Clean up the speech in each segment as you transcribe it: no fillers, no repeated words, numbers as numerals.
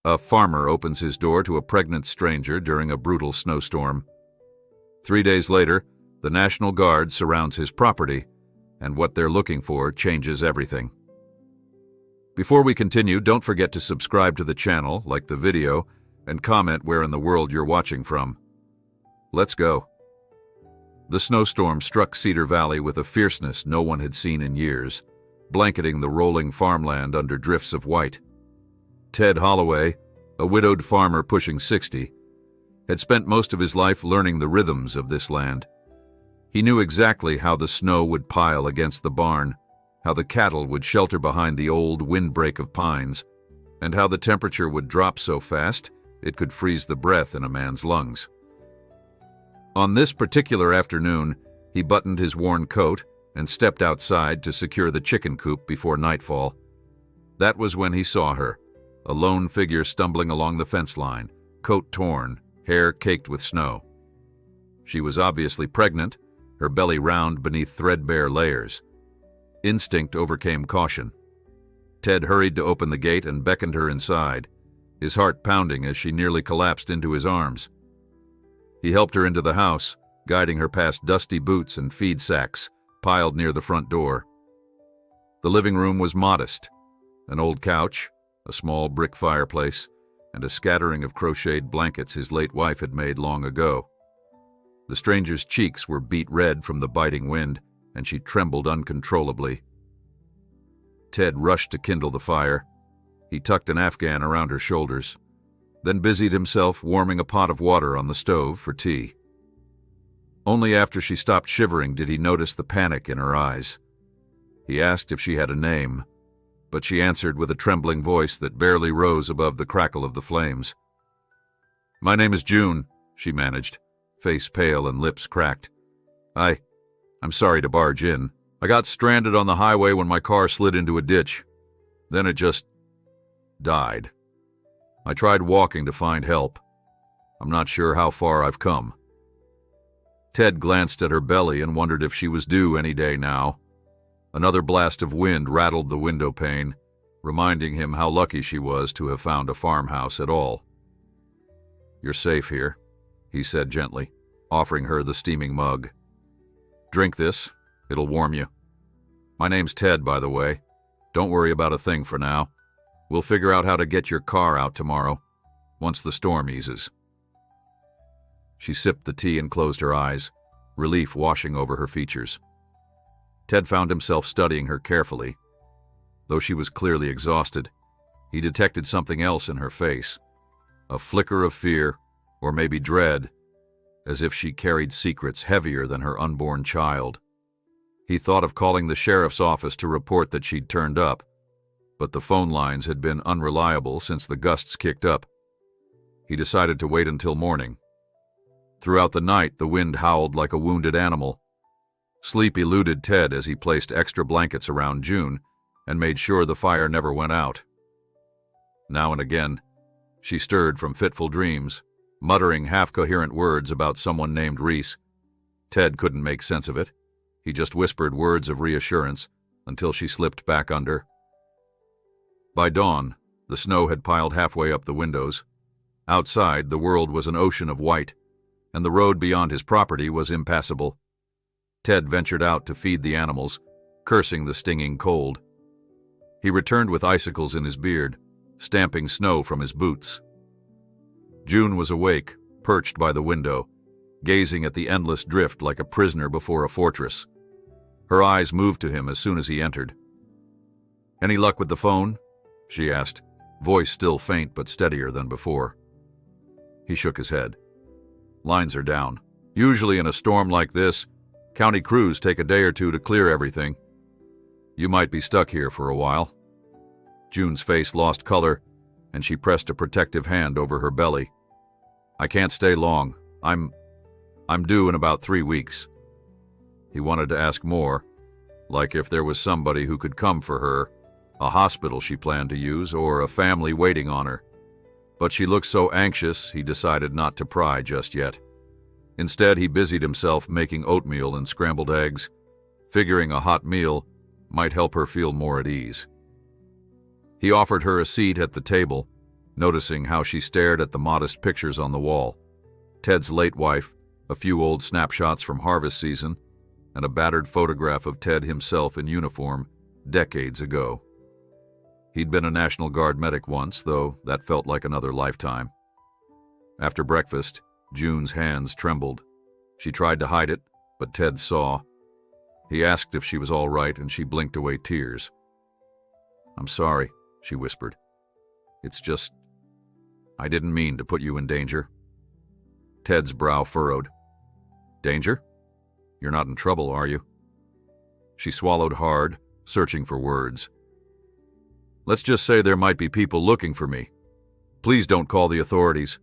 A farmer opens his door to a pregnant stranger during a brutal snowstorm. 3 days later, the National Guard surrounds his property, and what they're looking for changes everything. Before we continue, don't forget to subscribe to the channel, like the video, and comment where in the world you're watching from. Let's go. The snowstorm struck Cedar Valley with a fierceness no one had seen in years, blanketing the rolling farmland under drifts of white. Ted Holloway, a widowed farmer pushing 60, had spent most of his life learning the rhythms of this land. He knew exactly how the snow would pile against the barn, how the cattle would shelter behind the old windbreak of pines, and how the temperature would drop so fast it could freeze the breath in a man's lungs. On this particular afternoon, he buttoned his worn coat and stepped outside to secure the chicken coop before nightfall. That was when he saw her, a lone figure stumbling along the fence line, coat torn, hair caked with snow. She was obviously pregnant, her belly round beneath threadbare layers. Instinct overcame caution. Ted hurried to open the gate and beckoned her inside, his heart pounding as she nearly collapsed into his arms. He helped her into the house, guiding her past dusty boots and feed sacks piled near the front door. The living room was modest: an old couch, a small brick fireplace, and a scattering of crocheted blankets his late wife had made long ago. The stranger's cheeks were beet red from the biting wind, and she trembled uncontrollably. Ted rushed to kindle the fire. He tucked an afghan around her shoulders, then busied himself warming a pot of water on the stove for tea. Only after she stopped shivering did he notice the panic in her eyes. He asked if she had a name, but she answered with a trembling voice that barely rose above the crackle of the flames. "My name is June," she managed, face pale and lips cracked. I'm sorry to barge in. I got stranded on the highway when my car slid into a ditch. Then it just died. I tried walking to find help. I'm not sure how far I've come." Ted glanced at her belly and wondered if she was due any day now. Another blast of wind rattled the window pane, reminding him how lucky she was to have found a farmhouse at all. "You're safe here," he said gently, offering her the steaming mug. "Drink this. It'll warm you. My name's Ted, by the way. Don't worry about a thing for now. We'll figure out how to get your car out tomorrow, once the storm eases." She sipped the tea and closed her eyes, relief washing over her features. Ted found himself studying her carefully. Though she was clearly exhausted, he detected something else in her face, a flicker of fear, or maybe dread, as if she carried secrets heavier than her unborn child. He thought of calling the sheriff's office to report that she'd turned up, but the phone lines had been unreliable since the gusts kicked up. He decided to wait until morning. Throughout the night, the wind howled like a wounded animal. Sleep eluded Ted as he placed extra blankets around June and made sure the fire never went out. Now and again, she stirred from fitful dreams, muttering half-coherent words about someone named Reese. Ted couldn't make sense of it. He just whispered words of reassurance until she slipped back under. By dawn, the snow had piled halfway up the windows. Outside, the world was an ocean of white, and the road beyond his property was impassable. Ted ventured out to feed the animals, cursing the stinging cold. He returned with icicles in his beard, stamping snow from his boots. June was awake, perched by the window, gazing at the endless drift like a prisoner before a fortress. Her eyes moved to him as soon as he entered. "Any luck with the phone?" she asked, voice still faint but steadier than before. He shook his head. "Lines are down. Usually in a storm like this, county crews take a day or two to clear everything. You might be stuck here for a while." June's face lost color, and she pressed a protective hand over her belly. "I can't stay long. I'm due in about 3 weeks." He wanted to ask more, like if there was somebody who could come for her, a hospital she planned to use, or a family waiting on her. But she looked so anxious, he decided not to pry just yet. Instead, he busied himself making oatmeal and scrambled eggs, figuring a hot meal might help her feel more at ease. He offered her a seat at the table, noticing how she stared at the modest pictures on the wall. Ted's late wife, a few old snapshots from harvest season, and a battered photograph of Ted himself in uniform decades ago. He'd been a National Guard medic once, though that felt like another lifetime. After breakfast, June's hands trembled. She tried to hide it, but Ted saw. He asked if she was all right, and she blinked away tears. "I'm sorry," she whispered. "It's just, I didn't mean to put you in danger." Ted's brow furrowed. "Danger? You're not in trouble, are you?" She swallowed hard, searching for words. "Let's just say there might be people looking for me. Please don't call the authorities.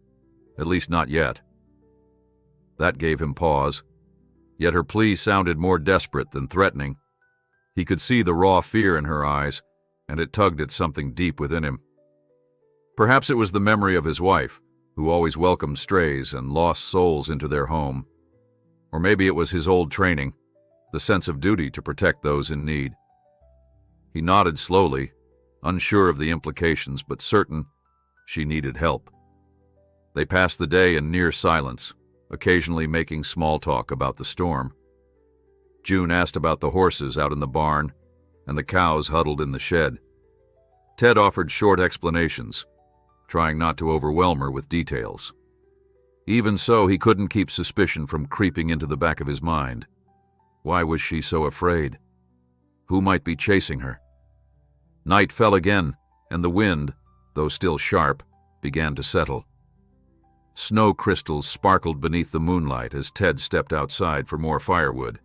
At least not yet." That gave him pause. Yet her plea sounded more desperate than threatening. He could see the raw fear in her eyes, and it tugged at something deep within him. Perhaps it was the memory of his wife, who always welcomed strays and lost souls into their home. Or maybe it was his old training, the sense of duty to protect those in need. He nodded slowly, unsure of the implications, but certain she needed help. They passed the day in near silence, occasionally making small talk about the storm. June asked about the horses out in the barn and the cows huddled in the shed. Ted offered short explanations, trying not to overwhelm her with details. Even so, he couldn't keep suspicion from creeping into the back of his mind. Why was she so afraid? Who might be chasing her? Night fell again, and the wind, though still sharp, began to settle. Snow crystals sparkled beneath the moonlight as Ted stepped outside for more firewood.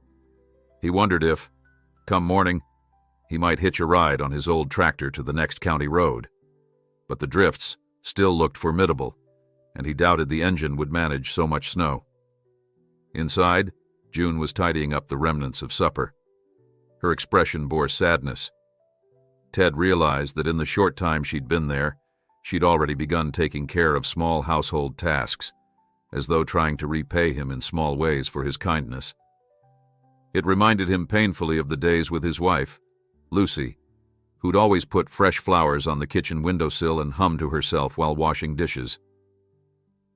He wondered if, come morning, he might hitch a ride on his old tractor to the next county road. But the drifts still looked formidable, and he doubted the engine would manage so much snow. Inside, June was tidying up the remnants of supper. Her expression bore sadness. Ted realized that in the short time she'd been there, she'd already begun taking care of small household tasks, as though trying to repay him in small ways for his kindness. It reminded him painfully of the days with his wife, Lucy, who'd always put fresh flowers on the kitchen windowsill and hum to herself while washing dishes.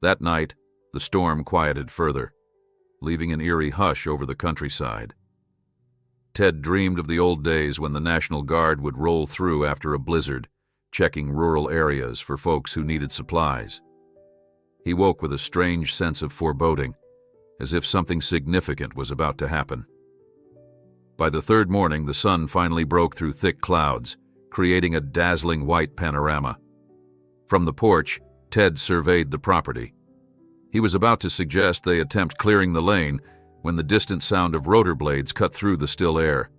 That night, the storm quieted further, leaving an eerie hush over the countryside. Ted dreamed of the old days when the National Guard would roll through after a blizzard, checking rural areas for folks who needed supplies. He woke with a strange sense of foreboding, as if something significant was about to happen. By the third morning, the sun finally broke through thick clouds, creating a dazzling white panorama. From the porch, Ted surveyed the property. He was about to suggest they attempt clearing the lane when the distant sound of rotor blades cut through the still air.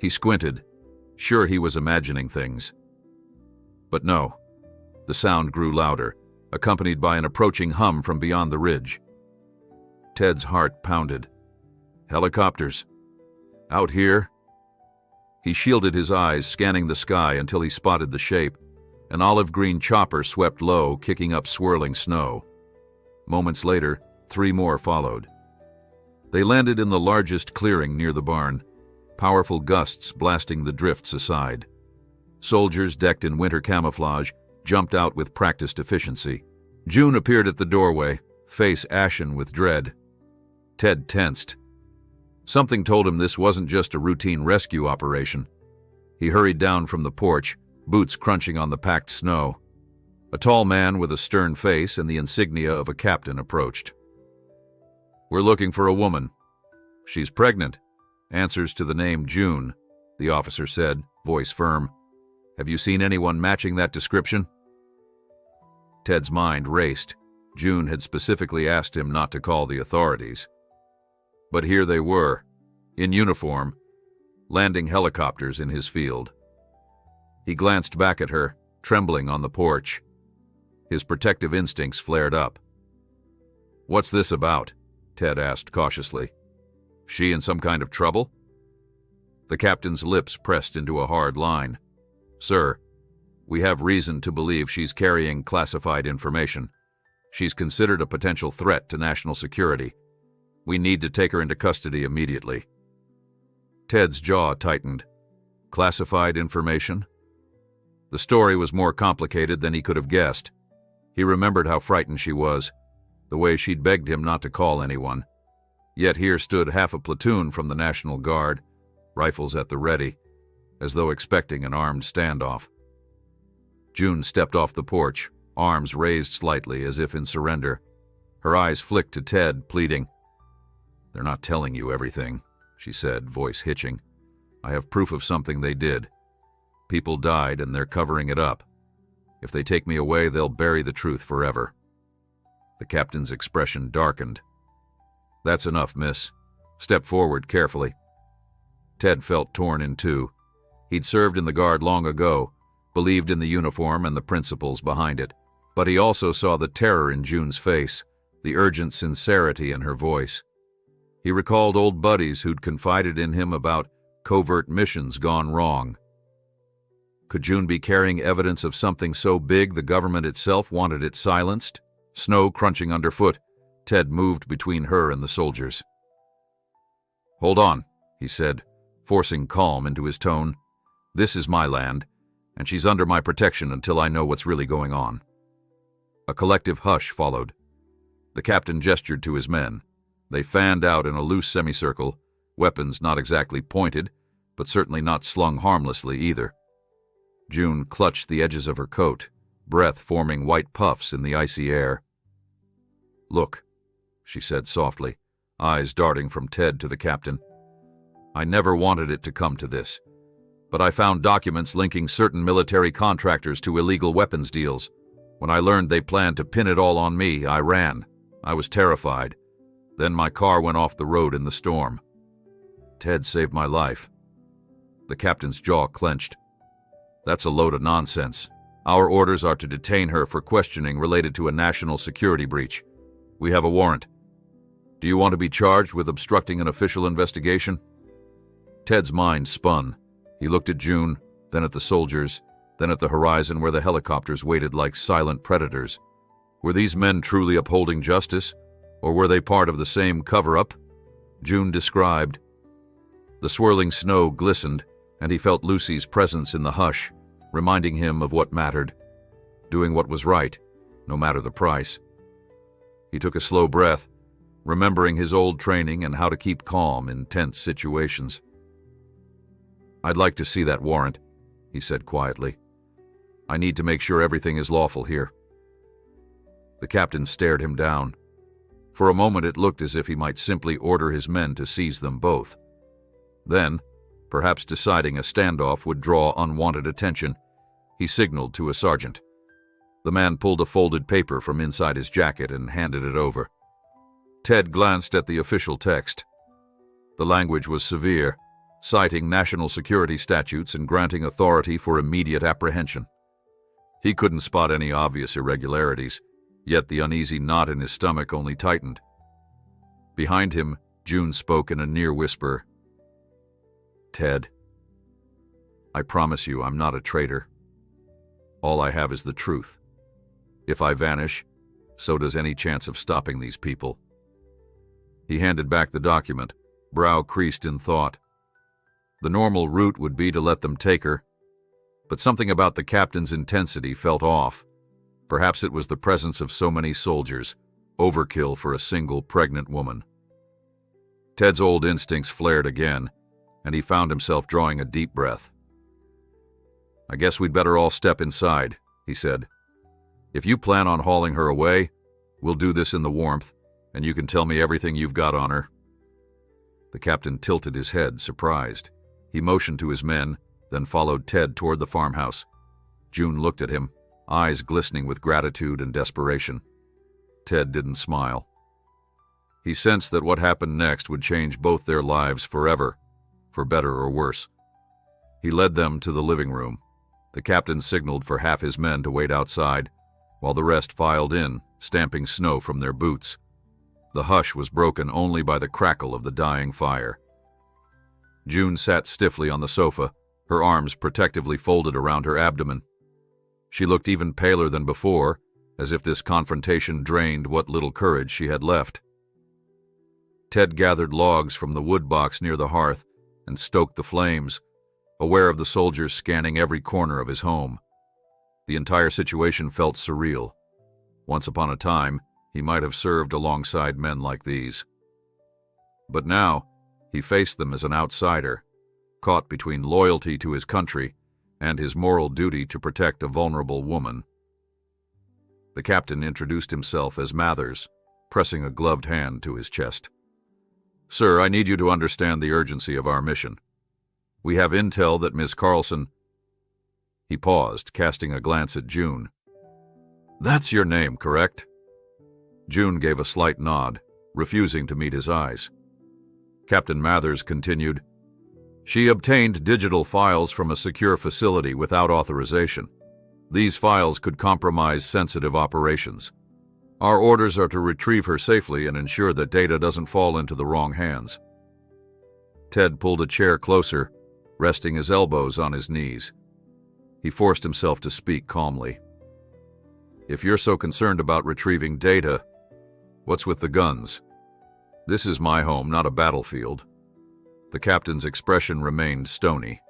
He squinted, sure he was imagining things. But no, the sound grew louder, accompanied by an approaching hum from beyond the ridge. Ted's heart pounded. Helicopters. Out here? He shielded his eyes, scanning the sky until he spotted the shape. An olive-green chopper swept low, kicking up swirling snow. Moments later, 3 more followed. They landed in the largest clearing near the barn, powerful gusts blasting the drifts aside. Soldiers decked in winter camouflage jumped out with practiced efficiency. June appeared at the doorway, face ashen with dread. Ted tensed. Something told him this wasn't just a routine rescue operation. He hurried down from the porch, boots crunching on the packed snow. A tall man with a stern face and the insignia of a captain approached. We're looking for a woman. She's pregnant. Answers to the name June, the officer said, voice firm. Have you seen anyone matching that description? Ted's mind raced. June had specifically asked him not to call the authorities. But here they were, in uniform, landing helicopters in his field. He glanced back at her, trembling on the porch. His protective instincts flared up. What's this about? Ted asked cautiously. She in some kind of trouble? The captain's lips pressed into a hard line. Sir, we have reason to believe she's carrying classified information. She's considered a potential threat to national security. We need to take her into custody immediately. Ted's jaw tightened. Classified information? The story was more complicated than he could have guessed. He remembered how frightened she was, the way she'd begged him not to call anyone. Yet here stood half a platoon from the National Guard, rifles at the ready, as though expecting an armed standoff. June stepped off the porch, arms raised slightly as if in surrender. Her eyes flicked to Ted, pleading. "They're not telling you everything," she said, voice hitching. "I have proof of something they did. People died and they're covering it up. If they take me away, they'll bury the truth forever." The captain's expression darkened. "That's enough, miss. Step forward carefully." Ted felt torn in two. He'd served in the Guard long ago, believed in the uniform and the principles behind it, but he also saw the terror in June's face, the urgent sincerity in her voice. He recalled old buddies who'd confided in him about covert missions gone wrong. Could June be carrying evidence of something so big the government itself wanted it silenced? Snow crunching underfoot, Ted moved between her and the soldiers. "Hold on," he said, forcing calm into his tone. "This is my land, and she's under my protection until I know what's really going on." A collective hush followed. The captain gestured to his men. They fanned out in a loose semicircle, weapons not exactly pointed, but certainly not slung harmlessly either. June clutched the edges of her coat, breath forming white puffs in the icy air. "Look," she said softly, eyes darting from Ted to the captain. "I never wanted it to come to this, but I found documents linking certain military contractors to illegal weapons deals. When I learned they planned to pin it all on me, I ran. I was terrified. Then my car went off the road in the storm. Ted saved my life." The captain's jaw clenched. "That's a load of nonsense. Our orders are to detain her for questioning related to a national security breach. We have a warrant. Do you want to be charged with obstructing an official investigation?" Ted's mind spun. He looked at June, then at the soldiers, then at the horizon where the helicopters waited like silent predators. Were these men truly upholding justice, or were they part of the same cover-up? June described. The swirling snow glistened, and he felt Lucy's presence in the hush, reminding him of what mattered, doing what was right, no matter the price. He took a slow breath, remembering his old training and how to keep calm in tense situations. "I'd like to see that warrant," he said quietly. "I need to make sure everything is lawful here." The captain stared him down. For a moment it looked as if he might simply order his men to seize them both. Then, perhaps deciding a standoff would draw unwanted attention, he signaled to a sergeant. The man pulled a folded paper from inside his jacket and handed it over. Ted glanced at the official text. The language was severe, citing national security statutes and granting authority for immediate apprehension. He couldn't spot any obvious irregularities, yet the uneasy knot in his stomach only tightened. Behind him, June spoke in a near whisper. "Ted, I promise you I'm not a traitor. All I have is the truth. If I vanish, so does any chance of stopping these people." He handed back the document, brow creased in thought. The normal route would be to let them take her, but something about the captain's intensity felt off. Perhaps it was the presence of so many soldiers, overkill for a single pregnant woman. Ted's old instincts flared again, and he found himself drawing a deep breath. "I guess we'd better all step inside," he said. "If you plan on hauling her away, we'll do this in the warmth, and you can tell me everything you've got on her." The captain tilted his head, surprised. He motioned to his men, then followed Ted toward the farmhouse. June looked at him, eyes glistening with gratitude and desperation. Ted didn't smile. He sensed that what happened next would change both their lives forever, for better or worse. He led them to the living room. The captain signaled for half his men to wait outside, while the rest filed in, stamping snow from their boots. The hush was broken only by the crackle of the dying fire. June sat stiffly on the sofa, her arms protectively folded around her abdomen. She looked even paler than before, as if this confrontation drained what little courage she had left. Ted gathered logs from the wood box near the hearth and stoked the flames, aware of the soldiers scanning every corner of his home. The entire situation felt surreal. Once upon a time, he might have served alongside men like these. But now, he faced them as an outsider, caught between loyalty to his country and his moral duty to protect a vulnerable woman. The captain introduced himself as Mathers, pressing a gloved hand to his chest. "Sir, I need you to understand the urgency of our mission. We have intel that Miss Carlson—" He paused, casting a glance at June. "That's your name, correct?" June gave a slight nod, refusing to meet his eyes. Captain Mathers continued, "She obtained digital files from a secure facility without authorization. These files could compromise sensitive operations. Our orders are to retrieve her safely and ensure that data doesn't fall into the wrong hands." Ted pulled a chair closer, resting his elbows on his knees. He forced himself to speak calmly. "If you're so concerned about retrieving data, what's with the guns? This is my home, not a battlefield." The captain's expression remained stony.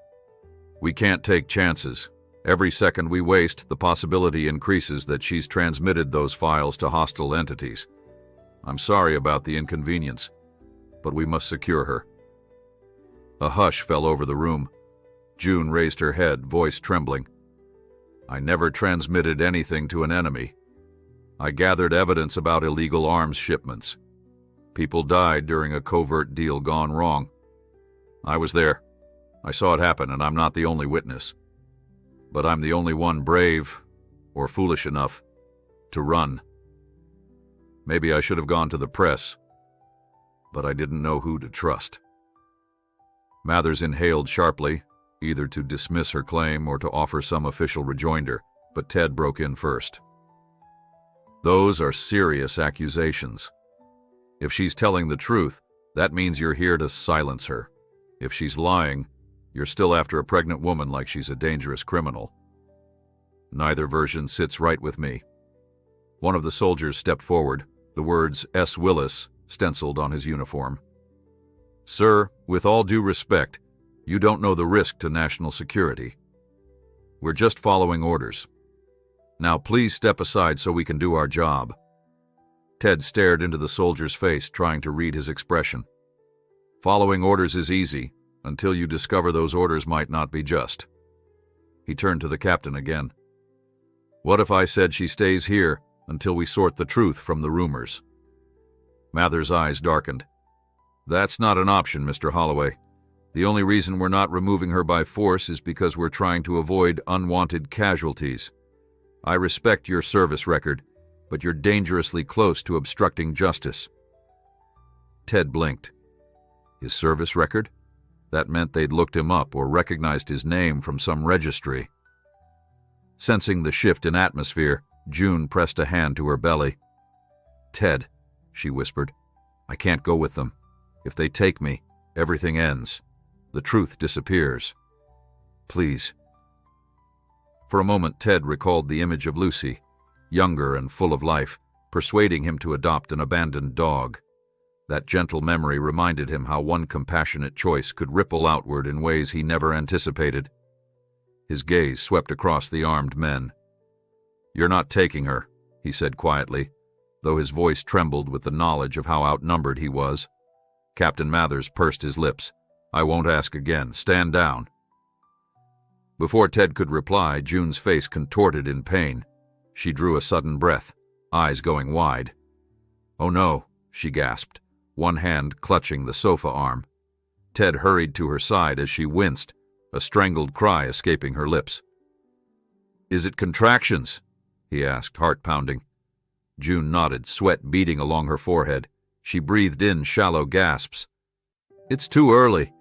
"We can't take chances. Every second we waste, the possibility increases that she's transmitted those files to hostile entities. I'm sorry about the inconvenience, but we must secure her." A hush fell over the room. June raised her head, voice trembling. "I never transmitted anything to an enemy. I gathered evidence about illegal arms shipments. People died during a covert deal gone wrong. I was there. I saw it happen, and I'm not the only witness. But I'm the only one brave, or foolish enough, to run. Maybe I should have gone to the press, but I didn't know who to trust." Mathers inhaled sharply, either to dismiss her claim or to offer some official rejoinder, but Ted broke in first. "Those are serious accusations. If she's telling the truth, that means you're here to silence her. If she's lying, you're still after a pregnant woman like she's a dangerous criminal. Neither version sits right with me." One of the soldiers stepped forward, the words S. Willis stenciled on his uniform. "Sir, with all due respect, you don't know the risk to national security. We're just following orders. Now please step aside so we can do our job." Ted stared into the soldier's face, trying to read his expression. "Following orders is easy, until you discover those orders might not be just." He turned to the captain again. "What if I said she stays here until we sort the truth from the rumors?" Mathers' eyes darkened. "That's not an option, Mr. Holloway. The only reason we're not removing her by force is because we're trying to avoid unwanted casualties. I respect your service record, but you're dangerously close to obstructing justice." Ted blinked. His service record? That meant they'd looked him up or recognized his name from some registry. Sensing the shift in atmosphere, June pressed a hand to her belly. "Ted," she whispered, "I can't go with them. If they take me, everything ends. The truth disappears. Please." For a moment, Ted recalled the image of Lucy, younger and full of life, persuading him to adopt an abandoned dog. That gentle memory reminded him how one compassionate choice could ripple outward in ways he never anticipated. His gaze swept across the armed men. "You're not taking her," he said quietly, though his voice trembled with the knowledge of how outnumbered he was. Captain Mathers pursed his lips. "I won't ask again. Stand down." Before Ted could reply, June's face contorted in pain. She drew a sudden breath, eyes going wide. "Oh no," she gasped, one hand clutching the sofa arm. Ted hurried to her side as she winced, a strangled cry escaping her lips. "Is it contractions?" he asked, heart pounding. June nodded, sweat beading along her forehead. She breathed in shallow gasps. "It's too early.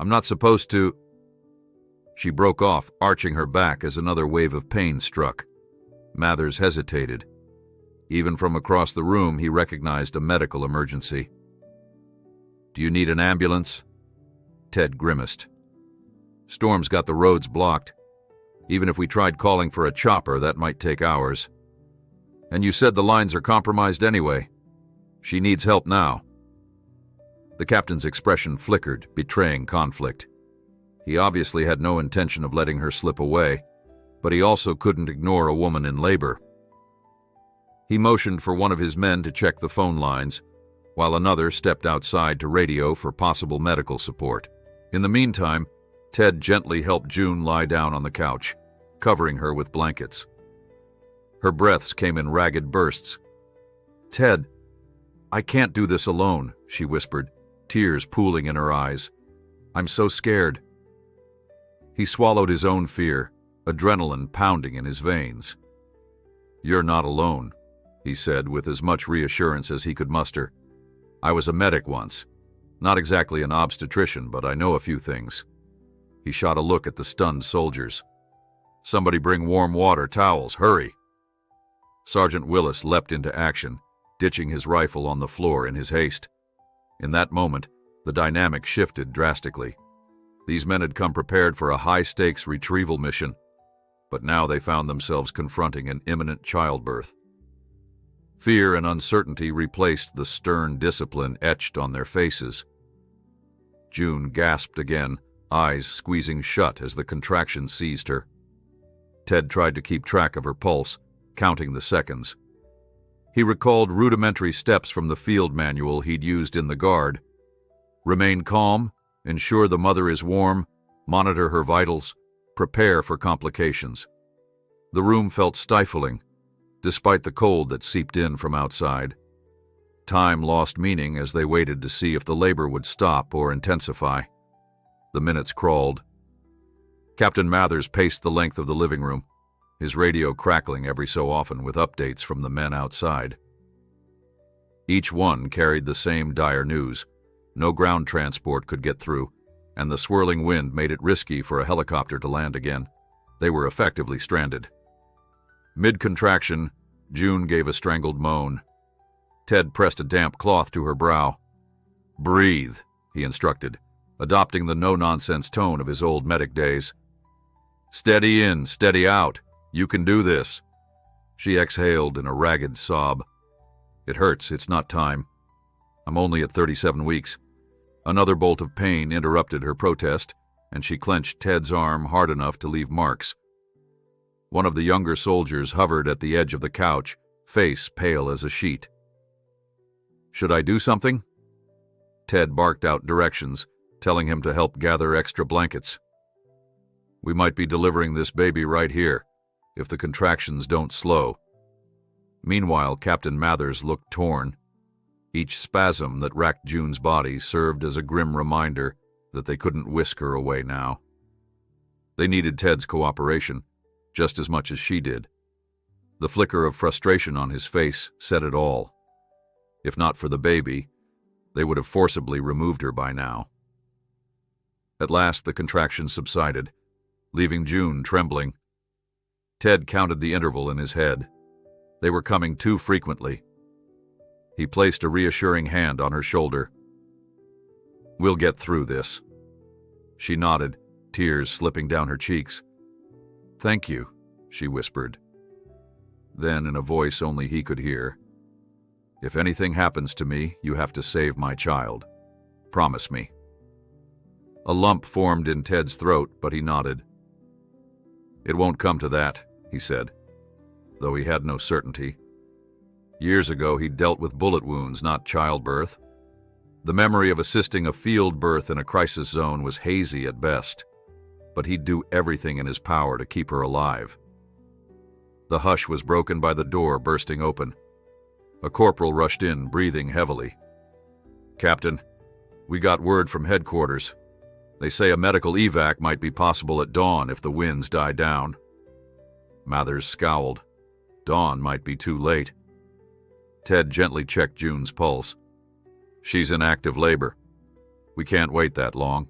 I'm not supposed to—" She broke off, arching her back as another wave of pain struck. Mathers hesitated. Even from across the room, he recognized a medical emergency. "Do you need an ambulance?" Ted grimaced. "Storm's got the roads blocked. Even if we tried calling for a chopper, that might take hours. And you said the lines are compromised anyway. She needs help now." The captain's expression flickered, betraying conflict. He obviously had no intention of letting her slip away. but he also couldn't ignore a woman in labor. He motioned for one of his men to check the phone lines, while another stepped outside to radio for possible medical support. In the meantime, Ted gently helped June lie down on the couch, covering her with blankets. Her breaths came in ragged bursts. "Ted, I can't do this alone," she whispered, tears pooling in her eyes. "I'm so scared." He swallowed his own fear, adrenaline pounding in his veins. "You're not alone," he said with as much reassurance as he could muster. "I was a medic once. Not exactly an obstetrician, but I know a few things." He shot a look at the stunned soldiers. "Somebody bring warm water, towels, hurry!" Sergeant Willis leapt into action, ditching his rifle on the floor in his haste. In that moment, the dynamic shifted drastically. These men had come prepared for a high-stakes retrieval mission, but now they found themselves confronting an imminent childbirth. Fear and uncertainty replaced the stern discipline etched on their faces. June gasped again, eyes squeezing shut as the contraction seized her. Ted tried to keep track of her pulse, counting the seconds. He recalled rudimentary steps from the field manual he'd used in the Guard. Remain calm, ensure the mother is warm, monitor her vitals, prepare for complications. The room felt stifling, despite the cold that seeped in from outside. Time lost meaning as they waited to see if the labor would stop or intensify. The minutes crawled. Captain Mathers paced the length of the living room, his radio crackling every so often with updates from the men outside. Each one carried the same dire news. No ground transport could get through, and the swirling wind made it risky for a helicopter to land again. They were effectively stranded. Mid-contraction, June gave a strangled moan. Ted pressed a damp cloth to her brow. "Breathe," he instructed, adopting the no-nonsense tone of his old medic days. "Steady in, steady out. You can do this." She exhaled in a ragged sob. "It hurts, it's not time. I'm only at 37 weeks. Another bolt of pain interrupted her protest, and she clenched Ted's arm hard enough to leave marks. One of the younger soldiers hovered at the edge of the couch, face pale as a sheet. "Should I do something?" Ted barked out directions, telling him to help gather extra blankets. "We might be delivering this baby right here, if the contractions don't slow." Meanwhile, Captain Mathers looked torn. Each spasm that racked June's body served as a grim reminder that they couldn't whisk her away now. They needed Ted's cooperation, just as much as she did. The flicker of frustration on his face said it all. If not for the baby, they would have forcibly removed her by now. At last, the contraction subsided, leaving June trembling. Ted counted the interval in his head. They were coming too frequently. He placed a reassuring hand on her shoulder. "We'll get through this." She nodded, tears slipping down her cheeks. "Thank you," she whispered. Then, in a voice only he could hear, "If anything happens to me, you have to save my child. Promise me." A lump formed in Ted's throat, but he nodded. "It won't come to that," he said, though he had no certainty. Years ago, he'd dealt with bullet wounds, not childbirth. The memory of assisting a field birth in a crisis zone was hazy at best, but he'd do everything in his power to keep her alive. The hush was broken by the door bursting open. A corporal rushed in, breathing heavily. "Captain, we got word from headquarters. They say a medical evac might be possible at dawn if the winds die down." Mathers scowled. Dawn might be too late. Ted gently checked June's pulse. "She's in active labor. We can't wait that long."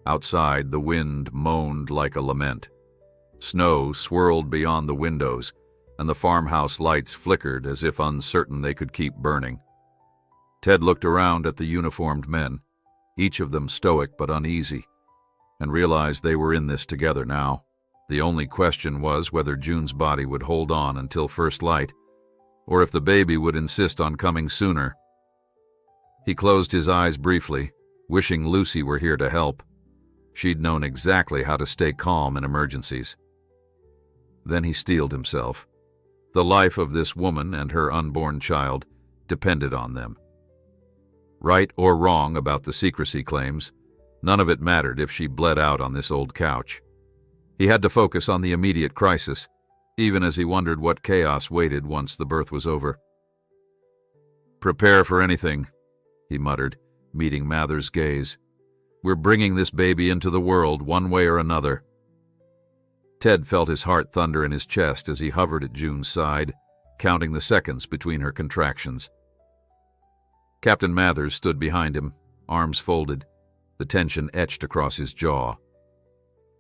Outside, the wind moaned like a lament. Snow swirled beyond the windows, and the farmhouse lights flickered as if uncertain they could keep burning. Ted looked around at the uniformed men, each of them stoic but uneasy, and realized they were in this together now. The only question was whether June's body would hold on until first light, or if the baby would insist on coming sooner. He closed his eyes briefly, wishing Lucy were here to help. She'd known exactly how to stay calm in emergencies. Then he steeled himself. The life of this woman and her unborn child depended on them. Right or wrong about the secrecy claims, none of it mattered if she bled out on this old couch. He had to focus on the immediate crisis, even as he wondered what chaos waited once the birth was over. "Prepare for anything," he muttered, meeting Mather's gaze. "We're bringing this baby into the world one way or another." Ted felt his heart thunder in his chest as he hovered at June's side, counting the seconds between her contractions. Captain Mathers stood behind him, arms folded, the tension etched across his jaw.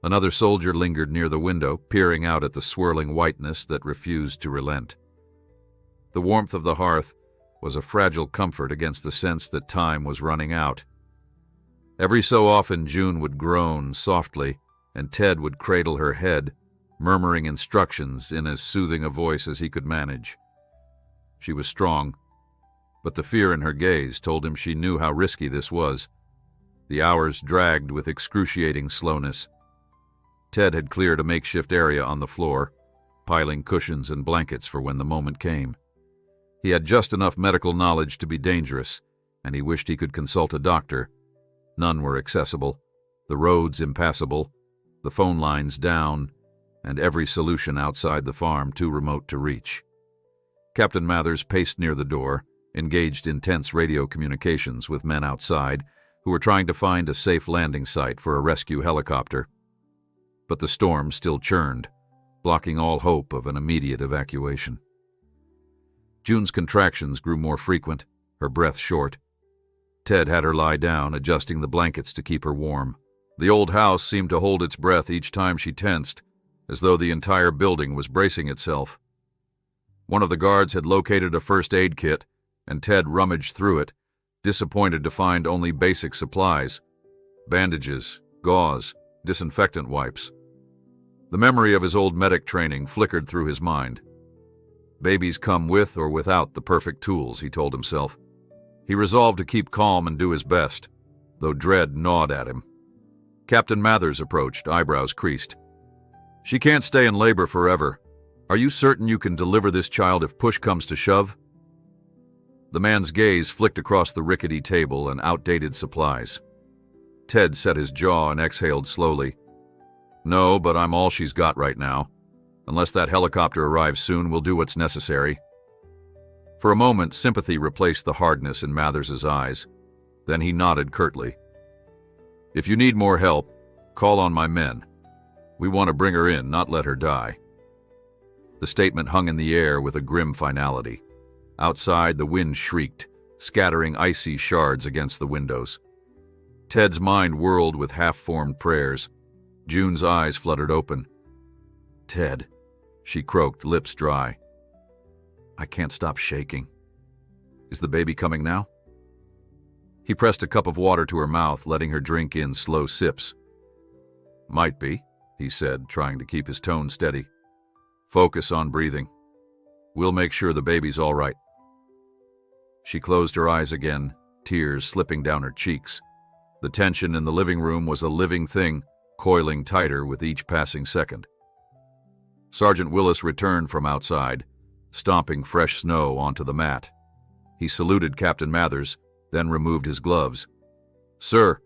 Another soldier lingered near the window, peering out at the swirling whiteness that refused to relent. The warmth of the hearth was a fragile comfort against the sense that time was running out. Every so often June would groan softly, and Ted would cradle her head, murmuring instructions in as soothing a voice as he could manage. She was strong, but the fear in her gaze told him she knew how risky this was. The hours dragged with excruciating slowness. Ted had cleared a makeshift area on the floor, piling cushions and blankets for when the moment came. He had just enough medical knowledge to be dangerous, and he wished he could consult a doctor. None were accessible, the roads impassable, the phone lines down, and every solution outside the farm too remote to reach. Captain Mathers paced near the door, engaged in tense radio communications with men outside who were trying to find a safe landing site for a rescue helicopter. But the storm still churned, blocking all hope of an immediate evacuation. June's contractions grew more frequent, her breath short. Ted had her lie down, adjusting the blankets to keep her warm. The old house seemed to hold its breath each time she tensed, as though the entire building was bracing itself. One of the guards had located a first aid kit, and Ted rummaged through it, disappointed to find only basic supplies: bandages, gauze, disinfectant wipes. The memory of his old medic training flickered through his mind. Babies come with or without the perfect tools, he told himself. He resolved to keep calm and do his best, though dread gnawed at him. Captain Mathers approached, eyebrows creased. "She can't stay in labor forever. Are you certain you can deliver this child if push comes to shove?" The man's gaze flicked across the rickety table and outdated supplies. Ted set his jaw and exhaled slowly. "No, but I'm all she's got right now. Unless that helicopter arrives soon, we'll do what's necessary." For a moment, sympathy replaced the hardness in Mathers's eyes. Then he nodded curtly. "If you need more help, call on my men. We want to bring her in, not let her die." The statement hung in the air with a grim finality. Outside, the wind shrieked, scattering icy shards against the windows. Ted's mind whirled with half-formed prayers. June's eyes fluttered open. "Ted," she croaked, lips dry. "I can't stop shaking. Is the baby coming now?" He pressed a cup of water to her mouth, letting her drink in slow sips. "Might be," he said, trying to keep his tone steady. "Focus on breathing. We'll make sure the baby's all right." She closed her eyes again, tears slipping down her cheeks. The tension in the living room was a living thing, coiling tighter with each passing second. Sergeant Willis returned from outside, stomping fresh snow onto the mat. He saluted Captain Mathers, then removed his gloves. "Sir,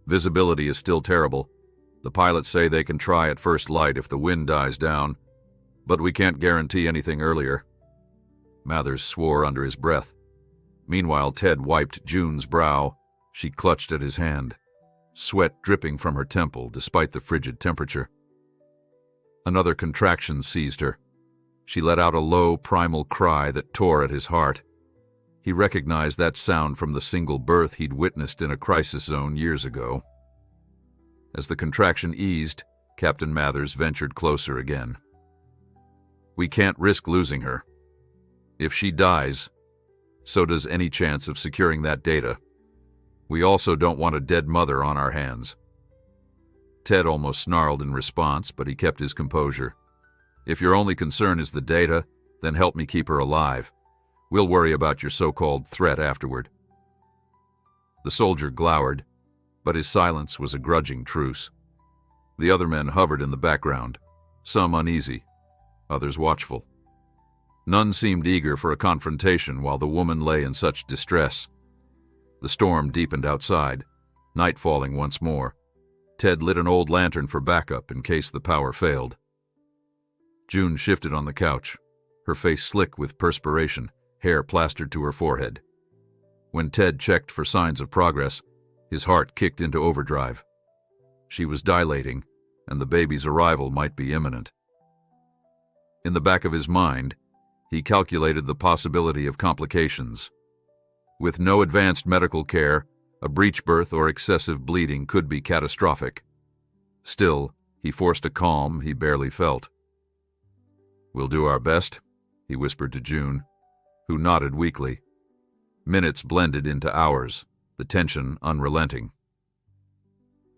visibility is still terrible. The pilots say they can try at first light if the wind dies down, but we can't guarantee anything earlier." Mathers swore under his breath. Meanwhile, Ted wiped June's brow. She clutched at his hand, sweat dripping from her temple despite the frigid temperature. Another contraction seized her. She let out a low, primal cry that tore at his heart. He recognized that sound from the single birth he'd witnessed in a crisis zone years ago. As the contraction eased, Captain Mathers ventured closer again. "We can't risk losing her. If she dies, so does any chance of securing that data. We also don't want a dead mother on our hands." Ted almost snarled in response, but he kept his composure. "If your only concern is the data, then help me keep her alive. We'll worry about your so-called threat afterward." The soldier glowered, but his silence was a grudging truce. The other men hovered in the background, some uneasy, others watchful. None seemed eager for a confrontation while the woman lay in such distress. The storm deepened outside, night falling once more. Ted lit an old lantern for backup in case the power failed. June shifted on the couch, her face slick with perspiration, hair plastered to her forehead. When Ted checked for signs of progress, his heart kicked into overdrive. She was dilating, and the baby's arrival might be imminent. In the back of his mind, he calculated the possibility of complications. With no advanced medical care, a breech birth or excessive bleeding could be catastrophic. Still, he forced a calm he barely felt. "We'll do our best," he whispered to June, who nodded weakly. Minutes blended into hours, the tension unrelenting.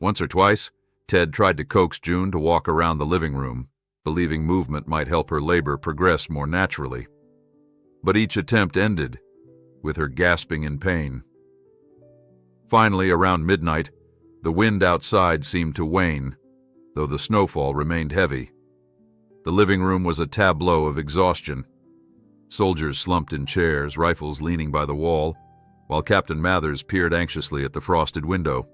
Once or twice, Ted tried to coax June to walk around the living room, believing movement might help her labor progress more naturally. But each attempt ended, with her gasping in pain. Finally, around midnight, the wind outside seemed to wane, though the snowfall remained heavy. The living room was a tableau of exhaustion. Soldiers slumped in chairs, rifles leaning by the wall, while Captain Mathers peered anxiously at the frosted window.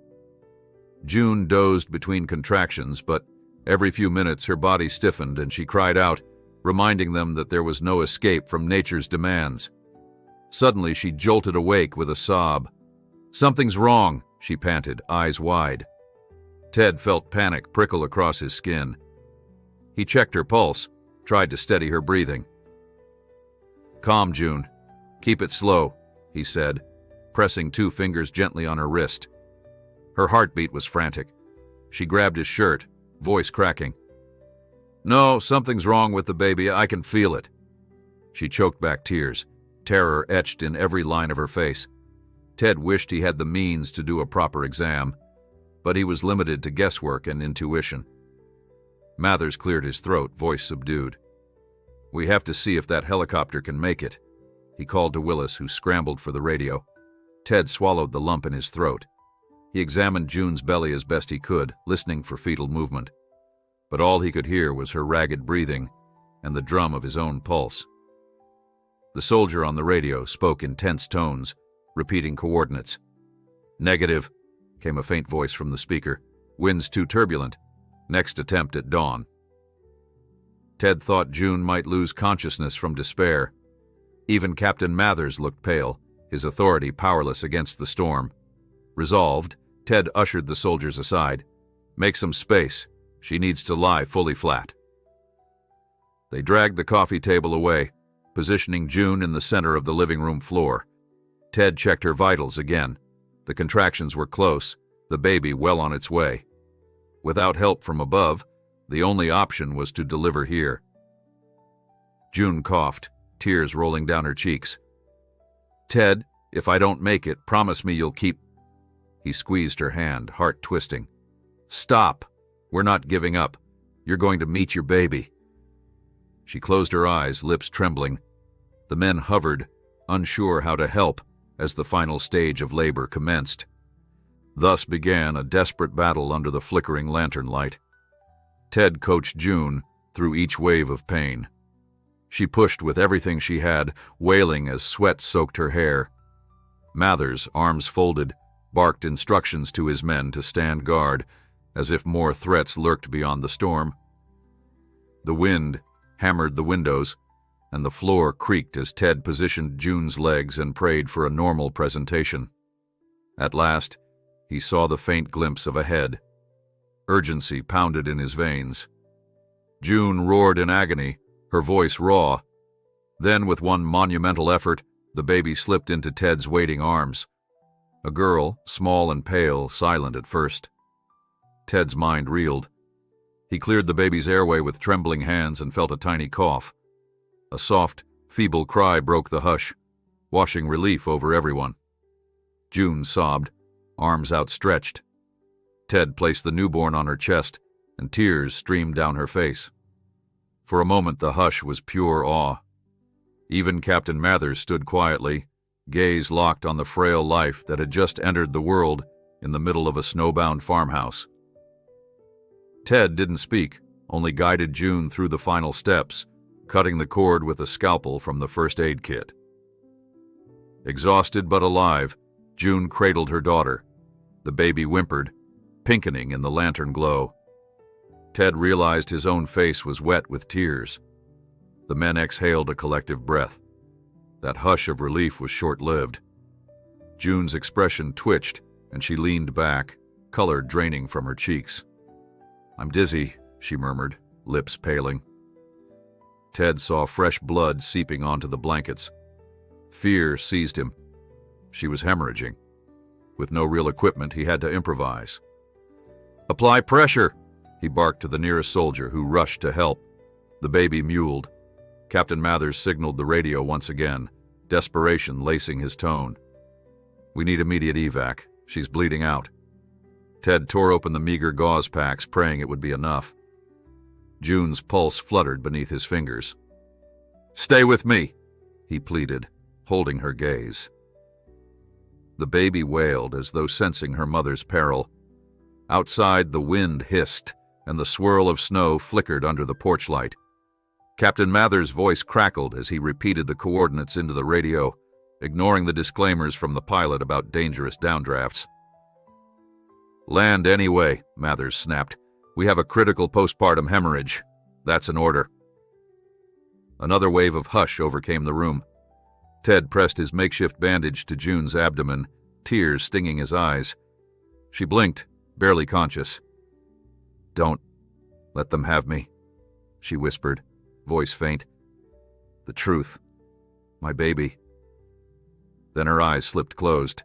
June dozed between contractions, but every few minutes her body stiffened and she cried out, reminding them that there was no escape from nature's demands. Suddenly she jolted awake with a sob. "Something's wrong," she panted, eyes wide. Ted felt panic prickle across his skin. He checked her pulse, tried to steady her breathing. "Calm, June. Keep it slow," he said, pressing 2 fingers gently on her wrist. Her heartbeat was frantic. She grabbed his shirt, voice cracking. "No, something's wrong with the baby. I can feel it." She choked back tears, terror etched in every line of her face. Ted wished he had the means to do a proper exam, but he was limited to guesswork and intuition. Mathers cleared his throat, voice subdued. "We have to see if that helicopter can make it," he called to Willis, who scrambled for the radio. Ted swallowed the lump in his throat. He examined June's belly as best he could, listening for fetal movement. But all he could hear was her ragged breathing and the drum of his own pulse. The soldier on the radio spoke in tense tones, repeating coordinates. "Negative," came a faint voice from the speaker. "Wind's too turbulent. Next attempt at dawn." Ted thought June might lose consciousness from despair. Even Captain Mathers looked pale, his authority powerless against the storm. Resolved, Ted ushered the soldiers aside. "Make some space. She needs to lie fully flat." They dragged the coffee table away, positioning June in the center of the living room floor. Ted checked her vitals again. The contractions were close, the baby well on its way. Without help from above, the only option was to deliver here. June coughed, tears rolling down her cheeks. "Ted, if I don't make it, promise me you'll keep—" He squeezed her hand, heart twisting. "Stop! We're not giving up. You're going to meet your baby." She closed her eyes, lips trembling. The men hovered, unsure how to help, as the final stage of labor commenced. Thus began a desperate battle under the flickering lantern light. Ted coached June through each wave of pain. She pushed with everything she had, wailing as sweat soaked her hair. Mathers, arms folded, barked instructions to his men to stand guard, as if more threats lurked beyond the storm. The wind hammered the windows, and the floor creaked as Ted positioned June's legs and prayed for a normal presentation. At last, he saw the faint glimpse of a head. Urgency pounded in his veins. June roared in agony, her voice raw. Then, with one monumental effort, the baby slipped into Ted's waiting arms. A girl, small and pale, silent at first. Ted's mind reeled. He cleared the baby's airway with trembling hands and felt a tiny cough. A soft, feeble cry broke the hush, washing relief over everyone. June sobbed, arms outstretched. Ted placed the newborn on her chest, and tears streamed down her face. For a moment the hush was pure awe. Even Captain Mathers stood quietly, gaze locked on the frail life that had just entered the world in the middle of a snowbound farmhouse. Ted didn't speak, only guided June through the final steps, cutting the cord with a scalpel from the first aid kit. Exhausted but alive, June cradled her daughter. The baby whimpered, pinkening in the lantern glow. Ted realized his own face was wet with tears. The men exhaled a collective breath. That hush of relief was short-lived. June's expression twitched, and she leaned back, color draining from her cheeks. "I'm dizzy," she murmured, lips paling. Ted saw fresh blood seeping onto the blankets. Fear seized him. She was hemorrhaging. With no real equipment, he had to improvise. "Apply pressure," he barked to the nearest soldier, who rushed to help. The baby mewled. Captain Mathers signaled the radio once again, desperation lacing his tone. "We need immediate evac. She's bleeding out." Ted tore open the meager gauze packs, praying it would be enough. June's pulse fluttered beneath his fingers. "Stay with me," he pleaded, holding her gaze. The baby wailed as though sensing her mother's peril. Outside, the wind hissed, and the swirl of snow flickered under the porch light. Captain Mathers' voice crackled as he repeated the coordinates into the radio, ignoring the disclaimers from the pilot about dangerous downdrafts. "Land anyway," Mathers snapped. "We have a critical postpartum hemorrhage. That's an order." Another wave of hush overcame the room. Ted pressed his makeshift bandage to June's abdomen, tears stinging his eyes. She blinked, barely conscious. "Don't let them have me," she whispered, voice faint. "The truth. My baby." Then her eyes slipped closed.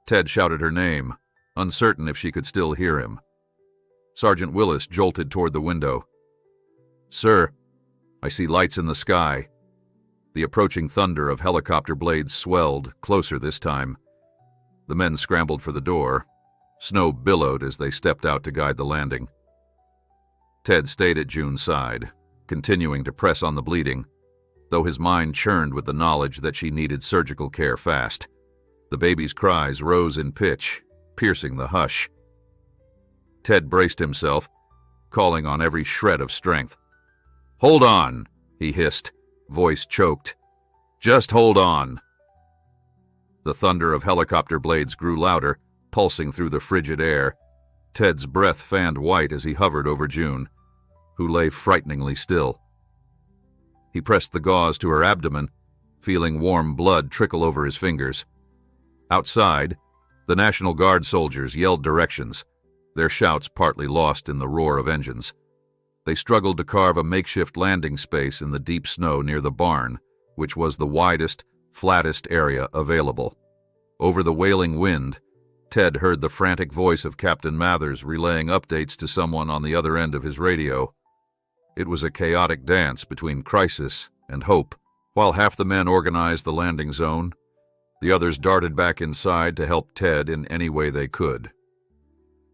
Ted shouted her name, uncertain if she could still hear him. Sergeant Willis jolted toward the window. "Sir, I see lights in the sky." The approaching thunder of helicopter blades swelled, closer this time. The men scrambled for the door. Snow billowed as they stepped out to guide the landing. Ted stayed at June's side, continuing to press on the bleeding, though his mind churned with the knowledge that she needed surgical care fast. The baby's cries rose in pitch, piercing the hush. Ted braced himself, calling on every shred of strength. "Hold on," he hissed, voice choked. "Just hold on." The thunder of helicopter blades grew louder, pulsing through the frigid air. Ted's breath fanned white as he hovered over June, who lay frighteningly still. He pressed the gauze to her abdomen, feeling warm blood trickle over his fingers. Outside, the National Guard soldiers yelled directions, their shouts partly lost in the roar of engines. They struggled to carve a makeshift landing space in the deep snow near the barn, which was the widest, flattest area available. Over the wailing wind, Ted heard the frantic voice of Captain Mathers relaying updates to someone on the other end of his radio. It was a chaotic dance between crisis and hope. While half the men organized the landing zone, the others darted back inside to help Ted in any way they could.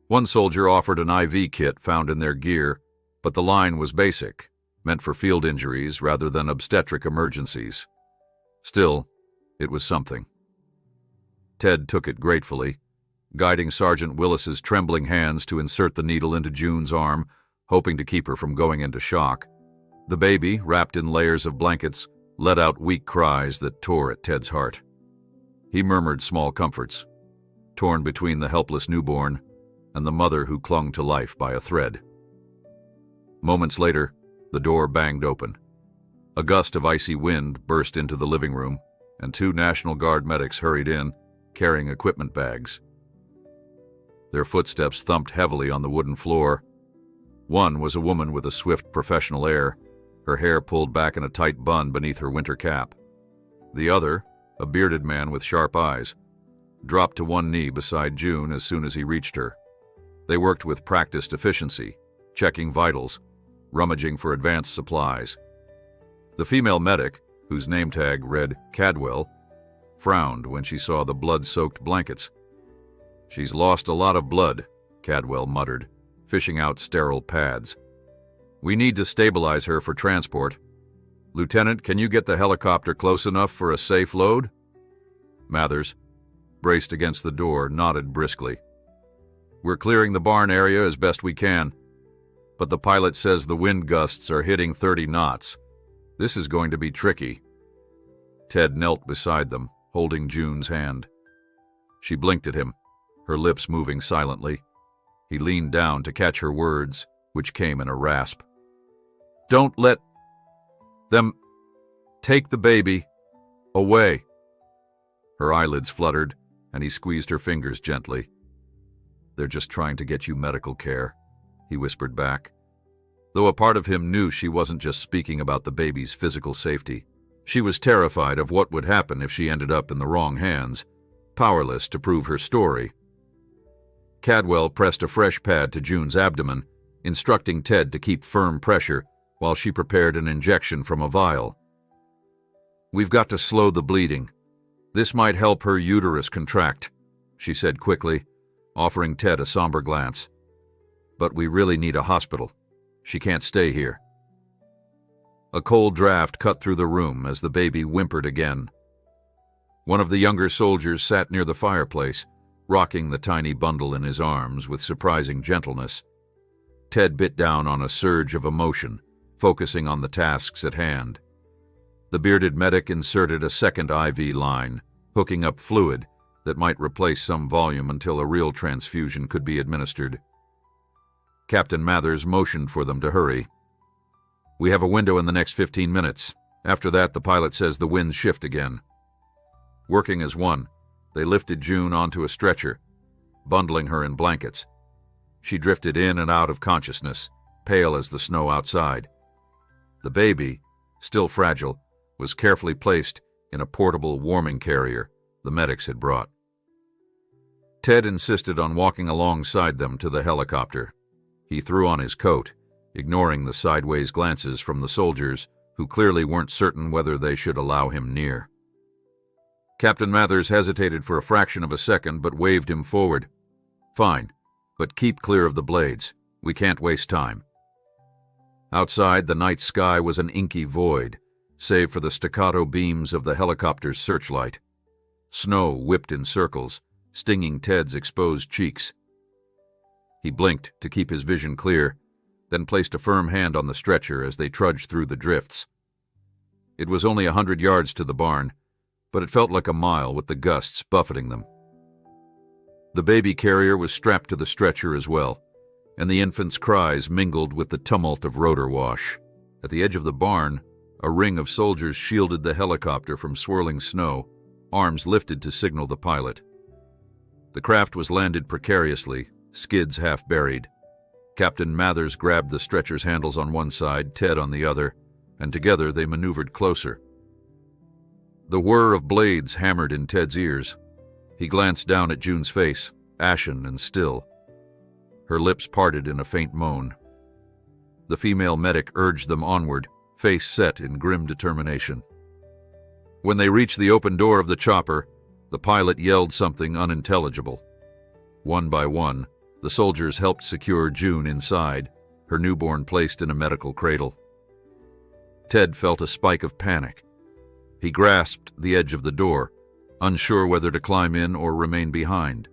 One soldier offered an IV kit found in their gear, but the line was basic, meant for field injuries rather than obstetric emergencies. Still, it was something. Ted took it gratefully, guiding Sergeant Willis's trembling hands to insert the needle into June's arm, hoping to keep her from going into shock. The baby, wrapped in layers of blankets, let out weak cries that tore at Ted's heart. He murmured small comforts, torn between the helpless newborn and the mother who clung to life by a thread. Moments later, the door banged open. A gust of icy wind burst into the living room, and 2 National Guard medics hurried in, carrying equipment bags. Their footsteps thumped heavily on the wooden floor. One was a woman with a swift professional air, her hair pulled back in a tight bun beneath her winter cap. The other, a bearded man with sharp eyes, dropped to one knee beside June as soon as he reached her. They worked with practiced efficiency, checking vitals, rummaging for advanced supplies. The female medic, whose name tag read Cadwell, frowned when she saw the blood-soaked blankets. "She's lost a lot of blood," Cadwell muttered, fishing out sterile pads. "We need to stabilize her for transport. Lieutenant, can you get the helicopter close enough for a safe load?" Mathers, braced against the door, nodded briskly. "We're clearing the barn area as best we can, but the pilot says the wind gusts are hitting 30 knots. This is going to be tricky. Ted knelt beside them, holding June's hand. She blinked at him, her lips moving silently. He leaned down to catch her words, which came in a rasp. "Don't let them take the baby away." Her eyelids fluttered, and he squeezed her fingers gently. "They're just trying to get you medical care," he whispered back, though a part of him knew she wasn't just speaking about the baby's physical safety. She was terrified of what would happen if she ended up in the wrong hands, powerless to prove her story. Cadwell pressed a fresh pad to June's abdomen, instructing Ted to keep firm pressure while she prepared an injection from a vial. "We've got to slow the bleeding. This might help her uterus contract," she said quickly, offering Ted a somber glance. "But we really need a hospital. She can't stay here." A cold draft cut through the room as the baby whimpered again. One of the younger soldiers sat near the fireplace, rocking the tiny bundle in his arms with surprising gentleness. Ted bit down on a surge of emotion, focusing on the tasks at hand. The bearded medic inserted a second IV line, hooking up fluid that might replace some volume until a real transfusion could be administered. Captain Mathers motioned for them to hurry. "We have a window in the next 15 minutes. After that, the pilot says the winds shift again." Working as one, they lifted June onto a stretcher, bundling her in blankets. She drifted in and out of consciousness, pale as the snow outside. The baby, still fragile, was carefully placed in a portable warming carrier the medics had brought. Ted insisted on walking alongside them to the helicopter. He threw on his coat, ignoring the sideways glances from the soldiers who clearly weren't certain whether they should allow him near. Captain Mathers hesitated for a fraction of a second but waved him forward. "Fine, but keep clear of the blades. We can't waste time." Outside, the night sky was an inky void, save for the staccato beams of the helicopter's searchlight. Snow whipped in circles, stinging Ted's exposed cheeks. He blinked to keep his vision clear, then placed a firm hand on the stretcher as they trudged through the drifts. It was only 100 yards to the barn, but it felt like a mile with the gusts buffeting them. The baby carrier was strapped to the stretcher as well, and the infant's cries mingled with the tumult of rotor wash. At the edge of the barn, a ring of soldiers shielded the helicopter from swirling snow, arms lifted to signal the pilot. The craft was landed precariously, skids half buried. Captain Mathers grabbed the stretcher's handles on one side, Ted on the other, and together they maneuvered closer. The whir of blades hammered in Ted's ears. He glanced down at June's face, ashen and still. Her lips parted in a faint moan. The female medic urged them onward, face set in grim determination. When they reached the open door of the chopper, the pilot yelled something unintelligible. One by one, the soldiers helped secure June inside, her newborn placed in a medical cradle. Ted felt a spike of panic. He grasped the edge of the door, unsure whether to climb in or remain behind.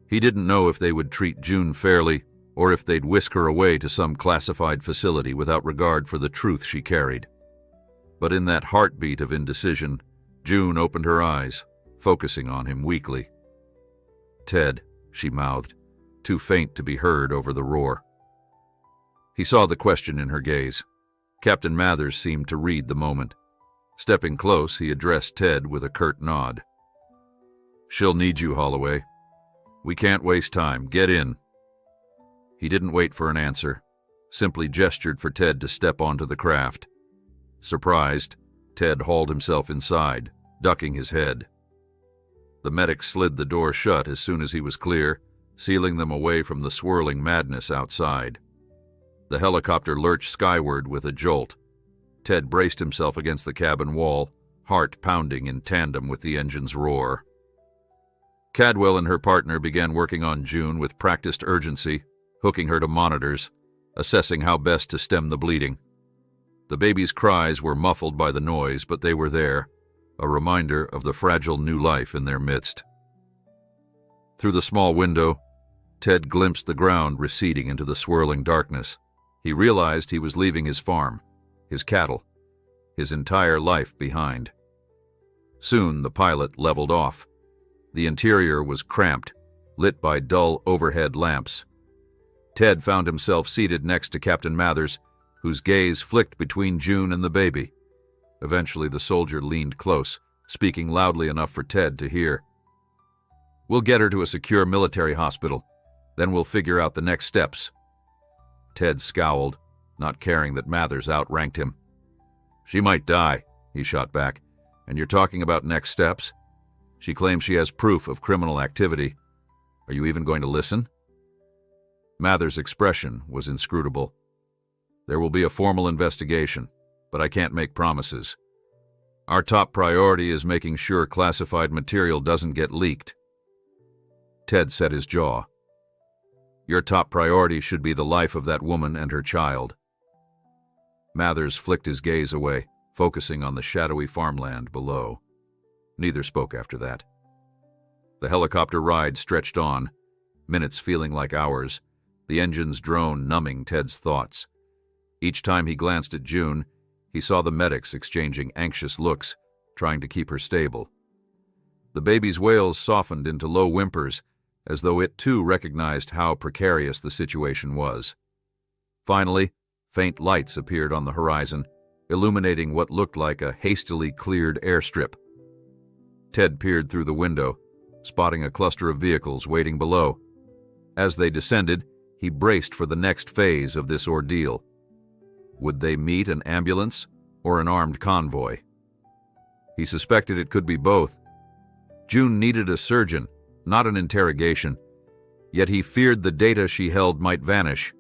He didn't know if they would treat June fairly or if they'd whisk her away to some classified facility without regard for the truth she carried. But in that heartbeat of indecision, June opened her eyes, focusing on him weakly. "Ted," she mouthed, too faint to be heard over the roar. He saw the question in her gaze. Captain Mathers seemed to read the moment. Stepping close, he addressed Ted with a curt nod. "She'll need you, Holloway. We can't waste time. Get in." He didn't wait for an answer, simply gestured for Ted to step onto the craft. Surprised, Ted hauled himself inside, ducking his head. The medic slid the door shut as soon as he was clear, sealing them away from the swirling madness outside. The helicopter lurched skyward with a jolt. Ted braced himself against the cabin wall, heart pounding in tandem with the engine's roar. Cadwell and her partner began working on June with practiced urgency, hooking her to monitors, assessing how best to stem the bleeding. The baby's cries were muffled by the noise, but they were there, a reminder of the fragile new life in their midst. Through the small window, Ted glimpsed the ground receding into the swirling darkness. He realized he was leaving his farm, his cattle, his entire life behind. Soon the pilot leveled off. The interior was cramped, lit by dull overhead lamps. Ted found himself seated next to Captain Mathers, whose gaze flicked between June and the baby. Eventually the soldier leaned close, speaking loudly enough for Ted to hear. "We'll get her to a secure military hospital. Then we'll figure out the next steps." Ted scowled, not caring that Mathers outranked him. "She might die," he shot back. "And you're talking about next steps? She claims she has proof of criminal activity. Are you even going to listen?" Mathers' expression was inscrutable. "There will be a formal investigation, but I can't make promises. Our top priority is making sure classified material doesn't get leaked." Ted set his jaw. "Your top priority should be the life of that woman and her child." Mathers flicked his gaze away, focusing on the shadowy farmland below. Neither spoke after that. The helicopter ride stretched on, minutes feeling like hours, the engine's drone numbing Ted's thoughts. Each time he glanced at June, he saw the medics exchanging anxious looks, trying to keep her stable. The baby's wails softened into low whimpers, as though it too recognized how precarious the situation was. Finally, faint lights appeared on the horizon, illuminating what looked like a hastily cleared airstrip. Ted peered through the window, spotting a cluster of vehicles waiting below. As they descended, he braced for the next phase of this ordeal. Would they meet an ambulance or an armed convoy? He suspected it could be both. June needed a surgeon, not an interrogation, yet he feared the data she held might vanish,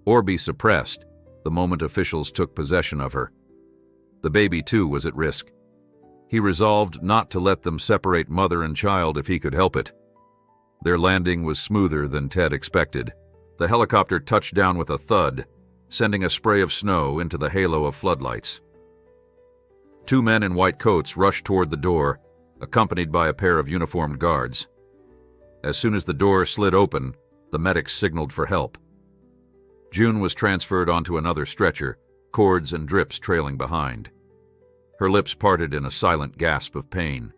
or be suppressed the moment officials took possession of her. The baby, too, was at risk. He resolved not to let them separate mother and child if he could help it. Their landing was smoother than Ted expected. The helicopter touched down with a thud, sending a spray of snow into the halo of floodlights. Two men in white coats rushed toward the door, accompanied by a pair of uniformed guards. As soon as the door slid open, the medics signaled for help. June was transferred onto another stretcher, cords and drips trailing behind. Her lips parted in a silent gasp of pain.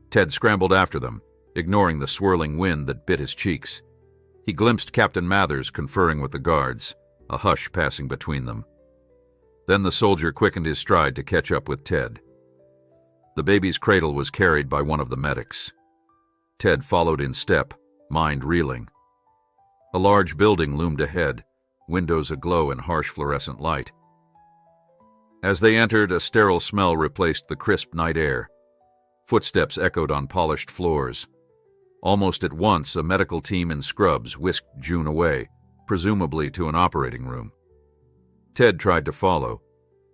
Ted scrambled after them, ignoring the swirling wind that bit his cheeks. He glimpsed Captain Mathers conferring with the guards, a hush passing between them. Then the soldier quickened his stride to catch up with Ted. The baby's cradle was carried by one of the medics. Ted followed in step, mind reeling. A large building loomed ahead, windows aglow in harsh fluorescent light. As they entered, a sterile smell replaced the crisp night air. Footsteps echoed on polished floors. Almost at once, a medical team in scrubs whisked June away, presumably to an operating room. Ted tried to follow,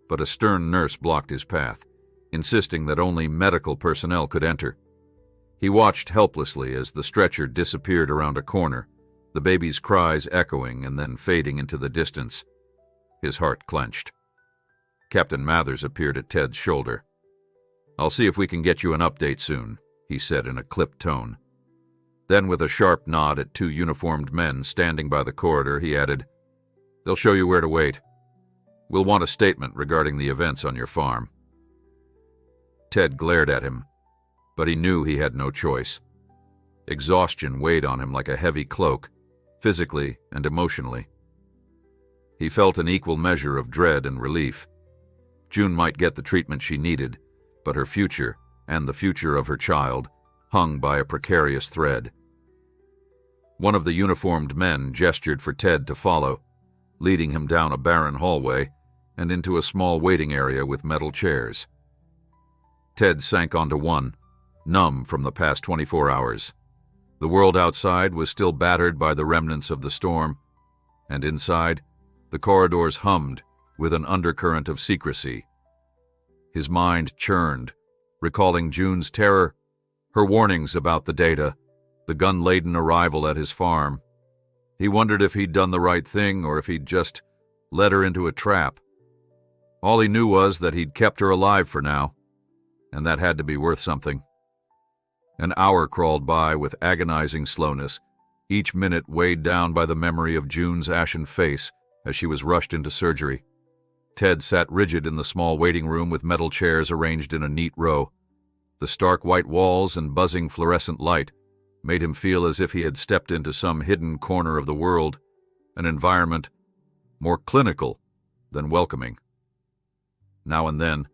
but a stern nurse blocked his path, insisting that only medical personnel could enter. He watched helplessly as the stretcher disappeared around a corner, the baby's cries echoing and then fading into the distance. His heart clenched. Captain Mathers appeared at Ted's shoulder. "I'll see if we can get you an update soon," he said in a clipped tone. Then, with a sharp nod at two uniformed men standing by the corridor, he added, "They'll show you where to wait. We'll want a statement regarding the events on your farm." Ted glared at him, but he knew he had no choice. Exhaustion weighed on him like a heavy cloak, physically and emotionally. He felt an equal measure of dread and relief. June might get the treatment she needed, but her future, and the future of her child, hung by a precarious thread. One of the uniformed men gestured for Ted to follow, leading him down a barren hallway and into a small waiting area with metal chairs. Ted sank onto one, numb from the past 24 hours. The world outside was still battered by the remnants of the storm, and inside, the corridors hummed with an undercurrent of secrecy. His mind churned, recalling June's terror, her warnings about the data, the gun-laden arrival at his farm. He wondered if he'd done the right thing or if he'd just led her into a trap. All he knew was that he'd kept her alive for now, and that had to be worth something. An hour crawled by with agonizing slowness, each minute weighed down by the memory of June's ashen face as she was rushed into surgery. Ted sat rigid in the small waiting room with metal chairs arranged in a neat row. The stark white walls and buzzing fluorescent light made him feel as if he had stepped into some hidden corner of the world, an environment more clinical than welcoming. Now and then,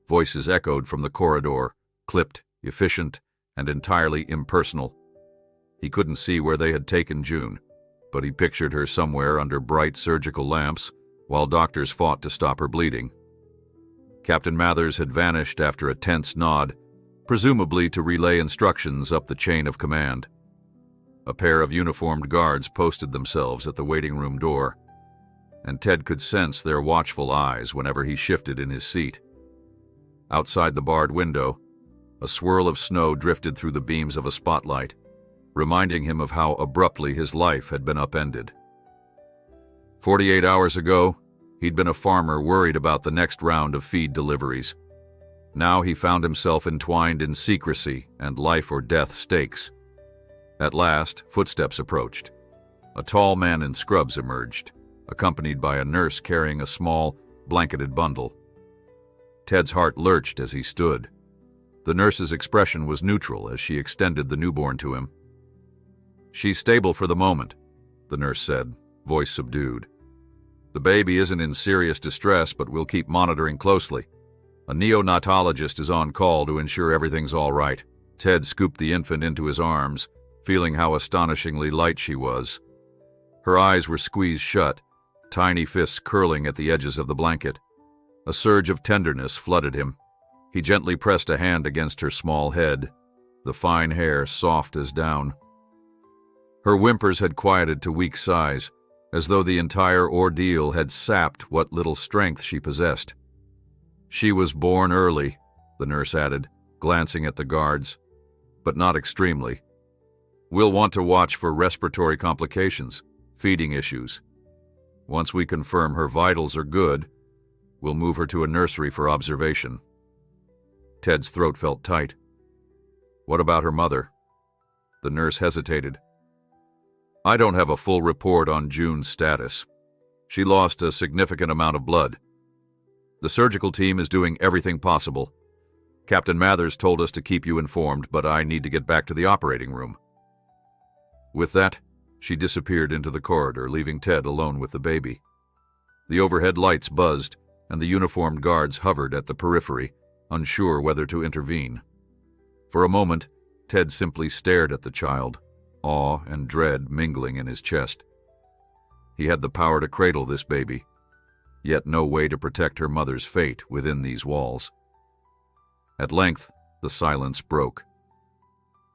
voices echoed from the corridor, clipped, efficient, and entirely impersonal. He couldn't see where they had taken June, but he pictured her somewhere under bright surgical lamps while doctors fought to stop her bleeding. Captain Mathers had vanished after a tense nod, presumably to relay instructions up the chain of command. A pair of uniformed guards posted themselves at the waiting room door, and Ted could sense their watchful eyes whenever he shifted in his seat. Outside the barred window, a swirl of snow drifted through the beams of a spotlight, reminding him of how abruptly his life had been upended. 48 hours ago, he'd been a farmer worried about the next round of feed deliveries. Now he found himself entwined in secrecy and life-or-death stakes. At last, footsteps approached. A tall man in scrubs emerged, accompanied by a nurse carrying a small, blanketed bundle. Ted's heart lurched as he stood. The nurse's expression was neutral as she extended the newborn to him. "She's stable for the moment," the nurse said, voice subdued. "The baby isn't in serious distress, but we'll keep monitoring closely. A neonatologist is on call to ensure everything's all right." Ted scooped the infant into his arms, feeling how astonishingly light she was. Her eyes were squeezed shut, tiny fists curling at the edges of the blanket. A surge of tenderness flooded him. He gently pressed a hand against her small head, the fine hair soft as down. Her whimpers had quieted to weak sighs, as though the entire ordeal had sapped what little strength she possessed. "She was born early," the nurse added, glancing at the guards, "but not extremely. We'll want to watch for respiratory complications, feeding issues. Once we confirm her vitals are good, we'll move her to a nursery for observation." Ted's throat felt tight. "What about her mother?" The nurse hesitated. "I don't have a full report on June's status. She lost a significant amount of blood. The surgical team is doing everything possible. Captain Mathers told us to keep you informed, but I need to get back to the operating room." With that, she disappeared into the corridor, leaving Ted alone with the baby. The overhead lights buzzed, and the uniformed guards hovered at the periphery, unsure whether to intervene. For a moment, Ted simply stared at the child, awe and dread mingling in his chest. He had the power to cradle this baby, yet no way to protect her mother's fate within these walls. At length, the silence broke.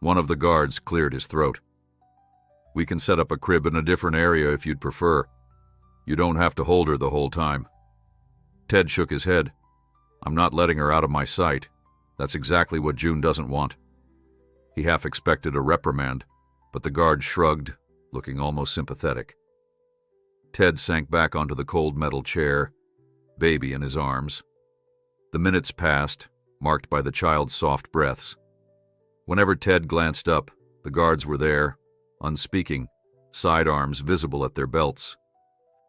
One of the guards cleared his throat. "We can set up a crib in a different area if you'd prefer. You don't have to hold her the whole time." Ted shook his head. "I'm not letting her out of my sight. That's exactly what June doesn't want." He half expected a reprimand, but the guard shrugged, looking almost sympathetic. Ted sank back onto the cold metal chair, baby in his arms. The minutes passed, marked by the child's soft breaths. Whenever Ted glanced up, the guards were there, unspeaking, sidearms visible at their belts.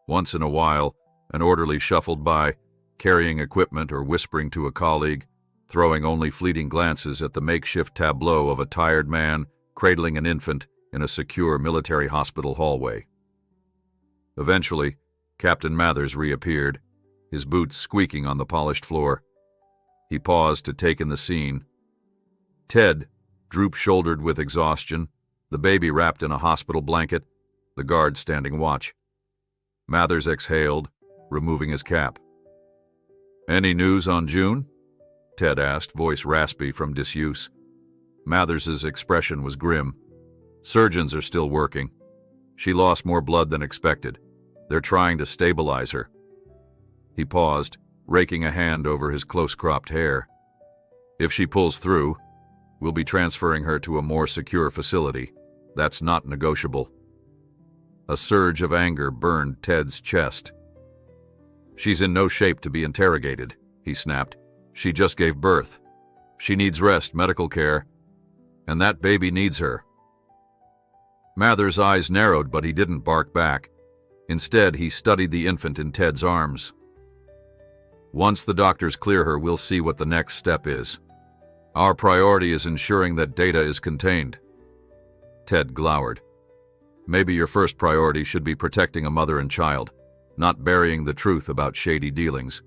Once in a while, an orderly shuffled by, carrying equipment or whispering to a colleague, throwing only fleeting glances at the makeshift tableau of a tired man cradling an infant in a secure military hospital hallway. Eventually, Captain Mathers reappeared, his boots squeaking on the polished floor. He paused to take in the scene. Ted, droop-shouldered with exhaustion, the baby wrapped in a hospital blanket, the guard standing watch. Mathers exhaled, removing his cap. "Any news on June?" Ted asked, voice raspy from disuse. Mathers's expression was grim. "Surgeons are still working. She lost more blood than expected. They're trying to stabilize her." He paused, raking a hand over his close-cropped hair. "If she pulls through, we'll be transferring her to a more secure facility. That's not negotiable." A surge of anger burned Ted's chest. "She's in no shape to be interrogated," he snapped. "She just gave birth. She needs rest, medical care, and that baby needs her." Mathers' eyes narrowed, but he didn't bark back. Instead, he studied the infant in Ted's arms. Once the doctors clear her, we'll see what the next step is. Our priority is ensuring that data is contained." Ted glowered. "Maybe your first priority should be protecting a mother and child, not burying the truth about shady dealings.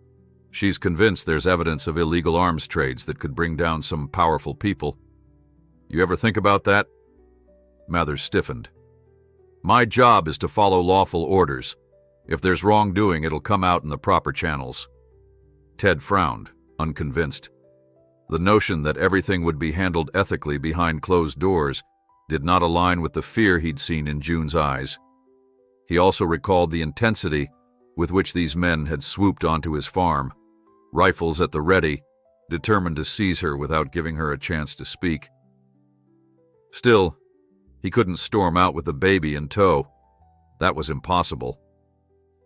She's convinced there's evidence of illegal arms trades that could bring down some powerful people. You ever think about that?" Mathers stiffened. "My job is to follow lawful orders. If there's wrongdoing, it'll come out in the proper channels." Ted frowned, unconvinced. The notion that everything would be handled ethically behind closed doors did not align with the fear he'd seen in June's eyes. He also recalled the intensity with which these men had swooped onto his farm, rifles at the ready, determined to seize her without giving her a chance to speak. Still, he couldn't storm out with the baby in tow. That was impossible.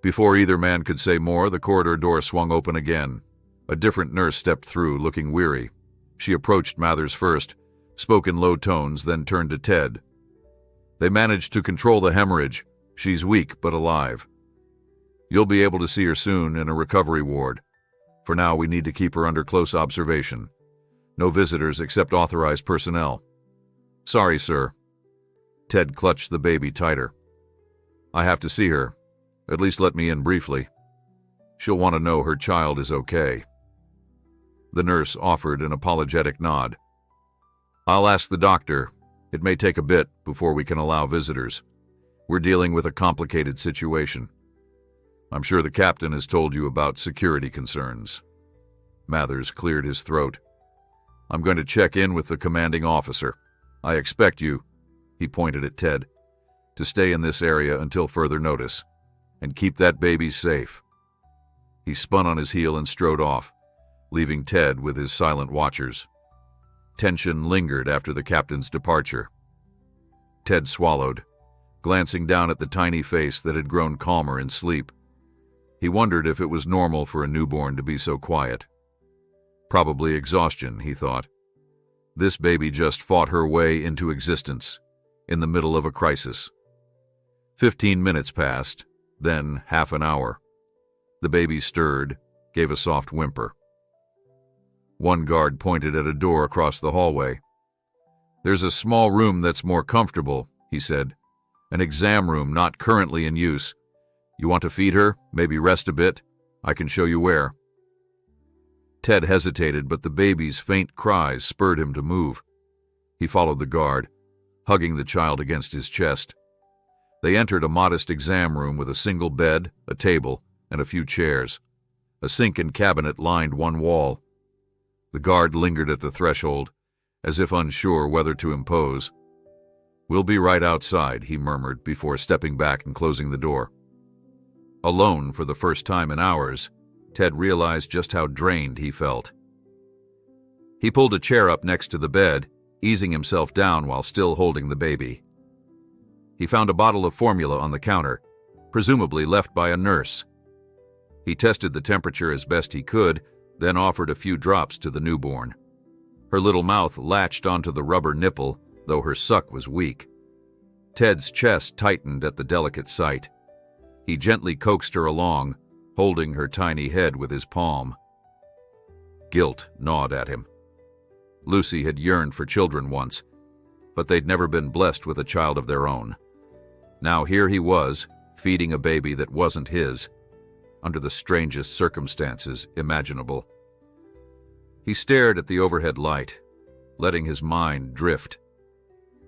Before either man could say more, the corridor door swung open again. A different nurse stepped through, looking weary. She approached Mathers first, spoke in low tones, then turned to Ted. "They managed to control the hemorrhage. She's weak but alive. You'll be able to see her soon in a recovery ward. For now, we need to keep her under close observation. No visitors except authorized personnel." "Sorry, sir." Ted clutched the baby tighter. "I have to see her. At least let me in briefly. She'll want to know her child is okay." The nurse offered an apologetic nod. "I'll ask the doctor. It may take a bit before we can allow visitors. We're dealing with a complicated situation. I'm sure the captain has told you about security concerns." Mathers cleared his throat. "I'm going to check in with the commanding officer. I expect you," he pointed at Ted, "to stay in this area until further notice, and keep that baby safe." He spun on his heel and strode off, leaving Ted with his silent watchers. Tension lingered after the captain's departure. Ted swallowed, glancing down at the tiny face that had grown calmer in sleep. He wondered if it was normal for a newborn to be so quiet. Probably exhaustion, he thought. This baby just fought her way into existence, in the middle of a crisis. 15 minutes passed, then half an hour. The baby stirred, gave a soft whimper. One guard pointed at a door across the hallway. "There's a small room that's more comfortable," he said. "An exam room not currently in use. You want to feed her, maybe rest a bit? I can show you where." Ted hesitated, but the baby's faint cries spurred him to move. He followed the guard, hugging the child against his chest. They entered a modest exam room with a single bed, a table, and a few chairs. A sink and cabinet lined one wall. The guard lingered at the threshold, as if unsure whether to impose. "We'll be right outside," he murmured before stepping back and closing the door. Alone for the first time in hours, Ted realized just how drained he felt. He pulled a chair up next to the bed, easing himself down while still holding the baby. He found a bottle of formula on the counter, presumably left by a nurse. He tested the temperature as best he could, then offered a few drops to the newborn. Her little mouth latched onto the rubber nipple, though her suck was weak. Ted's chest tightened at the delicate sight. He gently coaxed her along, holding her tiny head with his palm. Guilt gnawed at him. Lucy had yearned for children once, but they'd never been blessed with a child of their own. Now here he was, feeding a baby that wasn't his, under the strangest circumstances imaginable. He stared at the overhead light, letting his mind drift.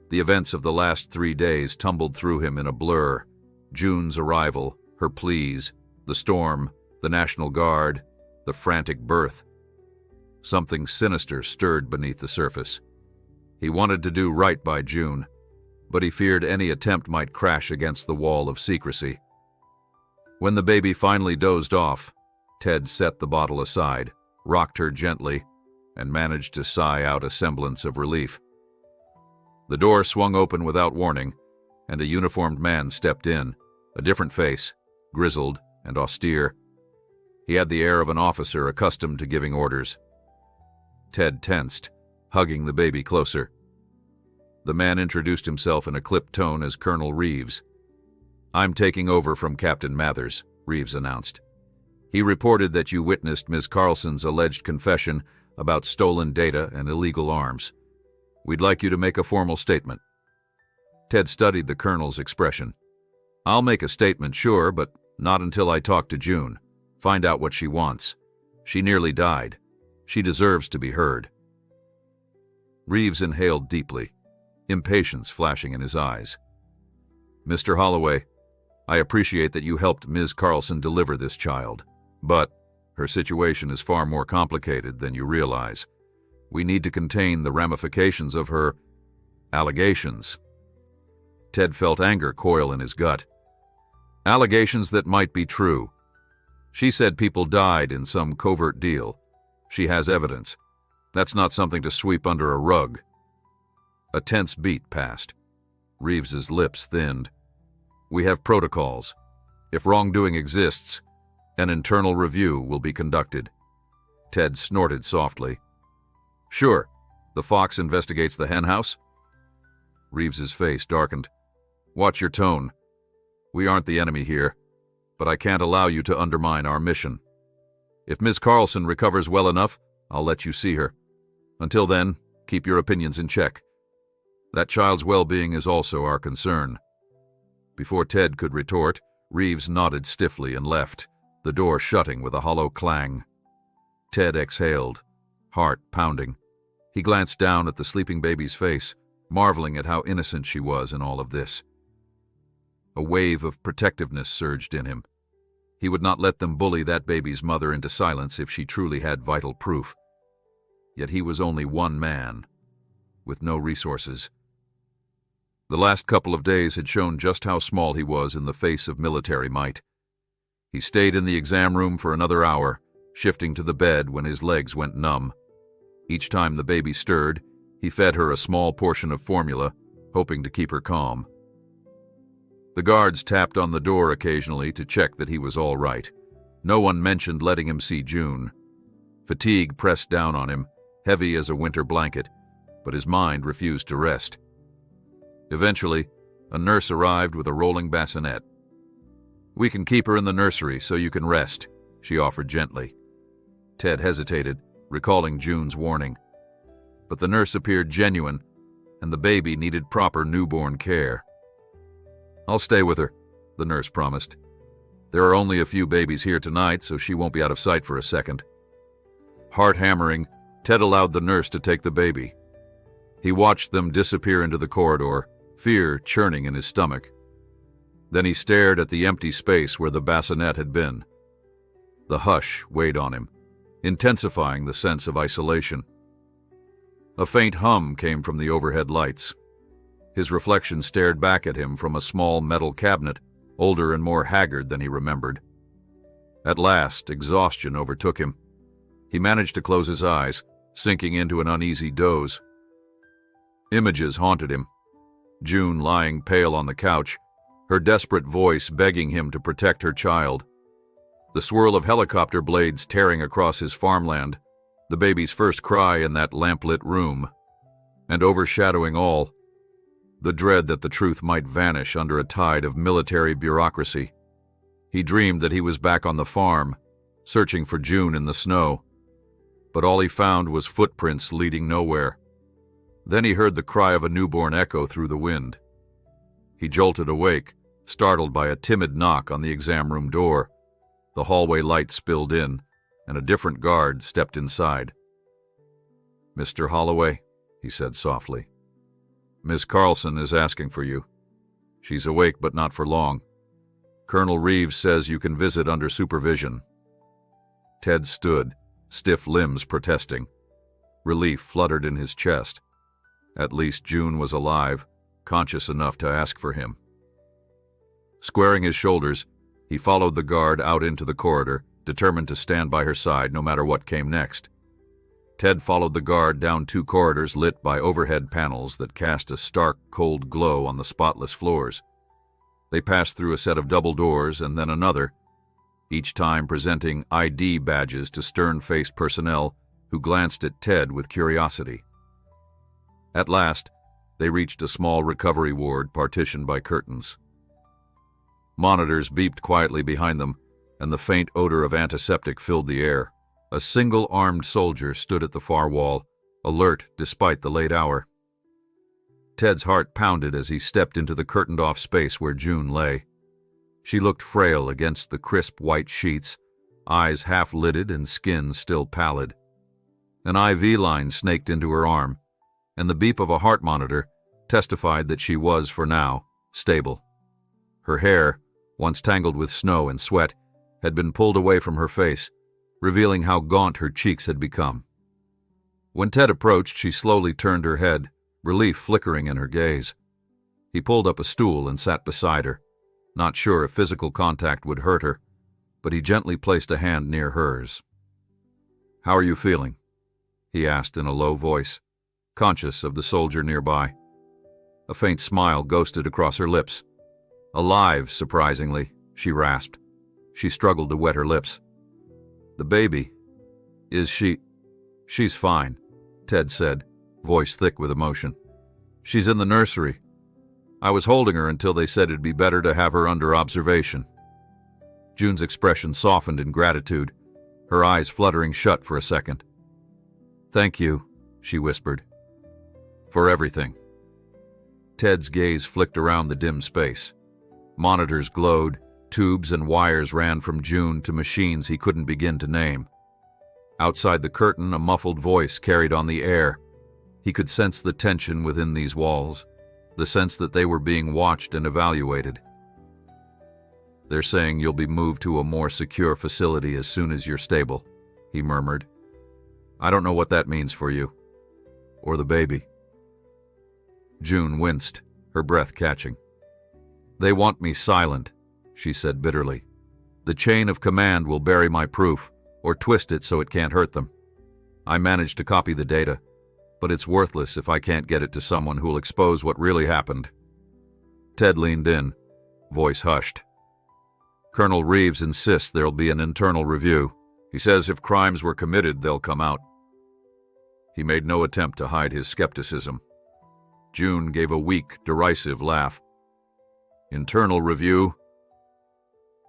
The events of the last 3 days tumbled through him in a blur. June's arrival, her pleas, the storm, the National Guard, the frantic birth. Something sinister stirred beneath the surface. He wanted to do right by June, but he feared any attempt might crash against the wall of secrecy. When the baby finally dozed off, Ted set the bottle aside, rocked her gently, and managed to sigh out a semblance of relief. The door swung open without warning, and a uniformed man stepped in, a different face, grizzled and austere. He had the air of an officer accustomed to giving orders. Ted tensed, hugging the baby closer. The man introduced himself in a clipped tone as Colonel Reeves. "I'm taking over from Captain Mathers," Reeves announced. He reported that you witnessed Ms. Carlson's alleged confession about stolen data and illegal arms. We'd like you to make a formal statement." Ted studied the colonel's expression. "I'll make a statement, sure, but not until I talk to June. Find out what she wants. She nearly died. She deserves to be heard." Reeves inhaled deeply, impatience flashing in his eyes. "Mr. Holloway, I appreciate that you helped Ms. Carlson deliver this child, but her situation is far more complicated than you realize. We need to contain the ramifications of her allegations." Ted felt anger coil in his gut. Allegations that might be true. She said people died in some covert deal. She has evidence. That's not something to sweep under a rug. A tense beat passed. Reeves's lips thinned. "We have protocols. If wrongdoing exists, an internal review will be conducted." Ted snorted softly. "Sure. The Fox investigates the henhouse?" Reeves's face darkened. "Watch your tone. We aren't the enemy here, but I can't allow you to undermine our mission. If Ms. Carlson recovers well enough, I'll let you see her. Until then, keep your opinions in check. That child's well-being is also our concern." Before Ted could retort, Reeves nodded stiffly and left, the door shutting with a hollow clang. Ted exhaled, heart pounding. He glanced down at the sleeping baby's face, marveling at how innocent she was in all of this. A wave of protectiveness surged in him. He would not let them bully that baby's mother into silence if she truly had vital proof. Yet he was only one man, with no resources. The last couple of days had shown just how small he was in the face of military might. He stayed in the exam room for another hour, shifting to the bed when his legs went numb. Each time the baby stirred, he fed her a small portion of formula, hoping to keep her calm. The guards tapped on the door occasionally to check that he was all right. No one mentioned letting him see June. Fatigue pressed down on him, heavy as a winter blanket, but his mind refused to rest. Eventually, a nurse arrived with a rolling bassinet. "We can keep her in the nursery so you can rest," she offered gently. Ted hesitated, recalling June's warning. But the nurse appeared genuine, and the baby needed proper newborn care. "I'll stay with her," the nurse promised. "There are only a few babies here tonight, so she won't be out of sight for a second." Heart hammering, Ted allowed the nurse to take the baby. He watched them disappear into the corridor, fear churning in his stomach. Then he stared at the empty space where the bassinet had been. The hush weighed on him, intensifying the sense of isolation. A faint hum came from the overhead lights. His reflection stared back at him from a small metal cabinet, older and more haggard than he remembered. At last, exhaustion overtook him. He managed to close his eyes, sinking into an uneasy doze. Images haunted him. June lying pale on the couch, her desperate voice begging him to protect her child. The swirl of helicopter blades tearing across his farmland, the baby's first cry in that lamplit room. And overshadowing all, the dread that the truth might vanish under a tide of military bureaucracy. He dreamed that he was back on the farm, searching for June in the snow. But all he found was footprints leading nowhere. Then he heard the cry of a newborn echo through the wind. He jolted awake, startled by a timid knock on the exam room door. The hallway light spilled in, and a different guard stepped inside. "Mr. Holloway," he said softly. "Miss Carlson is asking for you. She's awake, but not for long. Colonel Reeves says you can visit under supervision." Ted stood, stiff limbs protesting. Relief fluttered in his chest. At least June was alive, conscious enough to ask for him. Squaring his shoulders, he followed the guard out into the corridor, determined to stand by her side no matter what came next. Ted followed the guard down 2 corridors lit by overhead panels that cast a stark, cold glow on the spotless floors. They passed through a set of double doors and then another, each time presenting ID badges to stern-faced personnel who glanced at Ted with curiosity. At last, they reached a small recovery ward partitioned by curtains. Monitors beeped quietly behind them, and the faint odor of antiseptic filled the air. A single armed soldier stood at the far wall, alert despite the late hour. Ted's heart pounded as he stepped into the curtained-off space where June lay. She looked frail against the crisp white sheets, eyes half-lidded and skin still pallid. An IV line snaked into her arm, and the beep of a heart monitor testified that she was, for now, stable. Her hair, once tangled with snow and sweat, had been pulled away from her face, revealing how gaunt her cheeks had become. When Ted approached, she slowly turned her head, relief flickering in her gaze. He pulled up a stool and sat beside her, not sure if physical contact would hurt her, but he gently placed a hand near hers. "How are you feeling?" he asked in a low voice, conscious of the soldier nearby. A faint smile ghosted across her lips. "Alive, surprisingly," she rasped. She struggled to wet her lips. "The baby, is she—" "She's fine," Ted said, voice thick with emotion. "She's in the nursery. I was holding her until they said it'd be better to have her under observation." June's expression softened in gratitude, her eyes fluttering shut for a second. "Thank you," she whispered. "For everything." Ted's gaze flicked around the dim space. Monitors glowed, tubes and wires ran from June to machines he couldn't begin to name. Outside the curtain, a muffled voice carried on the air. He could sense the tension within these walls, the sense that they were being watched and evaluated. "They're saying you'll be moved to a more secure facility as soon as you're stable," he murmured. "I don't know what that means for you. Or the baby." June winced, her breath catching. "They want me silent," she said bitterly. "The chain of command will bury my proof, or twist it so it can't hurt them. I managed to copy the data, but it's worthless if I can't get it to someone who'll expose what really happened." Ted leaned in, voice hushed. "Colonel Reeves insists there'll be an internal review. He says if crimes were committed, they'll come out." He made no attempt to hide his skepticism. June gave a weak, derisive laugh. "Internal review?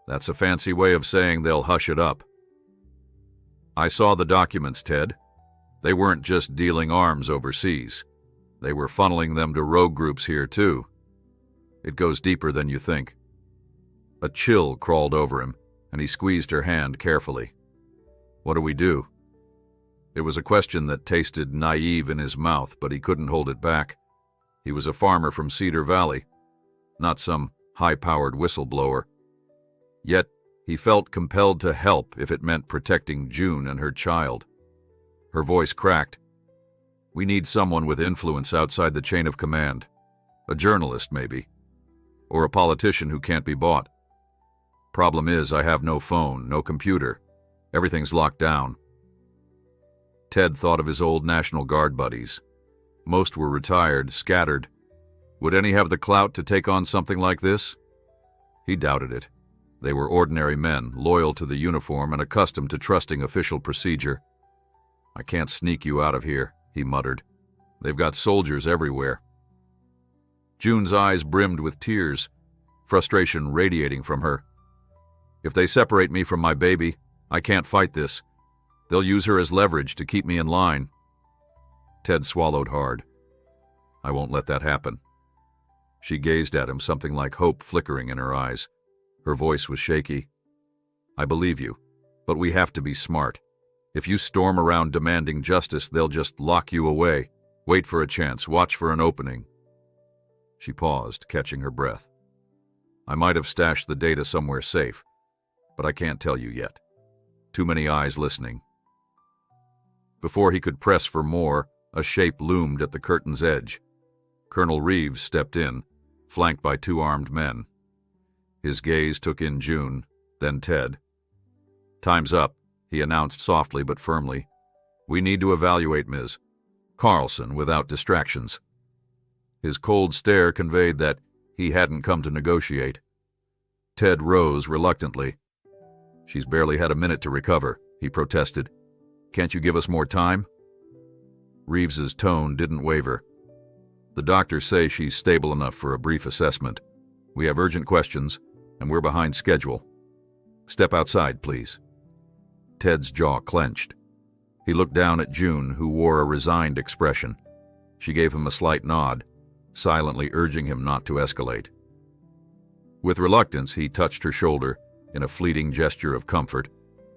That's a fancy way of saying they'll hush it up." "I saw the documents, Ted. They weren't just dealing arms overseas. They were funneling them to rogue groups here, too. It goes deeper than you think." A chill crawled over him, and he squeezed her hand carefully. "What do we do?" It was a question that tasted naive in his mouth, but he couldn't hold it back. He was a farmer from Cedar Valley, not some high-powered whistleblower. Yet he felt compelled to help if it meant protecting June and her child. Her voice cracked. "We need someone with influence outside the chain of command. A journalist, maybe. Or a politician who can't be bought. Problem is, I have no phone, no computer. Everything's locked down." Ted thought of his old National Guard buddies. Most were retired, scattered. Would any have the clout to take on something like this? He doubted it. They were ordinary men, loyal to the uniform and accustomed to trusting official procedure. "I can't sneak you out of here," he muttered. "They've got soldiers everywhere." June's eyes brimmed with tears, frustration radiating from her. "If they separate me from my baby, I can't fight this. They'll use her as leverage to keep me in line." Ted swallowed hard. "I won't let that happen." She gazed at him, something like hope flickering in her eyes. Her voice was shaky. "I believe you, but we have to be smart. If you storm around demanding justice, they'll just lock you away. Wait for a chance, watch for an opening." She paused, catching her breath. "I might have stashed the data somewhere safe, but I can't tell you yet. Too many eyes listening." Before he could press for more, a shape loomed at the curtain's edge. Colonel Reeves stepped in, flanked by two armed men. His gaze took in June, then Ted. "Time's up," he announced softly but firmly. "We need to evaluate Ms. Carlson without distractions." His cold stare conveyed that he hadn't come to negotiate. Ted rose reluctantly. "She's barely had a minute to recover," he protested. "Can't you give us more time?" Reeves's tone didn't waver. "The doctors say she's stable enough for a brief assessment. We have urgent questions, and we're behind schedule." Step outside, please." Ted's jaw clenched. He looked down at June, who wore a resigned expression. She gave him a slight nod, silently urging him not to escalate. With reluctance, he touched her shoulder in a fleeting gesture of comfort,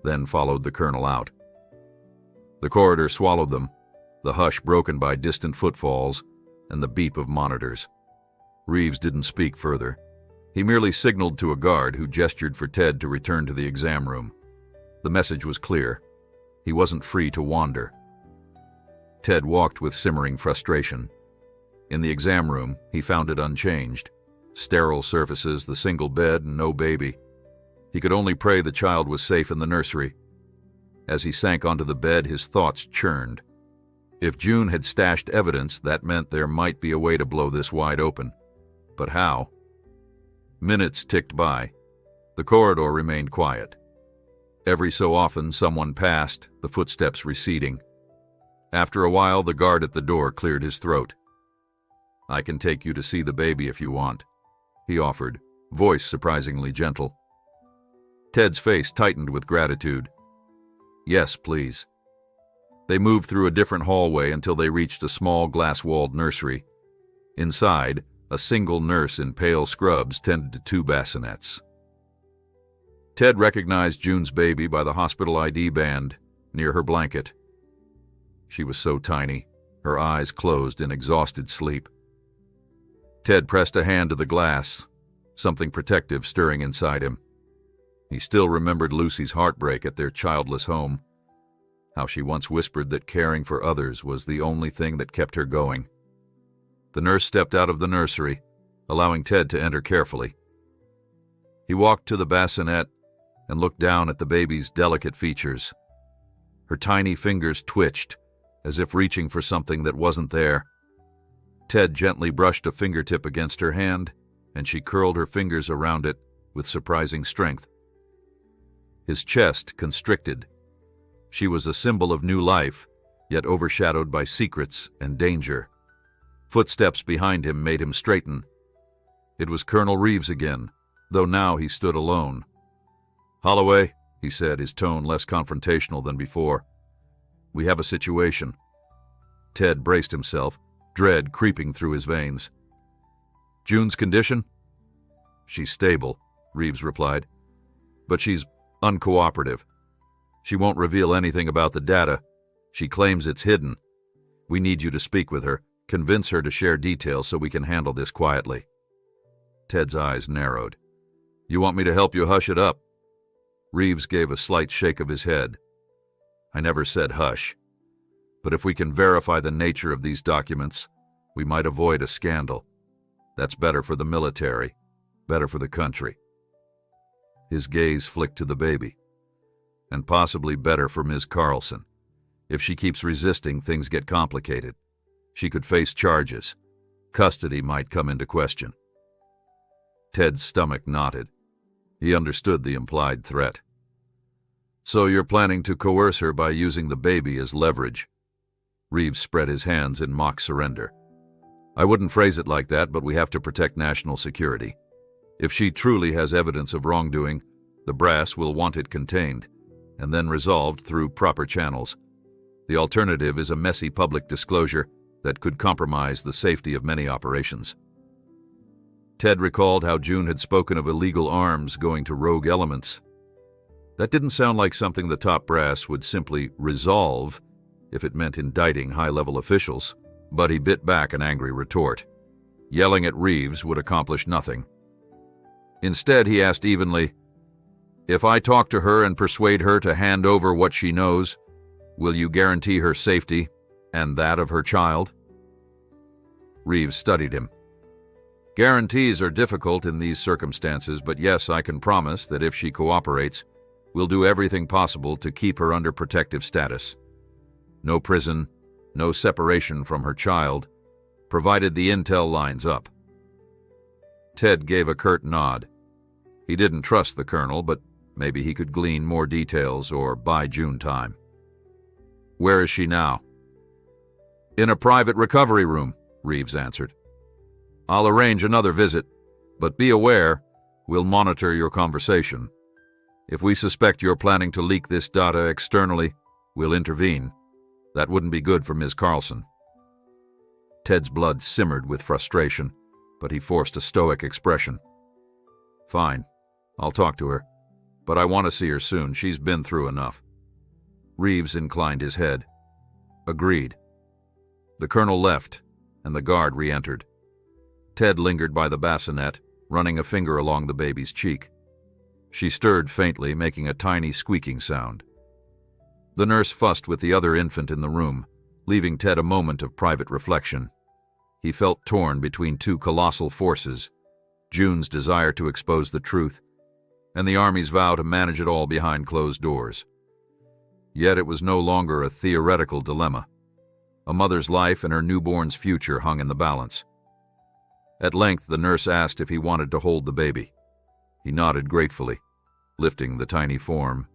then followed the colonel out. The corridor swallowed them, the hush broken by distant footfalls and the beep of monitors. Reeves didn't speak further. He merely signaled to a guard who gestured for Ted to return to the exam room. The message was clear. He wasn't free to wander. Ted walked with simmering frustration. In the exam room, he found it unchanged. Sterile surfaces, the single bed, and no baby. He could only pray the child was safe in the nursery. As he sank onto the bed, his thoughts churned. If June had stashed evidence, that meant there might be a way to blow this wide open. But how? Minutes ticked by. The corridor remained quiet. Every so often, someone passed, the footsteps receding. After a while, the guard at the door cleared his throat. "I can take you to see the baby if you want," he offered, voice surprisingly gentle. Ted's face tightened with gratitude. "Yes, please." They moved through a different hallway until they reached a small glass-walled nursery. Inside, a single nurse in pale scrubs tended to 2 bassinets. Ted recognized June's baby by the hospital ID band near her blanket. She was so tiny, her eyes closed in exhausted sleep. Ted pressed a hand to the glass, something protective stirring inside him. He still remembered Lucy's heartbreak at their childless home, how she once whispered that caring for others was the only thing that kept her going. The nurse stepped out of the nursery, allowing Ted to enter carefully. He walked to the bassinet and looked down at the baby's delicate features. Her tiny fingers twitched, as if reaching for something that wasn't there. Ted gently brushed a fingertip against her hand, and she curled her fingers around it with surprising strength. His chest constricted. She was a symbol of new life, yet overshadowed by secrets and danger. Footsteps behind him made him straighten. It was Colonel Reeves again, though now he stood alone. "Holloway," he said, his tone less confrontational than before. "We have a situation." Ted braced himself, dread creeping through his veins. "June's condition?" "She's stable," Reeves replied. "But she's uncooperative. She won't reveal anything about the data. She claims it's hidden. We need you to speak with her, convince her to share details so we can handle this quietly." Ted's eyes narrowed. "You want me to help you hush it up?" Reeves gave a slight shake of his head. "I never said hush. But if we can verify the nature of these documents, we might avoid a scandal. That's better for the military, better for the country." His gaze flicked to the baby. "And possibly better for Ms. Carlson. If she keeps resisting, things get complicated. She could face charges. Custody might come into question." Ted's stomach knotted. He understood the implied threat. "So you're planning to coerce her by using the baby as leverage?" Reeves spread his hands in mock surrender. "I wouldn't phrase it like that, but we have to protect national security. If she truly has evidence of wrongdoing, the brass will want it contained, and then resolved through proper channels. The alternative is a messy public disclosure that could compromise the safety of many operations." Ted recalled how June had spoken of illegal arms going to rogue elements. That didn't sound like something the top brass would simply resolve if it meant indicting high-level officials, but he bit back an angry retort. Yelling at Reeves would accomplish nothing. Instead, he asked evenly, "If I talk to her and persuade her to hand over what she knows, will you guarantee her safety and that of her child?" Reeves studied him. "Guarantees are difficult in these circumstances, but yes, I can promise that if she cooperates, we'll do everything possible to keep her under protective status. No prison, no separation from her child, provided the intel lines up." Ted gave a curt nod. He didn't trust the colonel, but maybe he could glean more details or buy June time. "Where is she now?" "In a private recovery room," Reeves answered. "I'll arrange another visit, but be aware, we'll monitor your conversation." If we suspect you're planning to leak this data externally, we'll intervene. That wouldn't be good for Ms. Carlson." Ted's blood simmered with frustration, but he forced a stoic expression. "Fine, I'll talk to her, but I want to see her soon. She's been through enough." Reeves inclined his head. "Agreed." The colonel left, and the guard re-entered. Ted lingered by the bassinet, running a finger along the baby's cheek. She stirred faintly, making a tiny squeaking sound. The nurse fussed with the other infant in the room, leaving Ted a moment of private reflection. He felt torn between two colossal forces, June's desire to expose the truth, and the Army's vow to manage it all behind closed doors. Yet it was no longer a theoretical dilemma. A mother's life and her newborn's future hung in the balance. At length, the nurse asked if he wanted to hold the baby. He nodded gratefully, lifting the tiny form.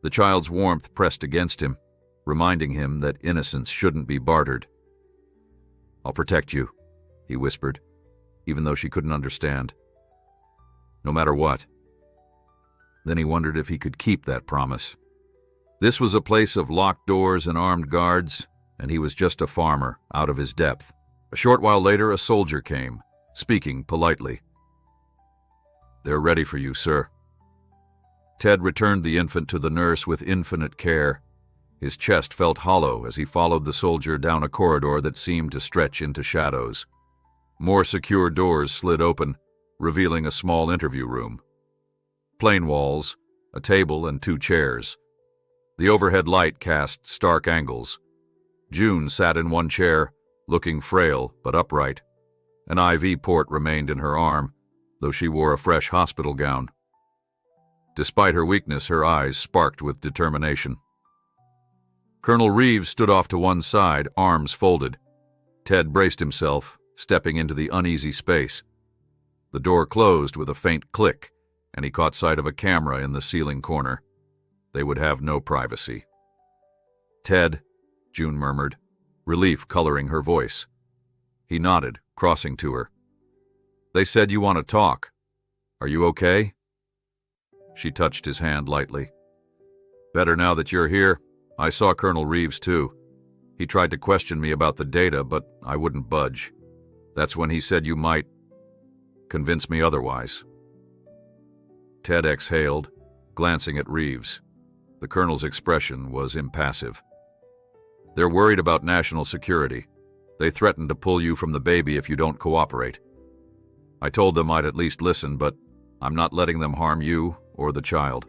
The child's warmth pressed against him, reminding him that innocence shouldn't be bartered. "I'll protect you," he whispered, even though she couldn't understand. "No matter what." Then he wondered if he could keep that promise. This was a place of locked doors and armed guards, and he was just a farmer, out of his depth. A short while later, a soldier came, speaking politely. "They're ready for you, sir." Ted returned the infant to the nurse with infinite care. His chest felt hollow as he followed the soldier down a corridor that seemed to stretch into shadows. More secure doors slid open, revealing a small interview room. Plain walls, a table and 2 chairs. The overhead light cast stark angles. June sat in one chair, looking frail but upright. An IV port remained in her arm, though she wore a fresh hospital gown. Despite her weakness, her eyes sparked with determination. Colonel Reeves stood off to one side, arms folded. Ted braced himself, stepping into the uneasy space. The door closed with a faint click, and he caught sight of a camera in the ceiling corner. They would have no privacy. "Ted," June murmured, relief coloring her voice. He nodded, crossing to her. "They said you want to talk. Are you okay?" She touched his hand lightly. "Better now that you're here. I saw Colonel Reeves, too. He tried to question me about the data, but I wouldn't budge. That's when he said you might convince me otherwise." Ted exhaled, glancing at Reeves. The colonel's expression was impassive. "They're worried about national security. They threatened to pull you from the baby if you don't cooperate. I told them I'd at least listen, but I'm not letting them harm you or the child."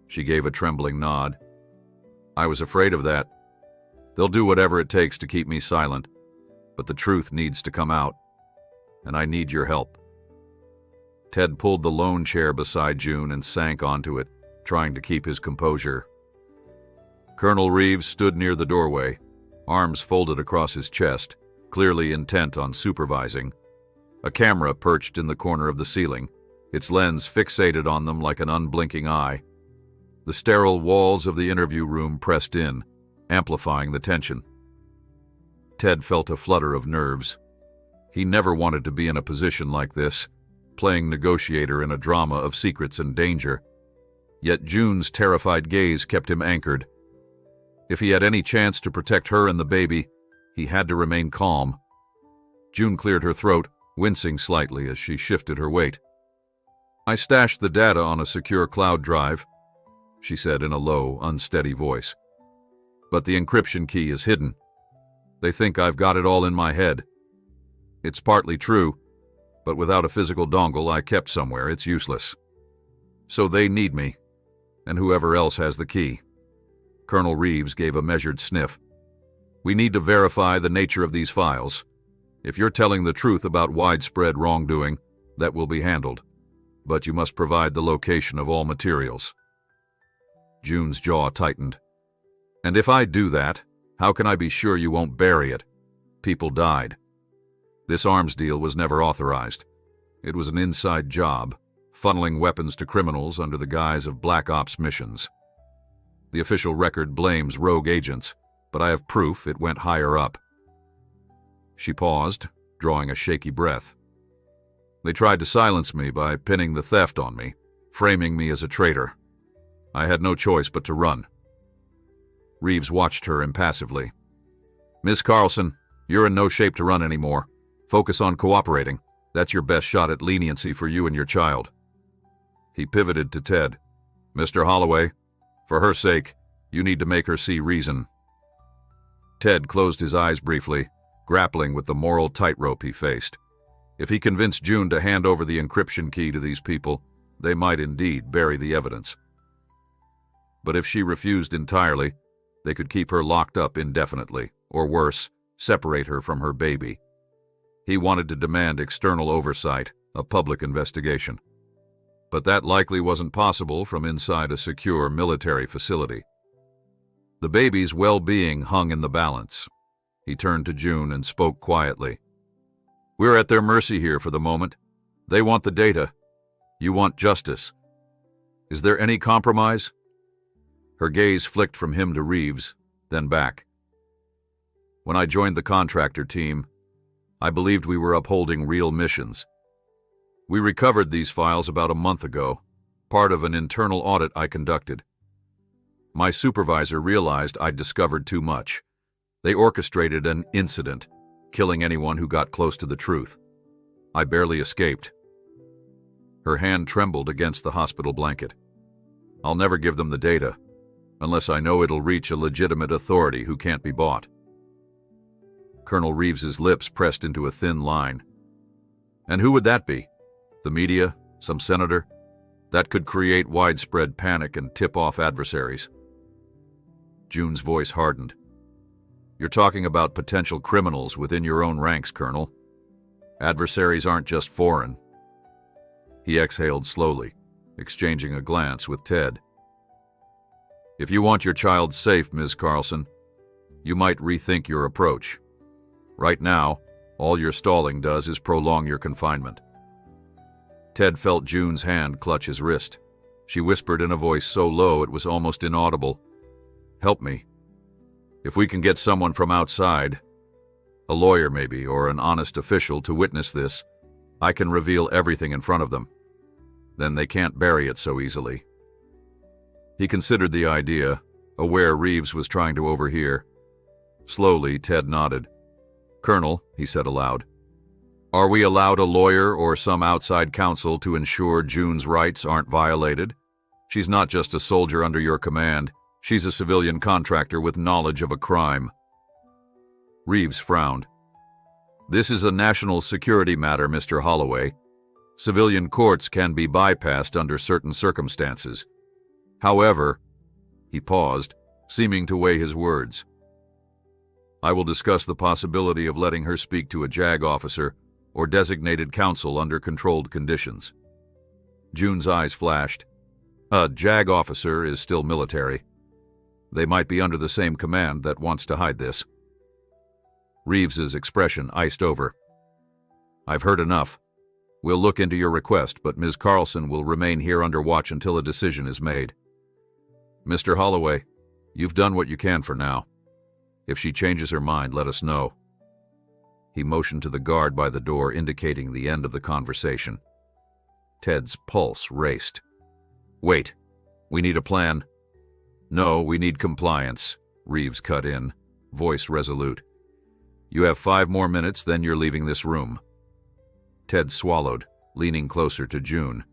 She gave a trembling nod. "I was afraid of that. They'll do whatever it takes to keep me silent, but the truth needs to come out, and I need your help." Ted pulled the lone chair beside June and sank onto it, trying to keep his composure. Colonel Reeves stood near the doorway, arms folded across his chest, clearly intent on supervising. A camera perched in the corner of the ceiling, its lens fixated on them like an unblinking eye. The sterile walls of the interview room pressed in, amplifying the tension. Ted felt a flutter of nerves. He never wanted to be in a position like this, playing negotiator in a drama of secrets and danger. Yet June's terrified gaze kept him anchored. If he had any chance to protect her and the baby, he had to remain calm. June cleared her throat, wincing slightly as she shifted her weight. "I stashed the data on a secure cloud drive," she said in a low, unsteady voice. "But the encryption key is hidden. They think I've got it all in my head. It's partly true, but without a physical dongle I kept somewhere, it's useless. So they need me, and whoever else has the key." Colonel Reeves gave a measured sniff. "We need to verify the nature of these files. If you're telling the truth about widespread wrongdoing, that will be handled. But you must provide the location of all materials." June's jaw tightened. "And if I do that, how can I be sure you won't bury it? People died. This arms deal was never authorized. It was an inside job, funneling weapons to criminals under the guise of black ops missions. The official record blames rogue agents, but I have proof it went higher up." She paused, drawing a shaky breath. "They tried to silence me by pinning the theft on me, framing me as a traitor. I had no choice but to run. Reeves watched her impassively. Miss Carlson, you're in no shape to run anymore. Focus on cooperating. That's your best shot at leniency for you and your child. He pivoted to Ted. Mr. Holloway, for her sake, you need to make her see reason. Ted closed his eyes briefly, grappling with the moral tightrope he faced. If he convinced June to hand over the encryption key to these people, they might indeed bury the evidence. But if she refused entirely, they could keep her locked up indefinitely, or worse, separate her from her baby. He wanted to demand external oversight, a public investigation. But that likely wasn't possible from inside a secure military facility. The baby's well-being hung in the balance. He turned to June and spoke quietly. We're at their mercy here for the moment. They want the data. You want justice. Is there any compromise? Her gaze flicked from him to Reeves, then back. When I joined the contractor team, I believed we were upholding real missions. We recovered these files about a month ago, part of an internal audit I conducted. My supervisor realized I'd discovered too much. They orchestrated an incident, killing anyone who got close to the truth. I barely escaped. Her hand trembled against the hospital blanket. I'll never give them the data, unless I know it'll reach a legitimate authority who can't be bought. Colonel Reeves's lips pressed into a thin line. And who would that be? The media? Some senator? That could create widespread panic and tip off adversaries. June's voice hardened. You're talking about potential criminals within your own ranks, Colonel. Adversaries aren't just foreign. He exhaled slowly, exchanging a glance with Ted. If you want your child safe, Ms. Carlson, you might rethink your approach. Right now, all your stalling does is prolong your confinement. Ted felt June's hand clutch his wrist. She whispered in a voice so low it was almost inaudible. Help me. If we can get someone from outside, a lawyer maybe, or an honest official to witness this, I can reveal everything in front of them. Then they can't bury it so easily. He considered the idea, aware Reeves was trying to overhear. Slowly, Ted nodded. Colonel, he said aloud, are we allowed a lawyer or some outside counsel to ensure June's rights aren't violated? She's not just a soldier under your command. She's a civilian contractor with knowledge of a crime. Reeves frowned. This is a national security matter, Mr. Holloway. Civilian courts can be bypassed under certain circumstances. However, he paused, seeming to weigh his words. I will discuss the possibility of letting her speak to a JAG officer or designated counsel under controlled conditions. June's eyes flashed. A JAG officer is still military. They might be under the same command that wants to hide this. Reeves's expression iced over. I've heard enough. We'll look into your request, but Ms. Carlson will remain here under watch until a decision is made. Mr. Holloway, you've done what you can for now. If she changes her mind, let us know. He motioned to the guard by the door, indicating the end of the conversation. Ted's pulse raced. Wait, we need a plan. No, we need compliance, Reeves cut in, voice resolute. You have 5 more minutes, then you're leaving this room. Ted swallowed, leaning closer to June.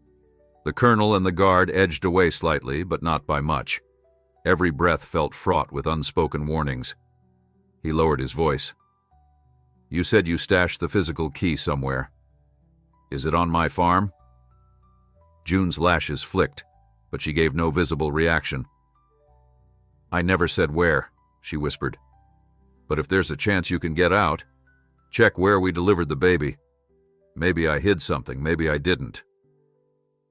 The colonel and the guard edged away slightly, but not by much. Every breath felt fraught with unspoken warnings. He lowered his voice. You said you stashed the physical key somewhere. Is it on my farm? June's lashes flicked, but she gave no visible reaction. I never said where, she whispered. But if there's a chance you can get out, check where we delivered the baby. Maybe I hid something, maybe I didn't.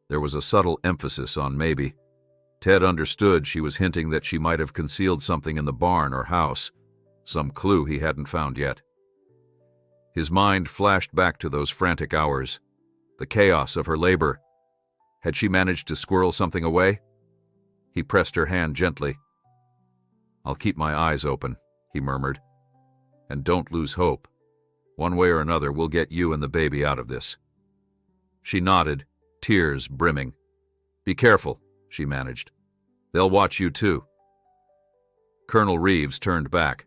There was a subtle emphasis on maybe. Ted understood she was hinting that she might have concealed something in the barn or house, some clue he hadn't found yet. His mind flashed back to those frantic hours, the chaos of her labor. Had she managed to squirrel something away? He pressed her hand gently. I'll keep my eyes open, he murmured. And don't lose hope. One way or another, we'll get you and the baby out of this. She nodded, tears brimming. Be careful, she managed. They'll watch you too. Colonel Reeves turned back.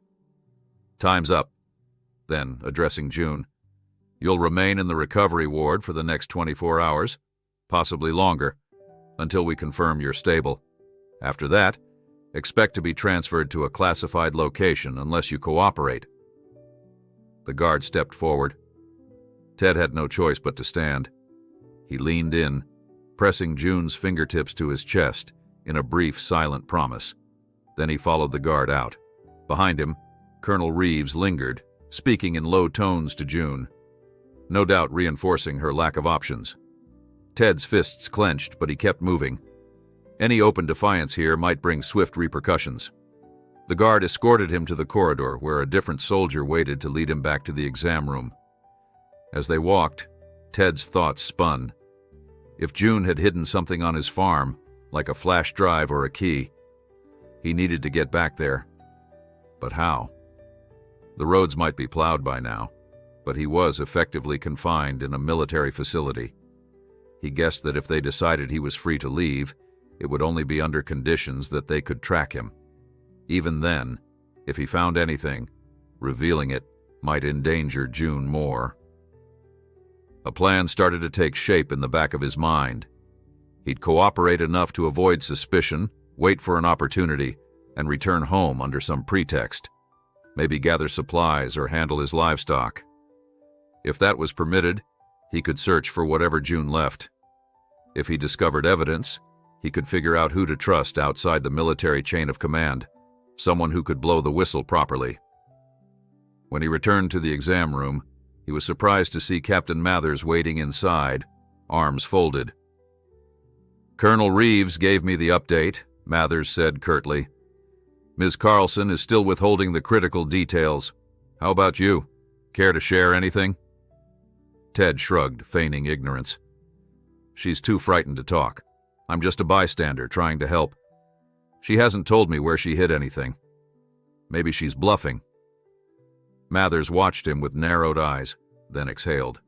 Time's up. Then, addressing June, you'll remain in the recovery ward for the next 24 hours, possibly longer, until we confirm you're stable. After that, expect to be transferred to a classified location unless you cooperate. The guard stepped forward. Ted had no choice but to stand. He leaned in, pressing June's fingertips to his chest in a brief, silent promise. Then he followed the guard out. Behind him, Colonel Reeves lingered, speaking in low tones to June, no doubt reinforcing her lack of options. Ted's fists clenched, but he kept moving. Any open defiance here might bring swift repercussions. The guard escorted him to the corridor where a different soldier waited to lead him back to the exam room. As they walked, Ted's thoughts spun. If June had hidden something on his farm, like a flash drive or a key, he needed to get back there. But how? The roads might be plowed by now, but he was effectively confined in a military facility. He guessed that if they decided he was free to leave, it would only be under conditions that they could track him. Even then, if he found anything, revealing it might endanger June more. A plan started to take shape in the back of his mind. He'd cooperate enough to avoid suspicion, wait for an opportunity, and return home under some pretext. Maybe gather supplies or handle his livestock. If that was permitted, he could search for whatever June left. If he discovered evidence, he could figure out who to trust outside the military chain of command, someone who could blow the whistle properly. When he returned to the exam room, he was surprised to see Captain Mathers waiting inside, arms folded. "Colonel Reeves gave me the update," Mathers said curtly. "Ms. Carlson is still withholding the critical details. How about you? Care to share anything?" Ted shrugged, feigning ignorance. "She's too frightened to talk. I'm just a bystander trying to help. She hasn't told me where she hid anything. Maybe she's bluffing." Mathers watched him with narrowed eyes, then exhaled.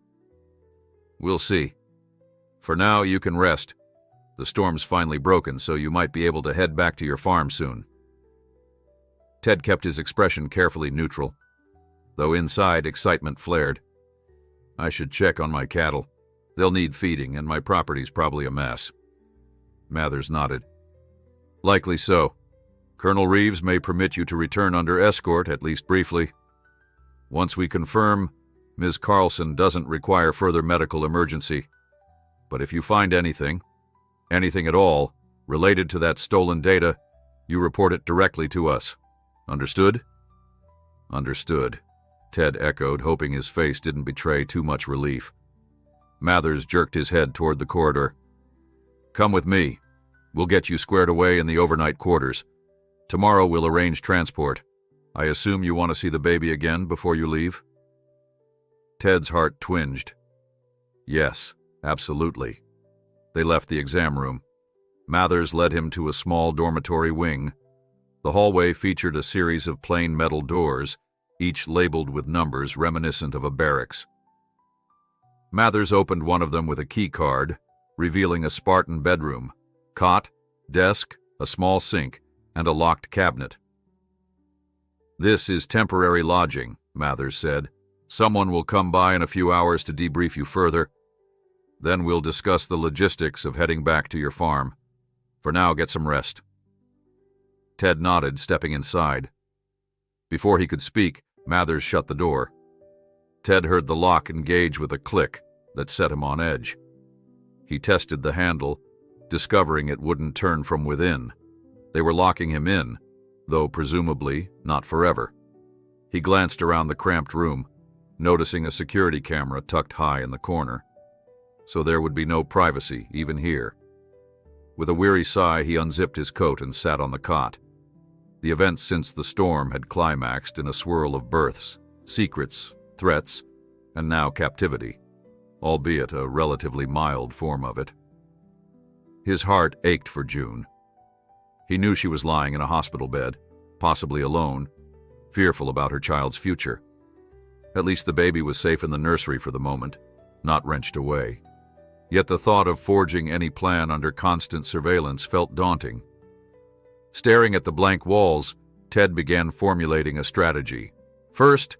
"We'll see. For now, you can rest. The storm's finally broken, so you might be able to head back to your farm soon." Ted kept his expression carefully neutral, though inside excitement flared. "I should check on my cattle. They'll need feeding, and my property's probably a mess." Mathers nodded. "Likely so. Colonel Reeves may permit you to return under escort, at least briefly. Once we confirm, Ms. Carlson doesn't require further medical emergency. But if you find anything at all, related to that stolen data, you report it directly to us. Understood?" "Understood," Ted echoed, hoping his face didn't betray too much relief. Mathers jerked his head toward the corridor. "Come with me. We'll get you squared away in the overnight quarters. Tomorrow we'll arrange transport. I assume you want to see the baby again before you leave?" Ted's heart twinged. Yes, absolutely. They left the exam room. Mathers led him to a small dormitory wing. The hallway featured a series of plain metal doors, each labeled with numbers reminiscent of a barracks. Mathers opened one of them with a key card, revealing a Spartan bedroom, cot, desk, a small sink, and a locked cabinet. "This is temporary lodging," Mathers said. "Someone will come by in a few hours to debrief you further. Then we'll discuss the logistics of heading back to your farm. For now, get some rest." Ted nodded, stepping inside. Before he could speak, Mathers shut the door. Ted heard the lock engage with a click that set him on edge. He tested the handle, discovering it wouldn't turn from within. They were locking him in, though presumably not forever. He glanced around the cramped room, noticing a security camera tucked high in the corner. So there would be no privacy, even here. With a weary sigh, he unzipped his coat and sat on the cot. The events since the storm had climaxed in a swirl of births, secrets, threats, and now captivity, albeit a relatively mild form of it. His heart ached for June. He knew she was lying in a hospital bed, possibly alone, fearful about her child's future. At least the baby was safe in the nursery for the moment, not wrenched away. Yet the thought of forging any plan under constant surveillance felt daunting. Staring at the blank walls, Ted began formulating a strategy. First,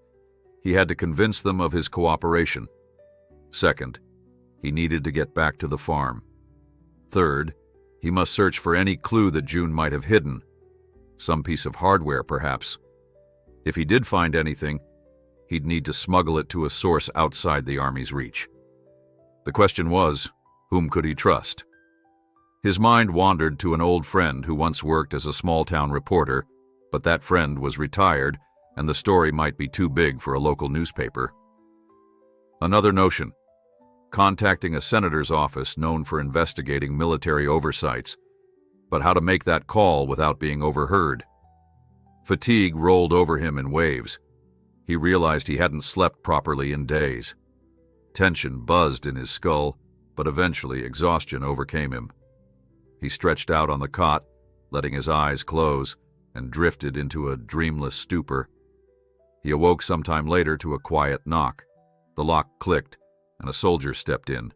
he had to convince them of his cooperation. Second, he needed to get back to the farm. Third, he must search for any clue that June might have hidden. Some piece of hardware, perhaps. If he did find anything, he'd need to smuggle it to a source outside the Army's reach. The question was, whom could he trust? His mind wandered to an old friend who once worked as a small-town reporter, but that friend was retired, and the story might be too big for a local newspaper. Another notion: contacting a senator's office known for investigating military oversights, but how to make that call without being overheard. Fatigue rolled over him in waves. He realized he hadn't slept properly in days. Tension buzzed in his skull, but eventually exhaustion overcame him. He stretched out on the cot, letting his eyes close, and drifted into a dreamless stupor. He awoke sometime later to a quiet knock. The lock clicked, and a soldier stepped in,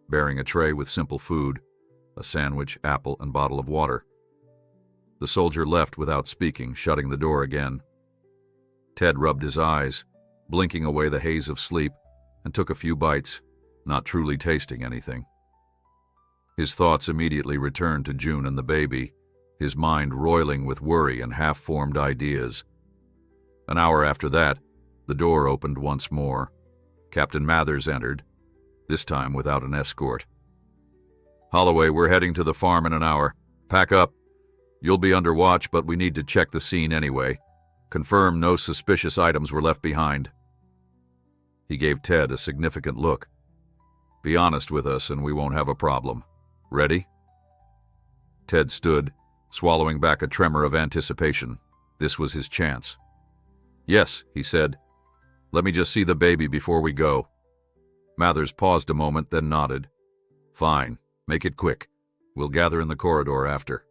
bearing a tray with simple food, a sandwich, apple, and bottle of water. The soldier left without speaking, shutting the door again. Ted rubbed his eyes, blinking away the haze of sleep, and took a few bites, not truly tasting anything. His thoughts immediately returned to June and the baby, his mind roiling with worry and half-formed ideas. An hour after that, the door opened once more. Captain Mathers entered, this time without an escort. "Holloway, we're heading to the farm in an hour. Pack up. You'll be under watch, but we need to check the scene anyway. Confirm no suspicious items were left behind." He gave Ted a significant look. "Be honest with us and we won't have a problem. Ready?" Ted stood, swallowing back a tremor of anticipation. This was his chance. "Yes," he said. "Let me just see the baby before we go." Mathers paused a moment, then nodded. "Fine. Make it quick. We'll gather in the corridor after."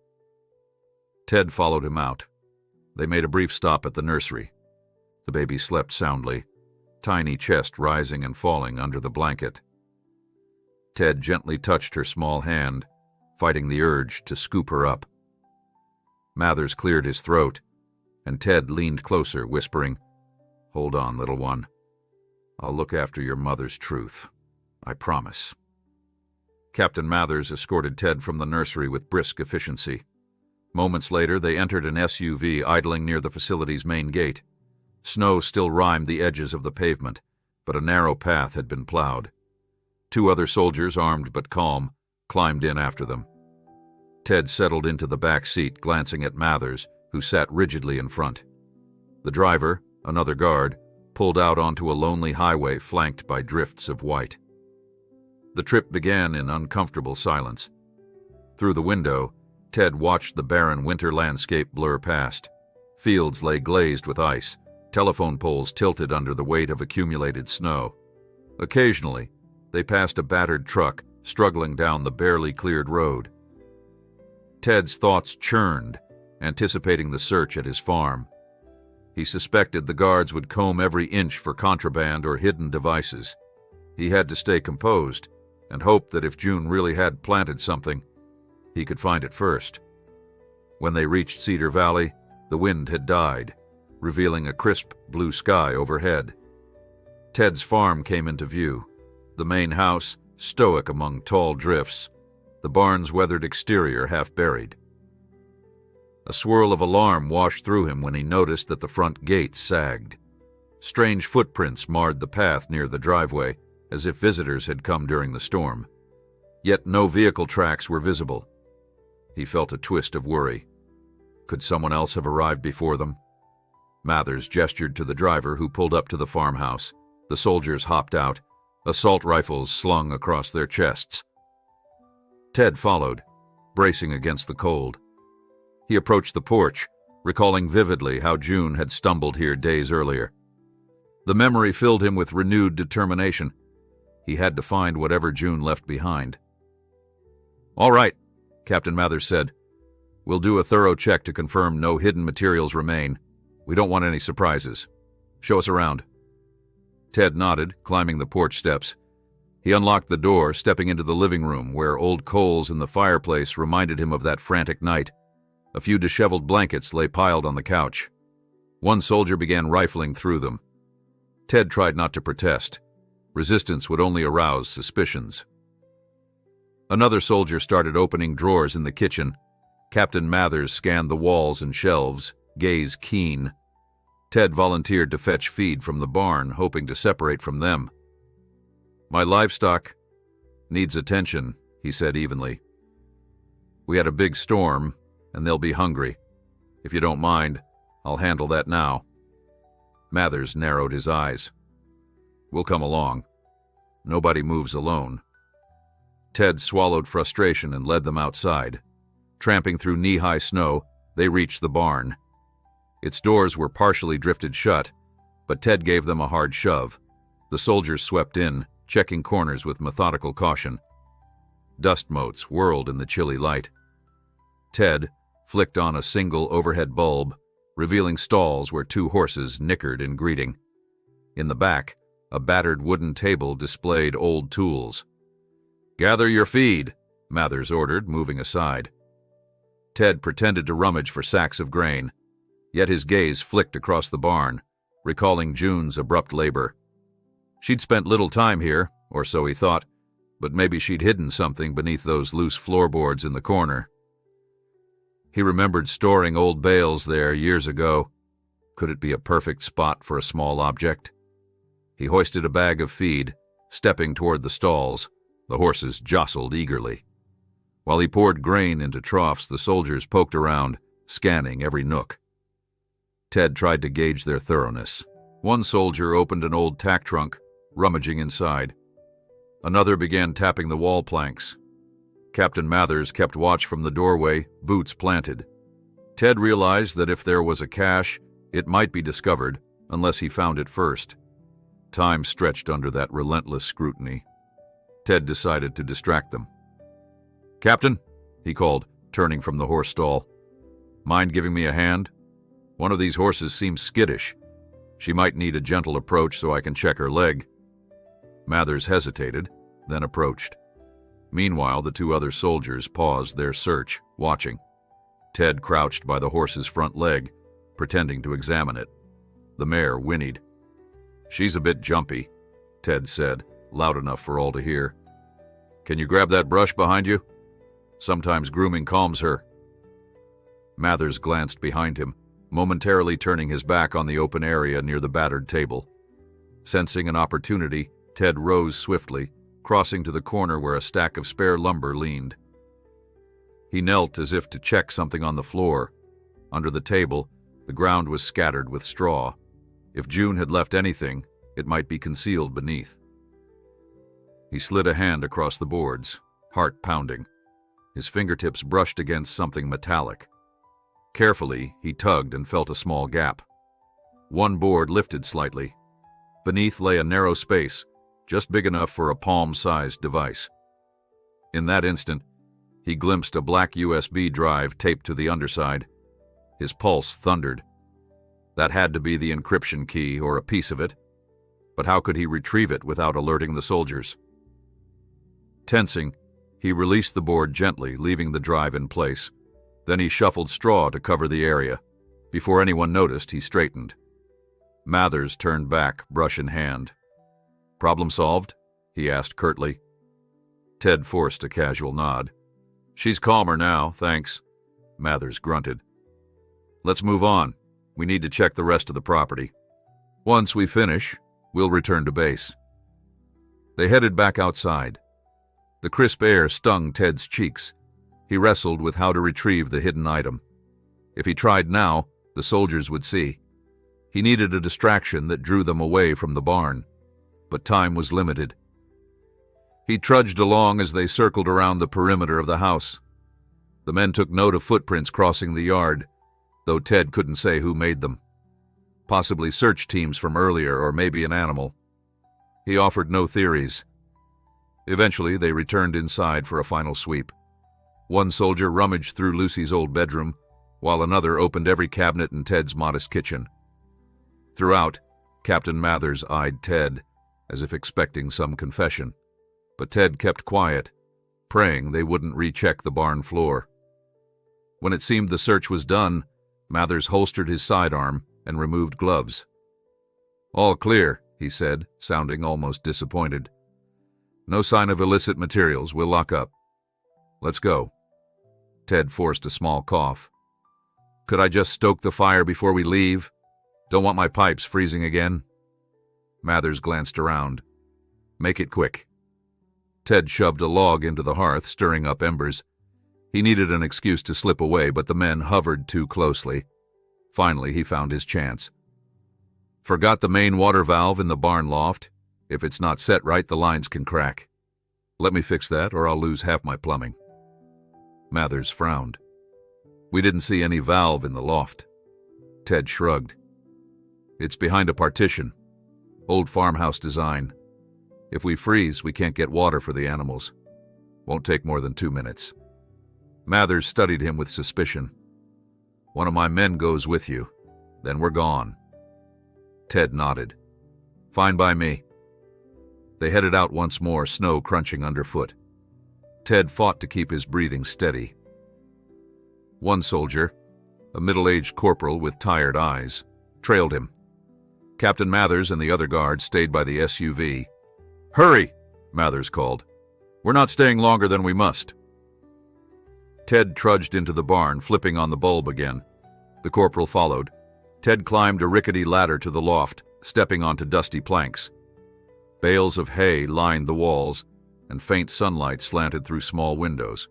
Ted followed him out. They made a brief stop at the nursery. The baby slept soundly, tiny chest rising and falling under the blanket. Ted gently touched her small hand, fighting the urge to scoop her up. Mathers cleared his throat, and Ted leaned closer, whispering, "Hold on, little one. I'll look after your mother's truth. I promise." Captain Mathers escorted Ted from the nursery with brisk efficiency. Moments later, they entered an SUV idling near the facility's main gate. Snow still rimed the edges of the pavement, but a narrow path had been plowed. Two other soldiers, armed but calm, climbed in after them. Ted settled into the back seat, glancing at Mathers, who sat rigidly in front. The driver, another guard, pulled out onto a lonely highway flanked by drifts of white. The trip began in uncomfortable silence. Through the window, Ted watched the barren winter landscape blur past. Fields lay glazed with ice, telephone poles tilted under the weight of accumulated snow. Occasionally, they passed a battered truck struggling down the barely cleared road. Ted's thoughts churned, anticipating the search at his farm. He suspected the guards would comb every inch for contraband or hidden devices. He had to stay composed and hope that if June really had planted something, he could find it first. When they reached Cedar Valley, the wind had died, revealing a crisp blue sky overhead. Ted's farm came into view, the main house stoic among tall drifts, the barn's weathered exterior half buried. A swirl of alarm washed through him when he noticed that the front gate sagged. Strange footprints marred the path near the driveway, as if visitors had come during the storm. Yet no vehicle tracks were visible. He felt a twist of worry. Could someone else have arrived before them? Mathers gestured to the driver, who pulled up to the farmhouse. The soldiers hopped out, assault rifles slung across their chests. Ted followed, bracing against the cold. He approached the porch, recalling vividly how June had stumbled here days earlier. The memory filled him with renewed determination. He had to find whatever June left behind. "All right," Captain Mathers said. "We'll do a thorough check to confirm no hidden materials remain. We don't want any surprises. Show us around." Ted nodded, climbing the porch steps. He unlocked the door, stepping into the living room where old coals in the fireplace reminded him of that frantic night. A few disheveled blankets lay piled on the couch. One soldier began rifling through them. Ted tried not to protest. Resistance would only arouse suspicions. Another soldier started opening drawers in the kitchen. Captain Mathers scanned the walls and shelves, gaze keen. Ted volunteered to fetch feed from the barn, hoping to separate from them. "My livestock needs attention," he said evenly. "We had a big storm, and they'll be hungry. If you don't mind, I'll handle that now." Mathers narrowed his eyes. "We'll come along. Nobody moves alone." Ted swallowed frustration and led them outside. Tramping through knee-high snow, they reached the barn. Its doors were partially drifted shut, but Ted gave them a hard shove. The soldiers swept in, checking corners with methodical caution. Dust motes whirled in the chilly light. Ted flicked on a single overhead bulb, revealing stalls where two horses nickered in greeting. In the back, a battered wooden table displayed old tools. "Gather your feed," Mathers ordered, moving aside. Ted pretended to rummage for sacks of grain, yet his gaze flicked across the barn, recalling June's abrupt labor. She'd spent little time here, or so he thought, but maybe she'd hidden something beneath those loose floorboards in the corner. He remembered storing old bales there years ago. Could it be a perfect spot for a small object? He hoisted a bag of feed, stepping toward the stalls. The horses jostled eagerly. While he poured grain into troughs, the soldiers poked around, scanning every nook. Ted tried to gauge their thoroughness. One soldier opened an old tack trunk, rummaging inside. Another began tapping the wall planks. Captain Mathers kept watch from the doorway, boots planted. Ted realized that if there was a cache, it might be discovered, unless he found it first. Time stretched under that relentless scrutiny. Ted decided to distract them. "Captain," he called, turning from the horse stall. "Mind giving me a hand? One of these horses seems skittish. She might need a gentle approach so I can check her leg." Mathers hesitated, then approached. Meanwhile, the two other soldiers paused their search, watching. Ted crouched by the horse's front leg, pretending to examine it. The mare whinnied. "She's a bit jumpy," Ted said, loud enough for all to hear. "Can you grab that brush behind you? Sometimes grooming calms her." Mathers glanced behind him, momentarily turning his back on the open area near the battered table. Sensing an opportunity, Ted rose swiftly, crossing to the corner where a stack of spare lumber leaned. He knelt as if to check something on the floor. Under the table, the ground was scattered with straw. If June had left anything, it might be concealed beneath. He slid a hand across the boards, heart pounding. His fingertips brushed against something metallic. Carefully, he tugged and felt a small gap. One board lifted slightly. Beneath lay a narrow space, just big enough for a palm-sized device. In that instant, he glimpsed a black USB drive taped to the underside. His pulse thundered. That had to be the encryption key or a piece of it. But how could he retrieve it without alerting the soldiers? Tensing, he released the board gently, leaving the drive in place. Then he shuffled straw to cover the area. Before anyone noticed, he straightened. Mathers turned back, brush in hand. "Problem solved?" he asked curtly. Ted forced a casual nod. "She's calmer now, thanks," Mathers grunted. "Let's move on. We need to check the rest of the property. Once we finish, we'll return to base." They headed back outside. The crisp air stung Ted's cheeks. He wrestled with how to retrieve the hidden item. If he tried now, the soldiers would see. He needed a distraction that drew them away from the barn. But time was limited. He trudged along as they circled around the perimeter of the house. The men took note of footprints crossing the yard, though Ted couldn't say who made them. Possibly search teams from earlier, or maybe an animal. He offered no theories. Eventually, they returned inside for a final sweep. One soldier rummaged through Lucy's old bedroom, while another opened every cabinet in Ted's modest kitchen. Throughout, Captain Mathers eyed Ted, as if expecting some confession. but Ted kept quiet, praying they wouldn't recheck the barn floor. When it seemed the search was done, Mathers holstered his sidearm and removed gloves. "All clear," he said, sounding almost disappointed. "No sign of illicit materials. We'll lock up. Let's go." Ted forced a small cough. "Could I just stoke the fire before we leave? Don't want my pipes freezing again." Mathers glanced around. "Make it quick." Ted shoved a log into the hearth, stirring up embers. He needed an excuse to slip away, but the men hovered too closely. Finally, he found his chance. "Forgot the main water valve in the barn loft. If it's not set right, the lines can crack. Let me fix that, or I'll lose half my plumbing." Mathers frowned. "We didn't see any valve in the loft." Ted shrugged. "It's behind a partition. Old farmhouse design. If we freeze, we can't get water for the animals. Won't take more than 2 minutes." Mathers studied him with suspicion. "One of my men goes with you. Then we're gone." Ted nodded. "Fine by me." They headed out once more, snow crunching underfoot. Ted fought to keep his breathing steady. One soldier, a middle-aged corporal with tired eyes, trailed him. Captain Mathers and the other guards stayed by the SUV. "Hurry!" Mathers called. "We're not staying longer than we must." Ted trudged into the barn, flipping on the bulb again. The corporal followed. Ted climbed a rickety ladder to the loft, stepping onto dusty planks. Bales of hay lined the walls, and faint sunlight slanted through small windows.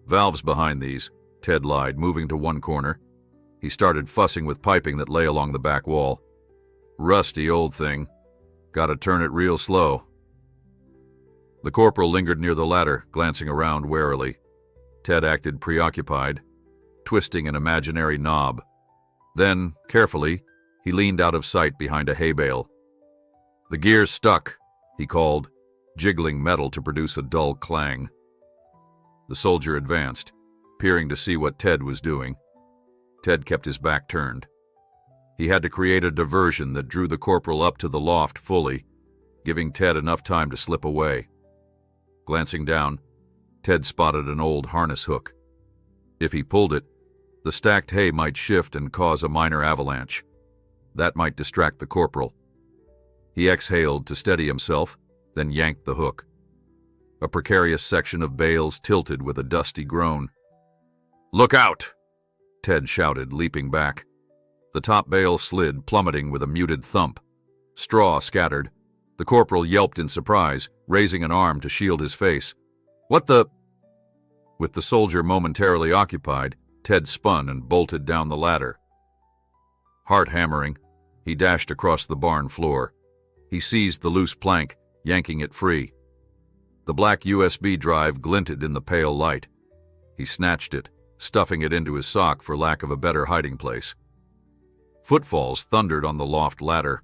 "Valves behind these," Ted lied, moving to one corner. He started fussing with piping that lay along the back wall. "Rusty old thing. Gotta turn it real slow." The corporal lingered near the ladder, glancing around warily. Ted acted preoccupied, twisting an imaginary knob. Then, carefully, he leaned out of sight behind a hay bale. "The gear's stuck," he called, jiggling metal to produce a dull clang. The soldier advanced, peering to see what Ted was doing. Ted kept his back turned. He had to create a diversion that drew the corporal up to the loft fully, giving Ted enough time to slip away. Glancing down, Ted spotted an old harness hook. If he pulled it, the stacked hay might shift and cause a minor avalanche. That might distract the corporal. He exhaled to steady himself, then yanked the hook. A precarious section of bales tilted with a dusty groan. "Look out!" Ted shouted, leaping back. The top bale slid, plummeting with a muted thump. Straw scattered. The corporal yelped in surprise, raising an arm to shield his face. "What the—" With the soldier momentarily occupied, Ted spun and bolted down the ladder. Heart hammering, he dashed across the barn floor. He seized the loose plank, yanking it free. The black USB drive glinted in the pale light. He snatched it, stuffing it into his sock for lack of a better hiding place. Footfalls thundered on the loft ladder.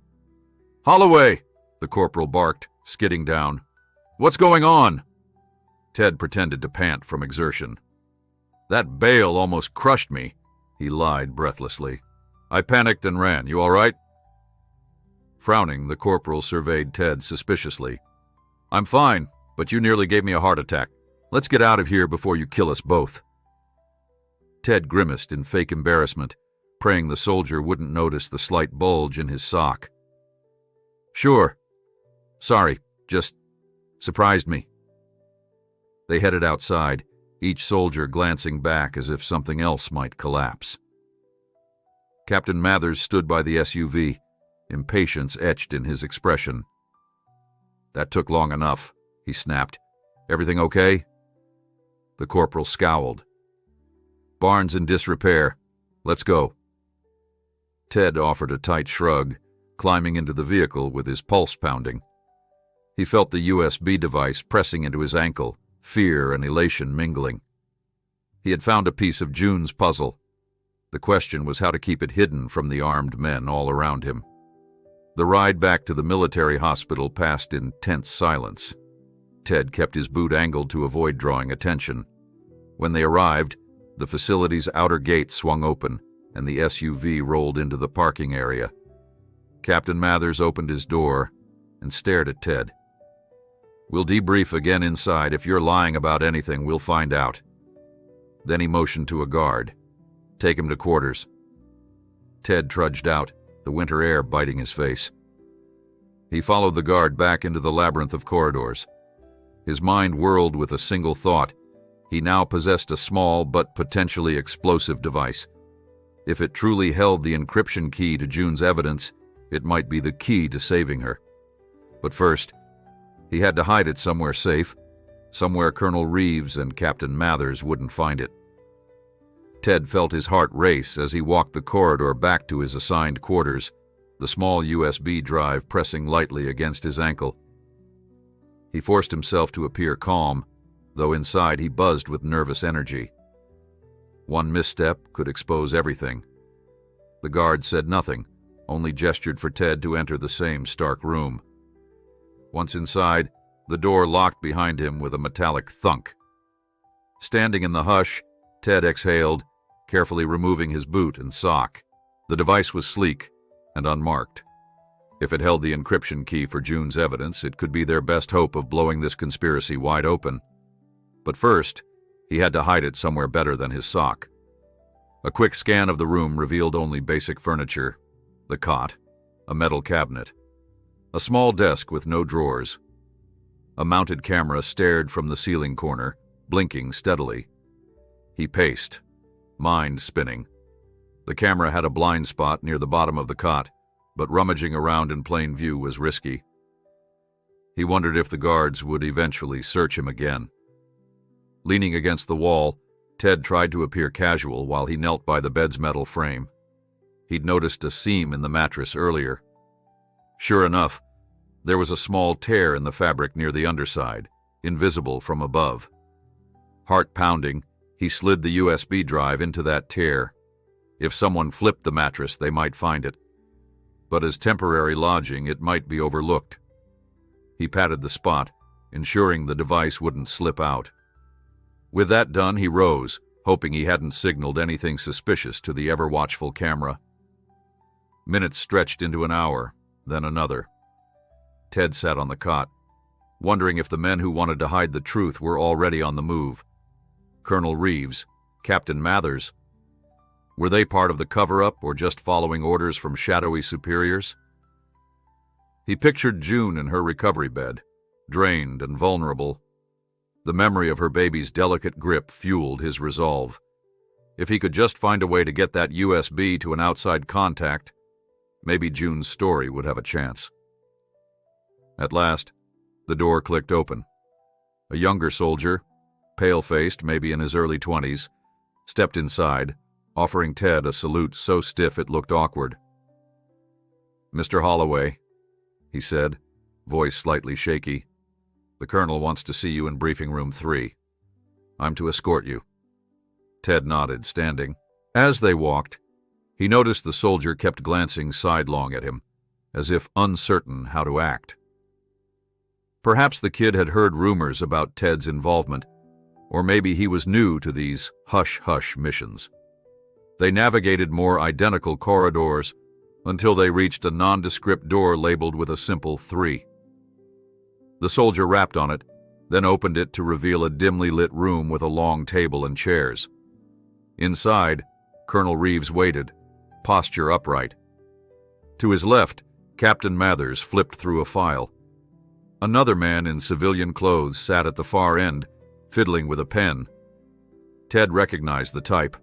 "Holloway!" the corporal barked, skidding down. "What's going on?" Ted pretended to pant from exertion. "That bale almost crushed me," he lied breathlessly. "I panicked and ran. You all right?" Frowning, the corporal surveyed Ted suspiciously. "I'm fine, but you nearly gave me a heart attack. Let's get out of here before you kill us both." Ted grimaced in fake embarrassment, praying the soldier wouldn't notice the slight bulge in his sock. "Sure. Sorry, just surprised me." They headed outside, each soldier glancing back as if something else might collapse. Captain Mathers stood by the SUV, impatience etched in his expression. "That took long enough," he snapped. "Everything okay?" The corporal scowled. "Barn's in disrepair. Let's go." Ted offered a tight shrug, climbing into the vehicle with his pulse pounding. He felt the USB device pressing into his ankle, fear and elation mingling. He had found a piece of June's puzzle. The question was how to keep it hidden from the armed men all around him. The ride back to the military hospital passed in tense silence. Ted kept his boot angled to avoid drawing attention. When they arrived, the facility's outer gate swung open, and the SUV rolled into the parking area. Captain Mathers opened his door and stared at Ted. We'll debrief again inside. If you're lying about anything, we'll find out." Then he motioned to a guard. "Take him to quarters." Ted trudged out, the winter air biting his face. He followed the guard back into the labyrinth of corridors. His mind whirled with a single thought. He now possessed a small but potentially explosive device. If it truly held the encryption key to June's evidence, it might be the key to saving her. But first, he had to hide it somewhere safe, somewhere Colonel Reeves and Captain Mathers wouldn't find it. Ted felt his heart race as he walked the corridor back to his assigned quarters, the small USB drive pressing lightly against his ankle. He forced himself to appear calm, though inside he buzzed with nervous energy. One misstep could expose everything. The guard said nothing, only gestured for Ted to enter the same stark room. Once inside, the door locked behind him with a metallic thunk. Standing in the hush, Ted exhaled, carefully removing his boot and sock. The device was sleek and unmarked. If it held the encryption key for June's evidence, it could be their best hope of blowing this conspiracy wide open. But first, he had to hide it somewhere better than his sock. A quick scan of the room revealed only basic furniture: the cot, a metal cabinet, a small desk with no drawers. A mounted camera stared from the ceiling corner, blinking steadily. He paced, mind spinning. The camera had a blind spot near the bottom of the cot, but rummaging around in plain view was risky. He wondered if the guards would eventually search him again. Leaning against the wall, Ted tried to appear casual while he knelt by the bed's metal frame. He'd noticed a seam in the mattress earlier. Sure enough, there was a small tear in the fabric near the underside, invisible from above. Heart pounding, he slid the USB drive into that tear. If someone flipped the mattress, they might find it. But as temporary lodging, it might be overlooked. He patted the spot, ensuring the device wouldn't slip out. With that done, he rose, hoping he hadn't signaled anything suspicious to the ever-watchful camera. Minutes stretched into an hour, then another. Ted sat on the cot, wondering if the men who wanted to hide the truth were already on the move. Colonel Reeves, Captain Mathers. Were they part of the cover-up or just following orders from shadowy superiors? He pictured June in her recovery bed, drained and vulnerable. The memory of her baby's delicate grip fueled his resolve. If he could just find a way to get that USB to an outside contact, maybe June's story would have a chance. At last, the door clicked open. A younger soldier, pale-faced, maybe in his early 20s, stepped inside, offering Ted a salute so stiff it looked awkward. "Mr. Holloway," he said, voice slightly shaky. "The colonel wants to see you in briefing room 3. I'm to escort you." Ted nodded, standing. As they walked, he noticed the soldier kept glancing sidelong at him, as if uncertain how to act. Perhaps the kid had heard rumors about Ted's involvement, or maybe he was new to these hush-hush missions. They navigated more identical corridors until they reached a nondescript door labeled with a simple 3. The soldier rapped on it, then opened it to reveal a dimly lit room with a long table and chairs. Inside, Colonel Reeves waited, posture upright. To his left, Captain Mathers flipped through a file. Another man in civilian clothes sat at the far end, fiddling with a pen. Ted recognized the type,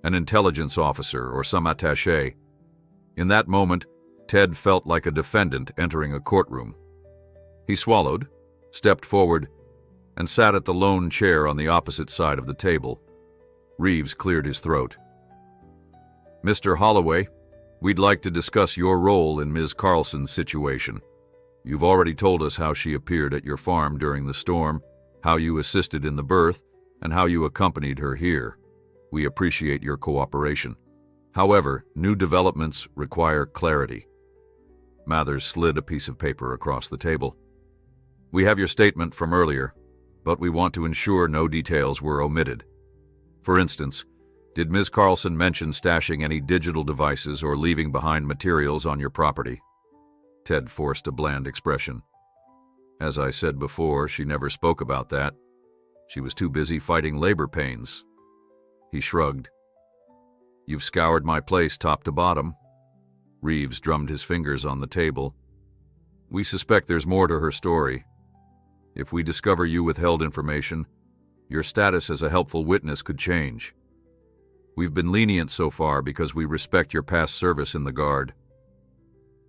an intelligence officer or some attaché. In that moment, Ted felt like a defendant entering a courtroom. He swallowed, stepped forward, and sat at the lone chair on the opposite side of the table. Reeves cleared his throat. "Mr. Holloway, we'd like to discuss your role in Ms. Carlson's situation. You've already told us how she appeared at your farm during the storm, how you assisted in the birth, and how you accompanied her here. We appreciate your cooperation. However, new developments require clarity." Mathers slid a piece of paper across the table. "We have your statement from earlier, but we want to ensure no details were omitted. For instance, did Ms. Carlson mention stashing any digital devices or leaving behind materials on your property?" Ted forced a bland expression. As I said before, she never spoke about that. She was too busy fighting labor pains. He shrugged. You've scoured my place top to bottom. Reeves drummed his fingers on the table. We suspect there's more to her story. If we discover you withheld information, your status as a helpful witness could change. We've been lenient so far because we respect your past service in the Guard.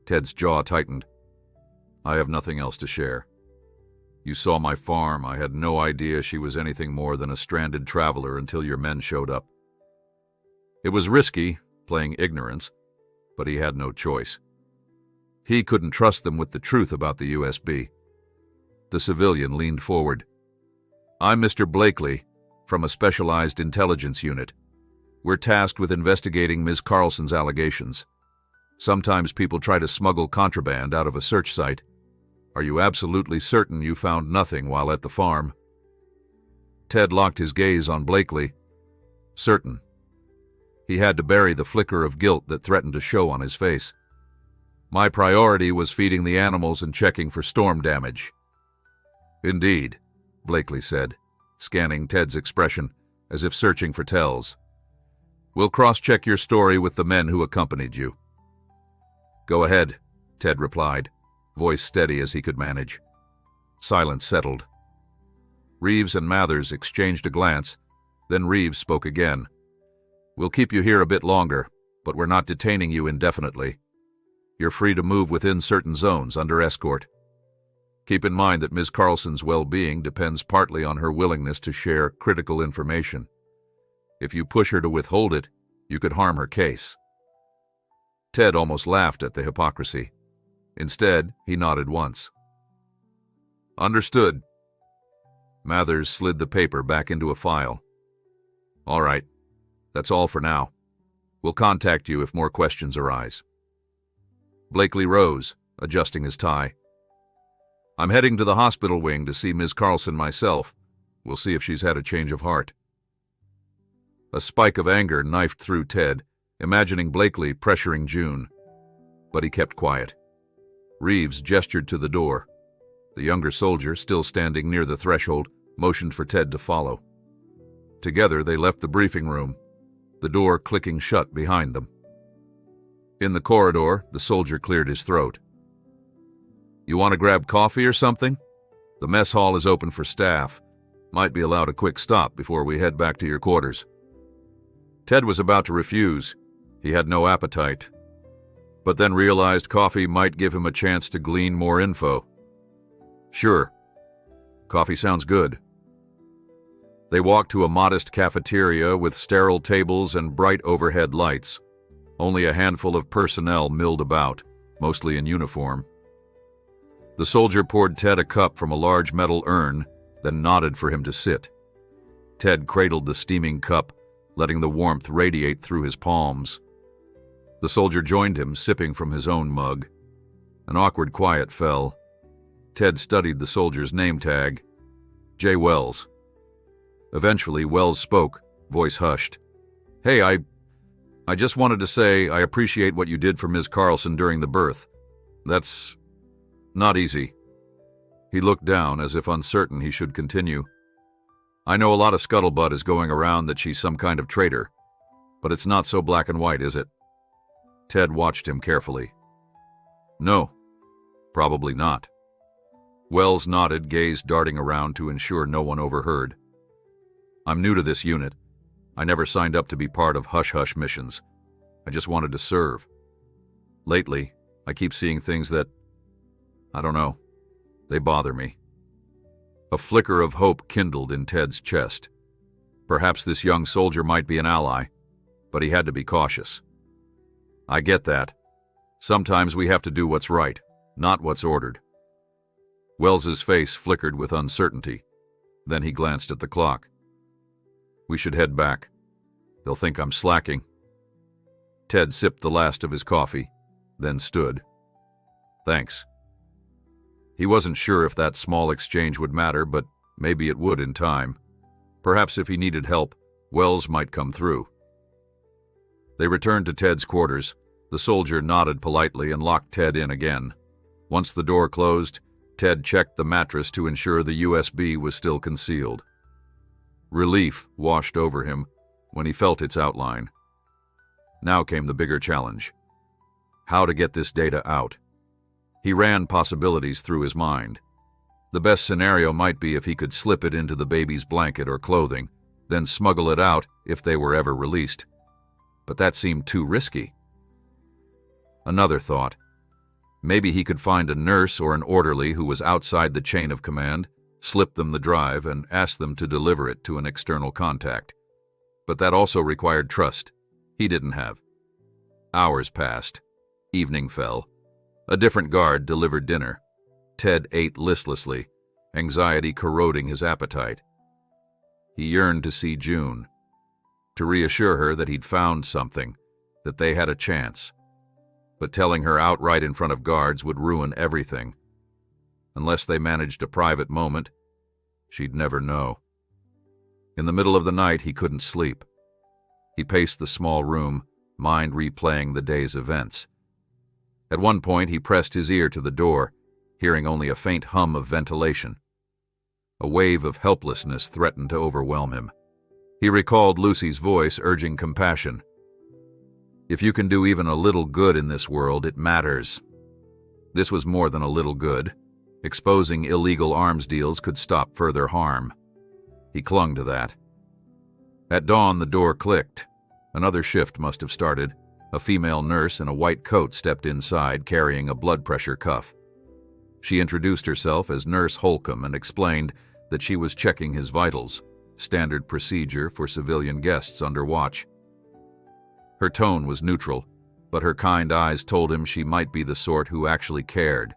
Ted's jaw tightened. I have nothing else to share. You saw my farm. I had no idea she was anything more than a stranded traveler until your men showed up. It was risky, playing ignorance, but he had no choice. He couldn't trust them with the truth about the USB. The civilian leaned forward. I'm Mr. Blakely, from a specialized intelligence unit. We're tasked with investigating Ms. Carlson's allegations. Sometimes people try to smuggle contraband out of a search site. Are you absolutely certain you found nothing while at the farm? Ted locked his gaze on Blakely. Certain. He had to bury the flicker of guilt that threatened to show on his face. My priority was feeding the animals and checking for storm damage. Indeed, Blakely said, scanning Ted's expression as if searching for tells. We'll cross-check your story with the men who accompanied you. Go ahead, Ted replied, voice steady as he could manage. Silence settled. Reeves and Mathers exchanged a glance, then Reeves spoke again. We'll keep you here a bit longer, but we're not detaining you indefinitely. You're free to move within certain zones under escort. Keep in mind that Ms. Carlson's well-being depends partly on her willingness to share critical information. If you push her to withhold it, you could harm her case. Ted almost laughed at the hypocrisy. Instead, he nodded once. Understood. Mathers slid the paper back into a file. All right. That's all for now. We'll contact you if more questions arise. Blakely rose, adjusting his tie. I'm heading to the hospital wing to see Ms. Carlson myself. We'll see if she's had a change of heart. A spike of anger knifed through Ted, imagining Blakely pressuring June. But he kept quiet. Reeves gestured to the door. The younger soldier, still standing near the threshold, motioned for Ted to follow. Together they left the briefing room, the door clicking shut behind them. In the corridor, the soldier cleared his throat. You want to grab coffee or something? The mess hall is open for staff. Might be allowed a quick stop before we head back to your quarters. Ted was about to refuse. He had no appetite, but then realized coffee might give him a chance to glean more info. Sure. Coffee sounds good. They walked to a modest cafeteria with sterile tables and bright overhead lights. Only a handful of personnel milled about, mostly in uniform. The soldier poured Ted a cup from a large metal urn, then nodded for him to sit. Ted cradled the steaming cup, letting the warmth radiate through his palms. The soldier joined him, sipping from his own mug. An awkward quiet fell. Ted studied the soldier's name tag. J. Wells. Eventually, Wells spoke, voice hushed. Hey, I just wanted to say I appreciate what you did for Ms. Carlson during the birth. That's not easy. He looked down as if uncertain he should continue. I know a lot of scuttlebutt is going around that she's some kind of traitor, but it's not so black and white, is it? Ted watched him carefully. No, probably not. Wells nodded, gaze darting around to ensure no one overheard. I'm new to this unit. I never signed up to be part of hush-hush missions. I just wanted to serve. Lately, I keep seeing things that, I don't know, they bother me. A flicker of hope kindled in Ted's chest. Perhaps this young soldier might be an ally, but he had to be cautious. I get that. Sometimes we have to do what's right, not what's ordered. Wells's face flickered with uncertainty. Then he glanced at the clock. We should head back. They'll think I'm slacking. Ted sipped the last of his coffee, then stood. Thanks. He wasn't sure if that small exchange would matter, but maybe it would in time. Perhaps if he needed help, Wells might come through. They returned to Ted's quarters. The soldier nodded politely and locked Ted in again. Once the door closed, Ted checked the mattress to ensure the USB was still concealed. Relief washed over him when he felt its outline. Now came the bigger challenge: how to get this data out. He ran possibilities through his mind. The best scenario might be if he could slip it into the baby's blanket or clothing, then smuggle it out if they were ever released. But that seemed too risky. Another thought: maybe he could find a nurse or an orderly who was outside the chain of command, slip them the drive, and ask them to deliver it to an external contact. But that also required trust he didn't have. Hours passed. Evening fell. A different guard delivered dinner. Ted ate listlessly, anxiety corroding his appetite. He yearned to see June, to reassure her that he'd found something, that they had a chance. But telling her outright in front of guards would ruin everything. Unless they managed a private moment, she'd never know. In the middle of the night, he couldn't sleep. He paced the small room, mind replaying the day's events. At one point, he pressed his ear to the door, hearing only a faint hum of ventilation. A wave of helplessness threatened to overwhelm him. He recalled Lucy's voice urging compassion. If you can do even a little good in this world, it matters. This was more than a little good. Exposing illegal arms deals could stop further harm. He clung to that. At dawn, the door clicked. Another shift must have started. A female nurse in a white coat stepped inside, carrying a blood pressure cuff. She introduced herself as Nurse Holcomb and explained that she was checking his vitals, standard procedure for civilian guests under watch. Her tone was neutral, but her kind eyes told him she might be the sort who actually cared.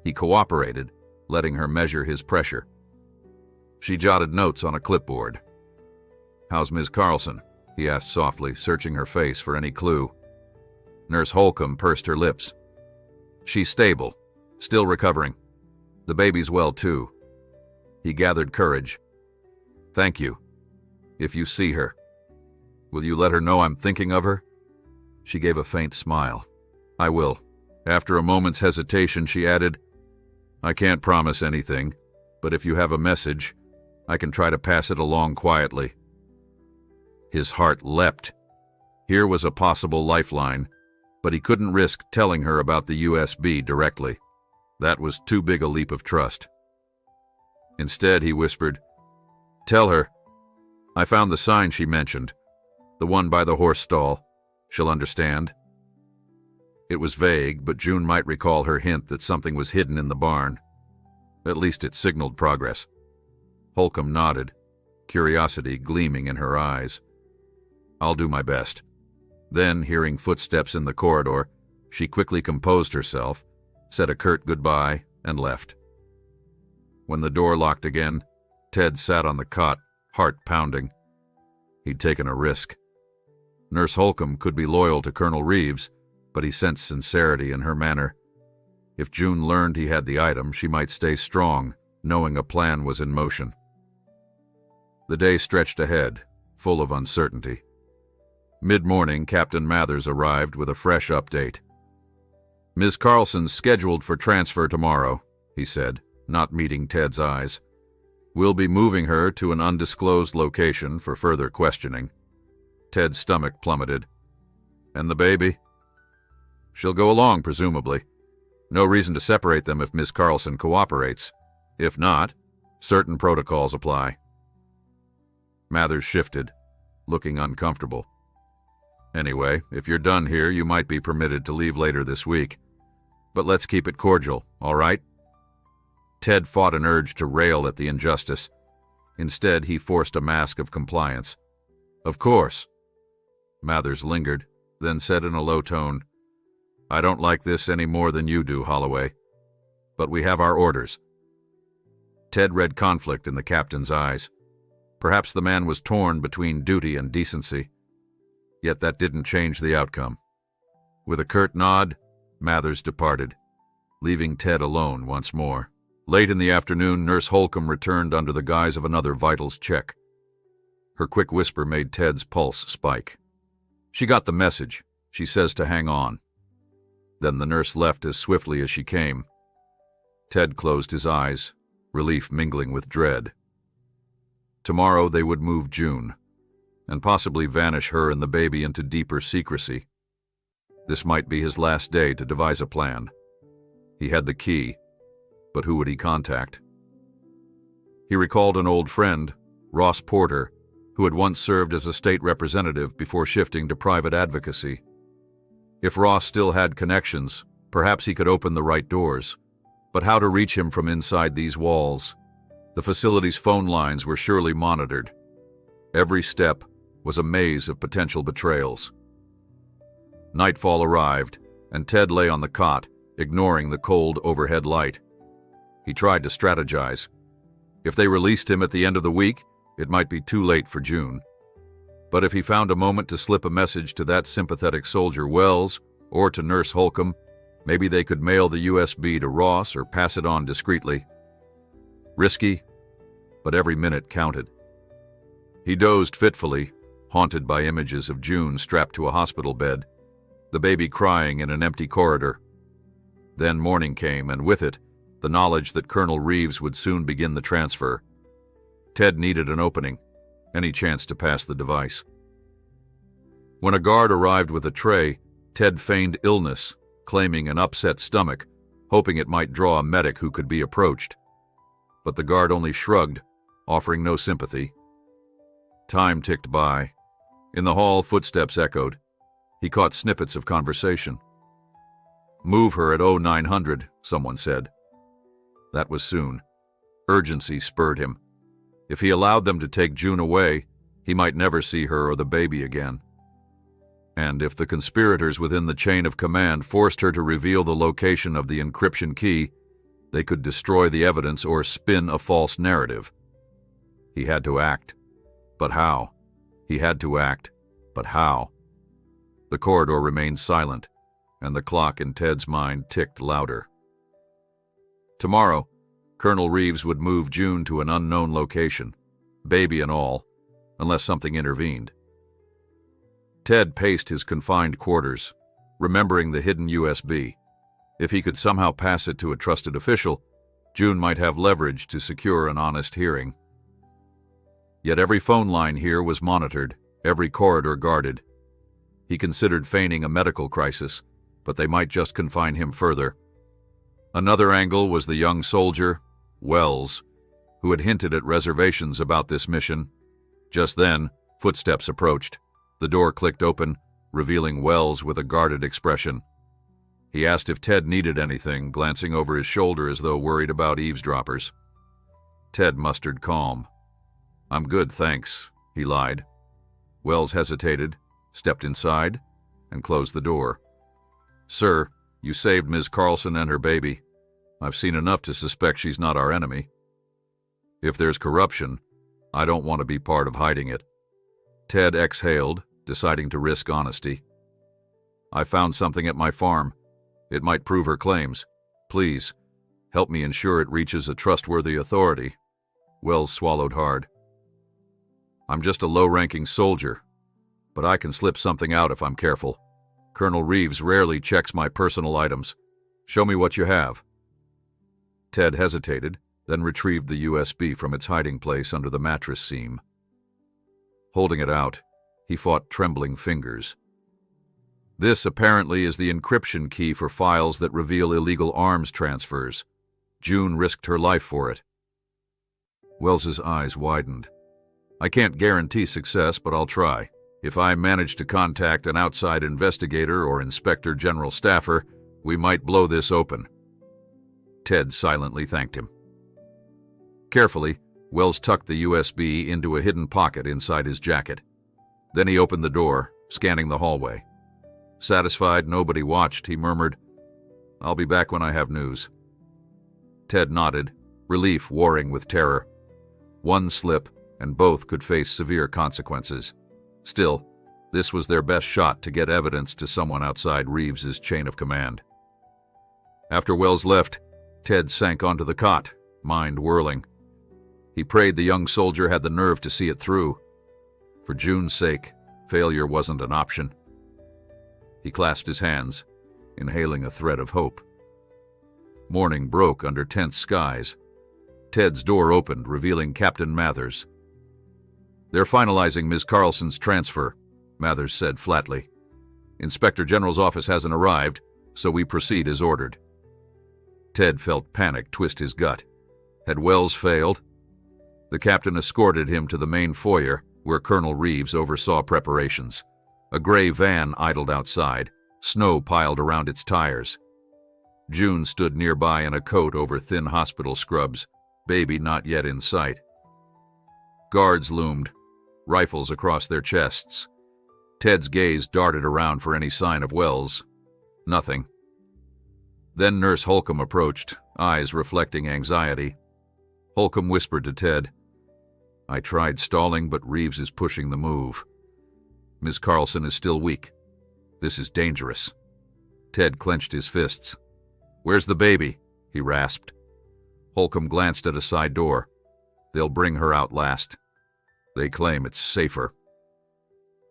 He cooperated, letting her measure his pressure. She jotted notes on a clipboard. "How's Ms. Carlson?" he asked softly, searching her face for any clue. Nurse Holcomb pursed her lips. "She's stable, still recovering. The baby's well, too." He gathered courage. "Thank you. If you see her, will you let her know I'm thinking of her?" She gave a faint smile. "I will." After a moment's hesitation, she added, "I can't promise anything, but if you have a message, I can try to pass it along quietly." His heart leapt. Here was a possible lifeline, but he couldn't risk telling her about the USB directly. That was too big a leap of trust. Instead, he whispered, "Tell her, I found the sign she mentioned, the one by the horse stall. She'll understand." It was vague, but June might recall her hint that something was hidden in the barn. At least it signaled progress. Holcomb nodded, curiosity gleaming in her eyes. "I'll do my best." Then, hearing footsteps in the corridor, she quickly composed herself, said a curt goodbye, and left. When the door locked again, Ted sat on the cot, heart pounding. He'd taken a risk. Nurse Holcomb could be loyal to Colonel Reeves, but he sensed sincerity in her manner. If June learned he had the item, she might stay strong, knowing a plan was in motion. The day stretched ahead, full of uncertainty. Mid-morning, Captain Mathers arrived with a fresh update. "Ms. Carlson's scheduled for transfer tomorrow," he said, not meeting Ted's eyes. "We'll be moving her to an undisclosed location for further questioning." Ted's stomach plummeted. "And the baby?" "She'll go along, presumably. No reason to separate them if Miss Carlson cooperates. If not, certain protocols apply." Mathers shifted, looking uncomfortable. "Anyway, if you're done here, you might be permitted to leave later this week. But let's keep it cordial, all right?" Ted fought an urge to rail at the injustice. Instead, he forced a mask of compliance. "Of course." Mathers lingered, then said in a low tone, "I don't like this any more than you do, Holloway. But we have our orders." Ted read conflict in the captain's eyes. Perhaps the man was torn between duty and decency. Yet that didn't change the outcome. With a curt nod, Mathers departed, leaving Ted alone once more. Late in the afternoon, Nurse Holcomb returned under the guise of another vitals check. Her quick whisper made Ted's pulse spike. "She got the message. She says to hang on." Then the nurse left as swiftly as she came. Ted closed his eyes, relief mingling with dread. Tomorrow they would move June, and possibly vanish her and the baby into deeper secrecy. This might be his last day to devise a plan. He had the key, but who would he contact? He recalled an old friend, Ross Porter, who had once served as a state representative before shifting to private advocacy. If Ross still had connections, perhaps he could open the right doors. But how to reach him from inside these walls? The facility's phone lines were surely monitored. Every step was a maze of potential betrayals. Nightfall arrived, and Ted lay on the cot, ignoring the cold overhead light. He tried to strategize. If they released him at the end of the week, it might be too late for June. But if he found a moment to slip a message to that sympathetic soldier Wells, or to Nurse Holcomb, maybe they could mail the USB to Ross or pass it on discreetly. Risky, but every minute counted. He dozed fitfully, haunted by images of June strapped to a hospital bed, the baby crying in an empty corridor. Then morning came, and with it, the knowledge that Colonel Reeves would soon begin the transfer. Ted needed an opening, any chance to pass the device. When a guard arrived with a tray, Ted feigned illness, claiming an upset stomach, hoping it might draw a medic who could be approached. But the guard only shrugged, offering no sympathy. Time ticked by. In the hall, footsteps echoed. He caught snippets of conversation. "Move her at 0900, someone said. That was soon. Urgency spurred him. If he allowed them to take June away, he might never see her or the baby again. And if the conspirators within the chain of command forced her to reveal the location of the encryption key, they could destroy the evidence or spin a false narrative. He had to act. But how? He had to act. But how? The corridor remained silent, and the clock in Ted's mind ticked louder. Tomorrow, Colonel Reeves would move June to an unknown location, baby and all, unless something intervened. Ted paced his confined quarters, remembering the hidden USB. If he could somehow pass it to a trusted official, June might have leverage to secure an honest hearing. Yet every phone line here was monitored, every corridor guarded. He considered feigning a medical crisis, but they might just confine him further. Another angle was the young soldier, Wells, who had hinted at reservations about this mission. Just then, footsteps approached. The door clicked open, revealing Wells with a guarded expression. He asked if Ted needed anything, glancing over his shoulder as though worried about eavesdroppers. Ted mustered calm. "I'm good, thanks," he lied. Wells hesitated, stepped inside, and closed the door. "Sir, you saved Ms. Carlson and her baby. I've seen enough to suspect she's not our enemy. If there's corruption, I don't want to be part of hiding it." Ted exhaled, deciding to risk honesty. "I found something at my farm. It might prove her claims. Please, help me ensure it reaches a trustworthy authority." Wells swallowed hard. "I'm just a low-ranking soldier, but I can slip something out if I'm careful. Colonel Reeves rarely checks my personal items. Show me what you have." Ted hesitated, then retrieved the USB from its hiding place under the mattress seam. Holding it out, he fought trembling fingers. "This apparently is the encryption key for files that reveal illegal arms transfers. June risked her life for it." Wells's eyes widened. "I can't guarantee success, but I'll try. If I manage to contact an outside investigator or Inspector General staffer, we might blow this open." Ted silently thanked him. Carefully, Wells tucked the USB into a hidden pocket inside his jacket. Then he opened the door, scanning the hallway. Satisfied nobody watched, he murmured, "I'll be back when I have news." Ted nodded, relief warring with terror. One slip, and both could face severe consequences. Still, this was their best shot to get evidence to someone outside Reeves's chain of command. After Wells left, Ted sank onto the cot, mind whirling. He prayed the young soldier had the nerve to see it through. For June's sake, failure wasn't an option. He clasped his hands, inhaling a thread of hope. Morning broke under tense skies. Ted's door opened, revealing Captain Mathers. "They're finalizing Ms. Carlson's transfer," Mathers said flatly. "Inspector General's office hasn't arrived, so we proceed as ordered." Ted felt panic twist his gut. Had Wells failed? The captain escorted him to the main foyer, where Colonel Reeves oversaw preparations. A gray van idled outside, snow piled around its tires. June stood nearby in a coat over thin hospital scrubs, baby not yet in sight. Guards loomed, rifles across their chests. Ted's gaze darted around for any sign of Wells. Nothing. Then Nurse Holcomb approached, eyes reflecting anxiety. Holcomb whispered to Ted, "I tried stalling, but Reeves is pushing the move. Ms. Carlson is still weak. This is dangerous." Ted clenched his fists. "Where's the baby?" he rasped. Holcomb glanced at a side door. "They'll bring her out last. They claim it's safer."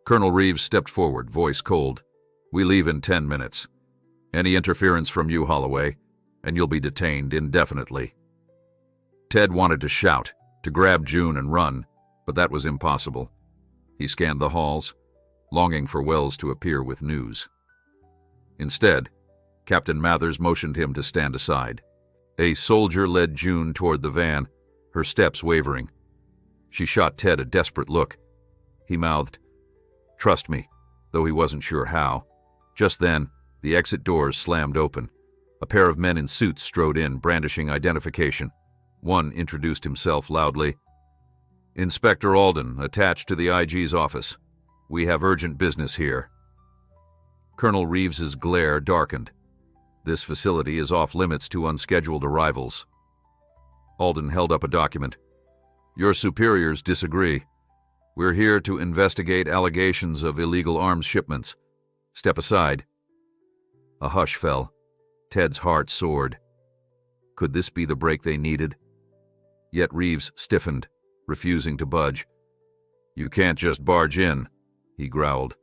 Colonel Reeves stepped forward, voice cold. "We leave in 10 minutes. Any interference from you, Holloway, and you'll be detained indefinitely." Ted wanted to shout, to grab June and run, but that was impossible. He scanned the halls, longing for Wells to appear with news. Instead, Captain Mathers motioned him to stand aside. A soldier led June toward the van, her steps wavering. She shot Ted a desperate look. He mouthed, "Trust me," though he wasn't sure how. Just then, the exit doors slammed open. A pair of men in suits strode in, brandishing identification. One introduced himself loudly. "Inspector Alden, attached to the IG's office. We have urgent business here." Colonel Reeves's glare darkened. "This facility is off limits to unscheduled arrivals." Alden held up a document. "Your superiors disagree. We're here to investigate allegations of illegal arms shipments. Step aside." A hush fell. Ted's heart soared. Could this be the break they needed? Yet Reeves stiffened, refusing to budge. "You can't just barge in," he growled.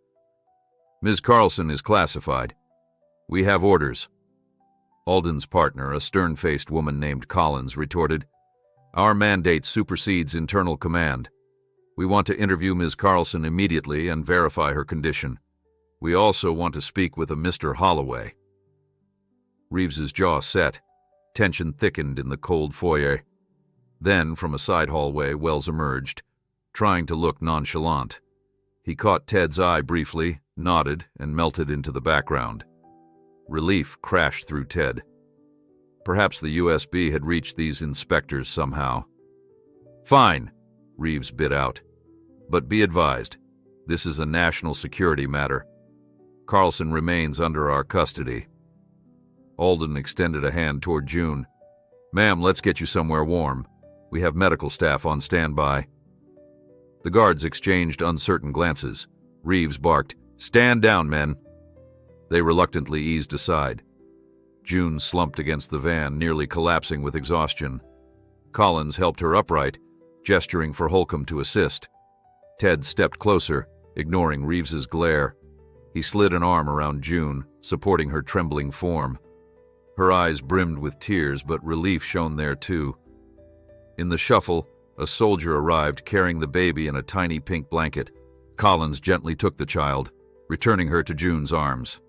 "Ms. Carlson is classified. We have orders." Alden's partner, a stern-faced woman named Collins, retorted, "Our mandate supersedes internal command. We want to interview Ms. Carlson immediately and verify her condition. We also want to speak with a Mr. Holloway." Reeves's jaw set. Tension thickened in the cold foyer. Then, from a side hallway, Wells emerged, trying to look nonchalant. He caught Ted's eye briefly, nodded, and melted into the background. Relief crashed through Ted. Perhaps the USB had reached these inspectors somehow. "Fine," Reeves bit out. "But be advised, this is a national security matter. Carlson remains under our custody." Alden extended a hand toward June. "Ma'am, let's get you somewhere warm. We have medical staff on standby." The guards exchanged uncertain glances. Reeves barked, "Stand down, men." They reluctantly eased aside. June slumped against the van, nearly collapsing with exhaustion. Collins helped her upright, gesturing for Holcomb to assist. Ted stepped closer, ignoring Reeves's glare. He slid an arm around June, supporting her trembling form. Her eyes brimmed with tears, but relief shone there too. In the shuffle, a soldier arrived carrying the baby in a tiny pink blanket. Collins gently took the child, returning her to June's arms.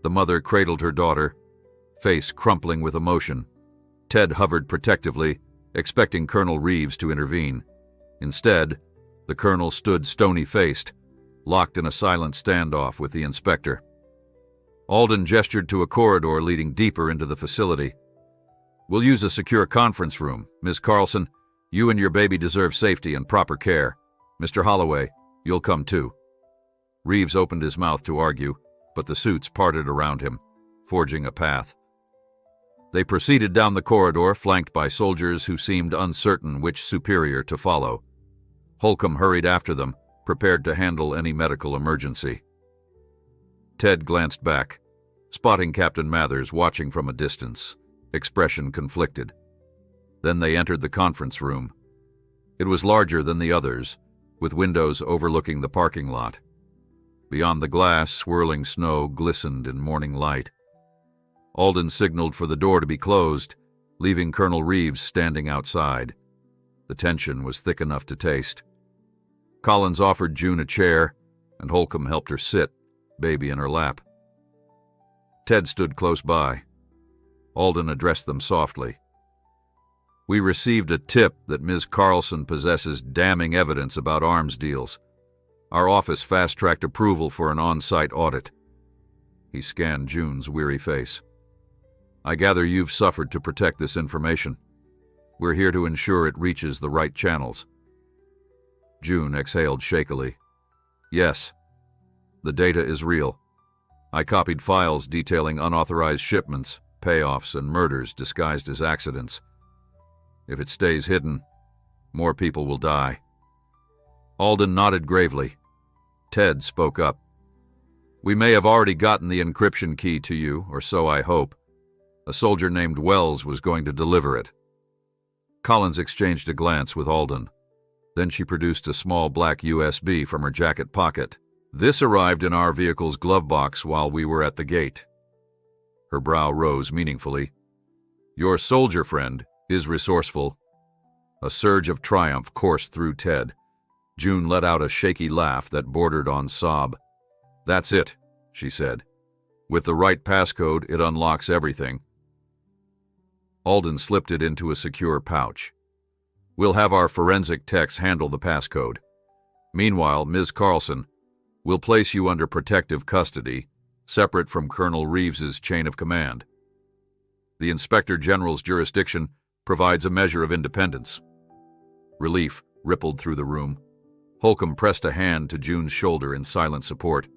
The mother cradled her daughter, face crumpling with emotion. Ted hovered protectively, expecting Colonel Reeves to intervene. Instead, the colonel stood stony-faced, locked in a silent standoff with the inspector. Alden gestured to a corridor leading deeper into the facility. "We'll use a secure conference room. Ms. Carlson, you and your baby deserve safety and proper care. Mr. Holloway, you'll come too." Reeves opened his mouth to argue, but the suits parted around him, forging a path. They proceeded down the corridor, flanked by soldiers who seemed uncertain which superior to follow. Holcomb hurried after them, prepared to handle any medical emergency. Ted glanced back, spotting Captain Mathers watching from a distance, expression conflicted. Then they entered the conference room. It was larger than the others, with windows overlooking the parking lot. Beyond the glass, swirling snow glistened in morning light. Alden signaled for the door to be closed, leaving Colonel Reeves standing outside. The tension was thick enough to taste. Collins offered June a chair, and Holcomb helped her sit, baby in her lap. Ted stood close by. Alden addressed them softly. "We received a tip that Ms. Carlson possesses damning evidence about arms deals. Our office fast-tracked approval for an on-site audit." He scanned June's weary face. "I gather you've suffered to protect this information. We're here to ensure it reaches the right channels." June exhaled shakily. "Yes. The data is real. I copied files detailing unauthorized shipments, payoffs, and murders disguised as accidents. If it stays hidden, more people will die." Alden nodded gravely. Ted spoke up. "We may have already gotten the encryption key to you, or so I hope. A soldier named Wells was going to deliver it." Collins exchanged a glance with Alden. Then she produced a small black USB from her jacket pocket. "This arrived in our vehicle's glove box while we were at the gate." Her brow rose meaningfully. "Your soldier friend is resourceful." A surge of triumph coursed through Ted. June let out a shaky laugh that bordered on sob. "That's it," she said. "With the right passcode, it unlocks everything." Alden slipped it into a secure pouch. "We'll have our forensic techs handle the passcode. Meanwhile, Ms. Carlson, we'll place you under protective custody, separate from Colonel Reeves's chain of command. The Inspector General's jurisdiction provides a measure of independence." Relief rippled through the room. Holcomb pressed a hand to June's shoulder in silent support.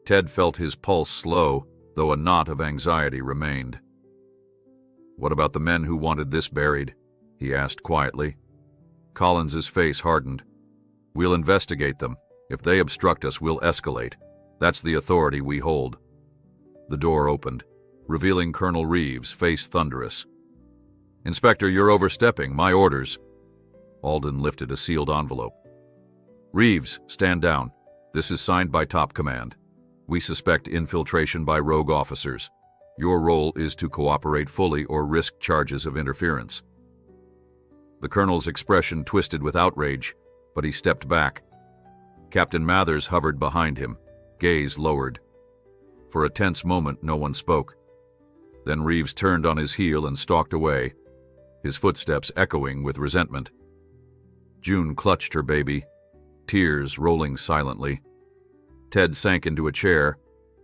Ted felt his pulse slow, though a knot of anxiety remained. "What about the men who wanted this buried?" he asked quietly. Collins's face hardened. "We'll investigate them. If they obstruct us, we'll escalate. That's the authority we hold." The door opened, revealing Colonel Reeves, face thunderous. "Inspector, you're overstepping. My orders." Alden lifted a sealed envelope. "Reeves, stand down. This is signed by top command. We suspect infiltration by rogue officers. Your role is to cooperate fully or risk charges of interference." The colonel's expression twisted with outrage, but he stepped back. Captain Mathers hovered behind him, gaze lowered. For a tense moment, no one spoke. Then Reeves turned on his heel and stalked away, his footsteps echoing with resentment. June clutched her baby, tears rolling silently. Ted sank into a chair,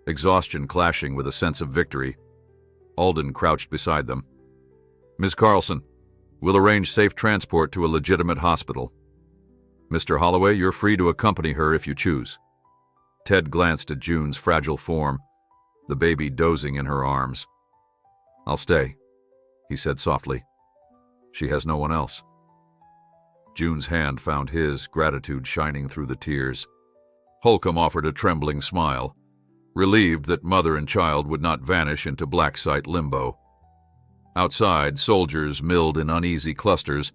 exhaustion clashing with a sense of victory. Alden crouched beside them. "Ms. Carlson, we'll arrange safe transport to a legitimate hospital. Mr. Holloway, you're free to accompany her if you choose." Ted glanced at June's fragile form, the baby dozing in her arms. "I'll stay," he said softly. "She has no one else." June's hand found his, gratitude shining through the tears. Holcomb offered a trembling smile, relieved that mother and child would not vanish into black site limbo. Outside, soldiers milled in uneasy clusters,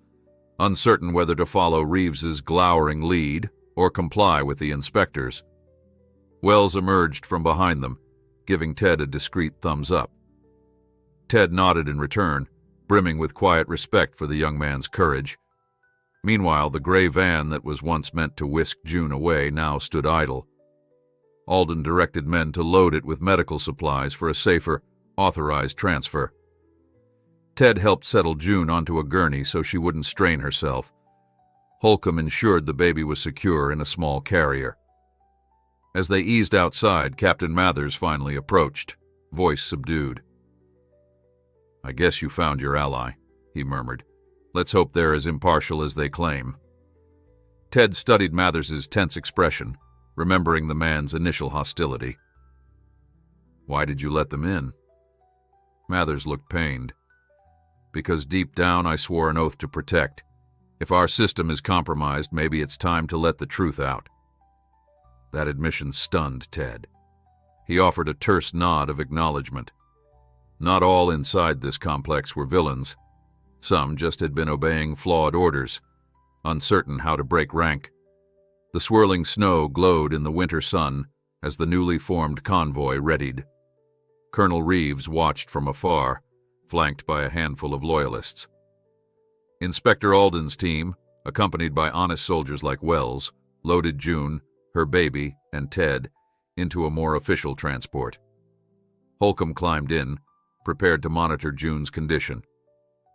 uncertain whether to follow Reeves's glowering lead or comply with the inspectors. Wells emerged from behind them, giving Ted a discreet thumbs up. Ted nodded in return, brimming with quiet respect for the young man's courage. Meanwhile, the gray van that was once meant to whisk June away now stood idle. Alden directed men to load it with medical supplies for a safer, authorized transfer. Ted helped settle June onto a gurney so she wouldn't strain herself. Holcomb ensured the baby was secure in a small carrier. As they eased outside, Captain Mathers finally approached, voice subdued. "I guess you found your ally," he murmured. "Let's hope they're as impartial as they claim." Ted studied Mathers's tense expression, remembering the man's initial hostility. "Why did you let them in?" Mathers looked pained. "Because deep down I swore an oath to protect. If our system is compromised, maybe it's time to let the truth out." That admission stunned Ted. He offered a terse nod of acknowledgement. Not all inside this complex were villains. Some just had been obeying flawed orders, uncertain how to break rank. The swirling snow glowed in the winter sun as the newly formed convoy readied. Colonel Reeves watched from afar, flanked by a handful of loyalists. Inspector Alden's team, accompanied by honest soldiers like Wells, loaded June, her baby, and Ted into a more official transport. Holcomb climbed in, prepared to monitor June's condition.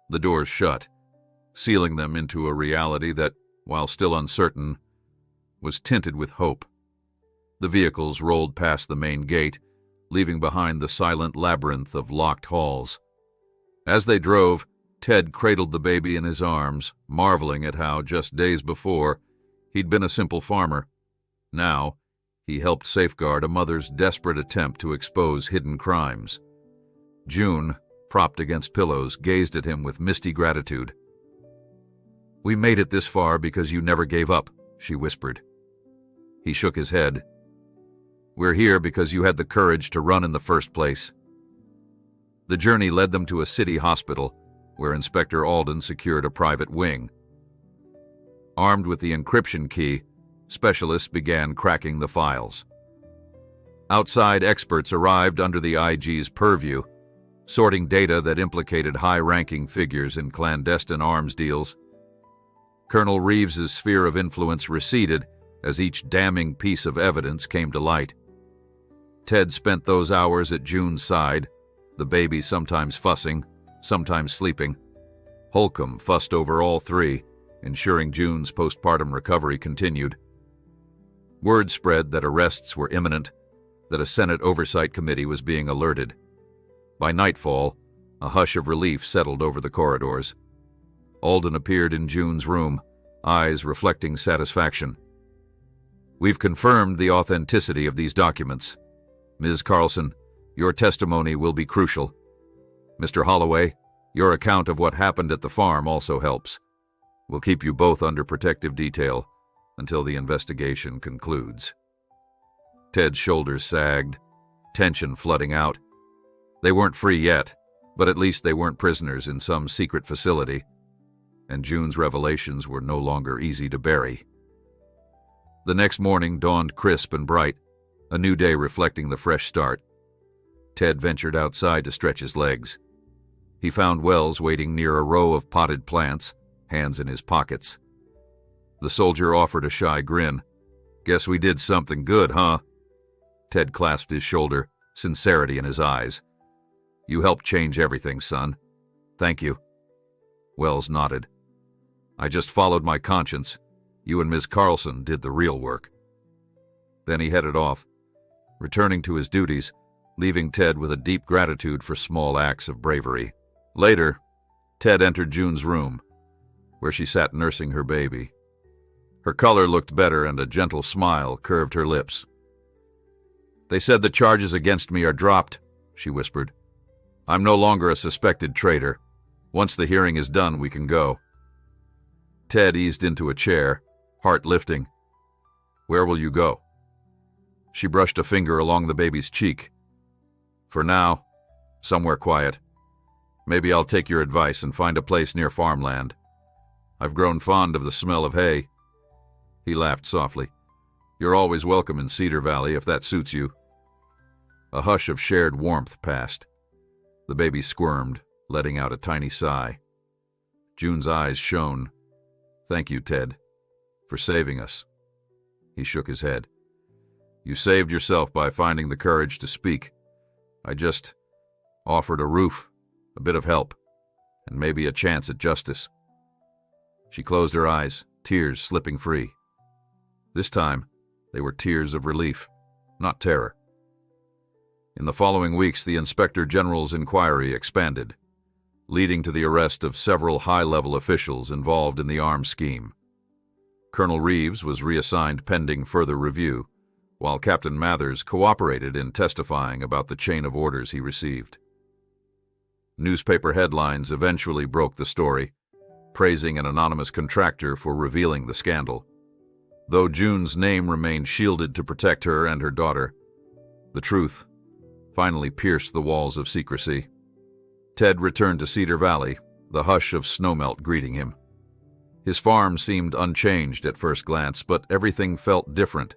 The doors shut, sealing them into a reality that, while still uncertain, was tinted with hope. The vehicles rolled past the main gate, leaving behind the silent labyrinth of locked halls. As they drove, Ted cradled the baby in his arms, marveling at how, just days before, he'd been a simple farmer. Now, he helped safeguard a mother's desperate attempt to expose hidden crimes. June, propped against pillows, gazed at him with misty gratitude. "We made it this far because you never gave up," she whispered. He shook his head. "We're here because you had the courage to run in the first place." The journey led them to a city hospital, where Inspector Alden secured a private wing. Armed with the encryption key, specialists began cracking the files. Outside experts arrived under the IG's purview, sorting data that implicated high-ranking figures in clandestine arms deals. Colonel Reeves's sphere of influence receded as each damning piece of evidence came to light. Ted spent those hours at June's side, the baby sometimes fussing, sometimes sleeping. Holcomb fussed over all three, ensuring June's postpartum recovery continued. Word spread that arrests were imminent, that a Senate Oversight Committee was being alerted. By nightfall, a hush of relief settled over the corridors. Alden appeared in June's room, eyes reflecting satisfaction. "We've confirmed the authenticity of these documents. Ms. Carlson, your testimony will be crucial. Mr. Holloway, your account of what happened at the farm also helps. We'll keep you both under protective detail until the investigation concludes." Ted's shoulders sagged, tension flooding out. They weren't free yet, but at least they weren't prisoners in some secret facility, and June's revelations were no longer easy to bury. The next morning dawned crisp and bright, a new day reflecting the fresh start. Ted ventured outside to stretch his legs. He found Wells waiting near a row of potted plants, hands in his pockets. The soldier offered a shy grin. "Guess we did something good, huh?" Ted clasped his shoulder, sincerity in his eyes. "You helped change everything, son. Thank you." Wells nodded. "I just followed my conscience. You and Ms. Carlson did the real work." Then he headed off, returning to his duties, leaving Ted with a deep gratitude for small acts of bravery. Later, Ted entered June's room, where she sat nursing her baby. Her color looked better and a gentle smile curved her lips. "They said the charges against me are dropped," she whispered. "I'm no longer a suspected traitor. Once the hearing is done, we can go." Ted eased into a chair, heart lifting. "Where will you go?" She brushed a finger along the baby's cheek. "For now, somewhere quiet. Maybe I'll take your advice and find a place near farmland. I've grown fond of the smell of hay." He laughed softly. "You're always welcome in Cedar Valley if that suits you." A hush of shared warmth passed. The baby squirmed, letting out a tiny sigh. June's eyes shone. "Thank you, Ted, for saving us." He shook his head. "You saved yourself by finding the courage to speak. I just offered a roof, a bit of help, and maybe a chance at justice." She closed her eyes, tears slipping free. This time, they were tears of relief, not terror. In the following weeks, the Inspector General's inquiry expanded, leading to the arrest of several high-level officials involved in the arms scheme. Colonel Reeves was reassigned pending further review, while Captain Mathers cooperated in testifying about the chain of orders he received. Newspaper headlines eventually broke the story, praising an anonymous contractor for revealing the scandal. Though June's name remained shielded to protect her and her daughter, the truth finally pierced the walls of secrecy. Ted returned to Cedar Valley, the hush of snowmelt greeting him. His farm seemed unchanged at first glance, but everything felt different.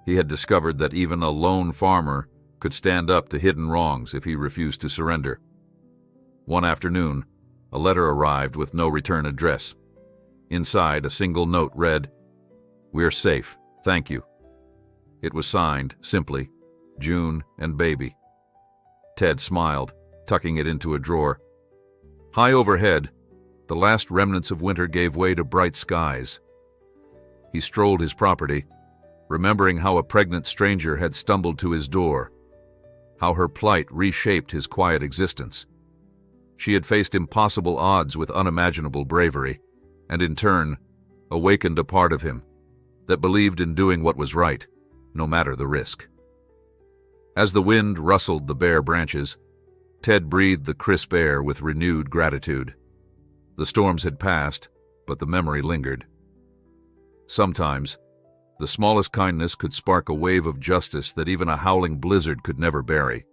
He had discovered that even a lone farmer could stand up to hidden wrongs if he refused to surrender. One afternoon, a letter arrived with no return address. Inside, a single note read, "We're safe, thank you." It was signed, simply, June and Baby. Ted smiled, tucking it into a drawer. High overhead, the last remnants of winter gave way to bright skies. He strolled his property, remembering how a pregnant stranger had stumbled to his door, how her plight reshaped his quiet existence. She had faced impossible odds with unimaginable bravery, and in turn, awakened a part of him that believed in doing what was right, no matter the risk. As the wind rustled the bare branches, Ted breathed the crisp air with renewed gratitude. The storms had passed, but the memory lingered. Sometimes, the smallest kindness could spark a wave of justice that even a howling blizzard could never bury.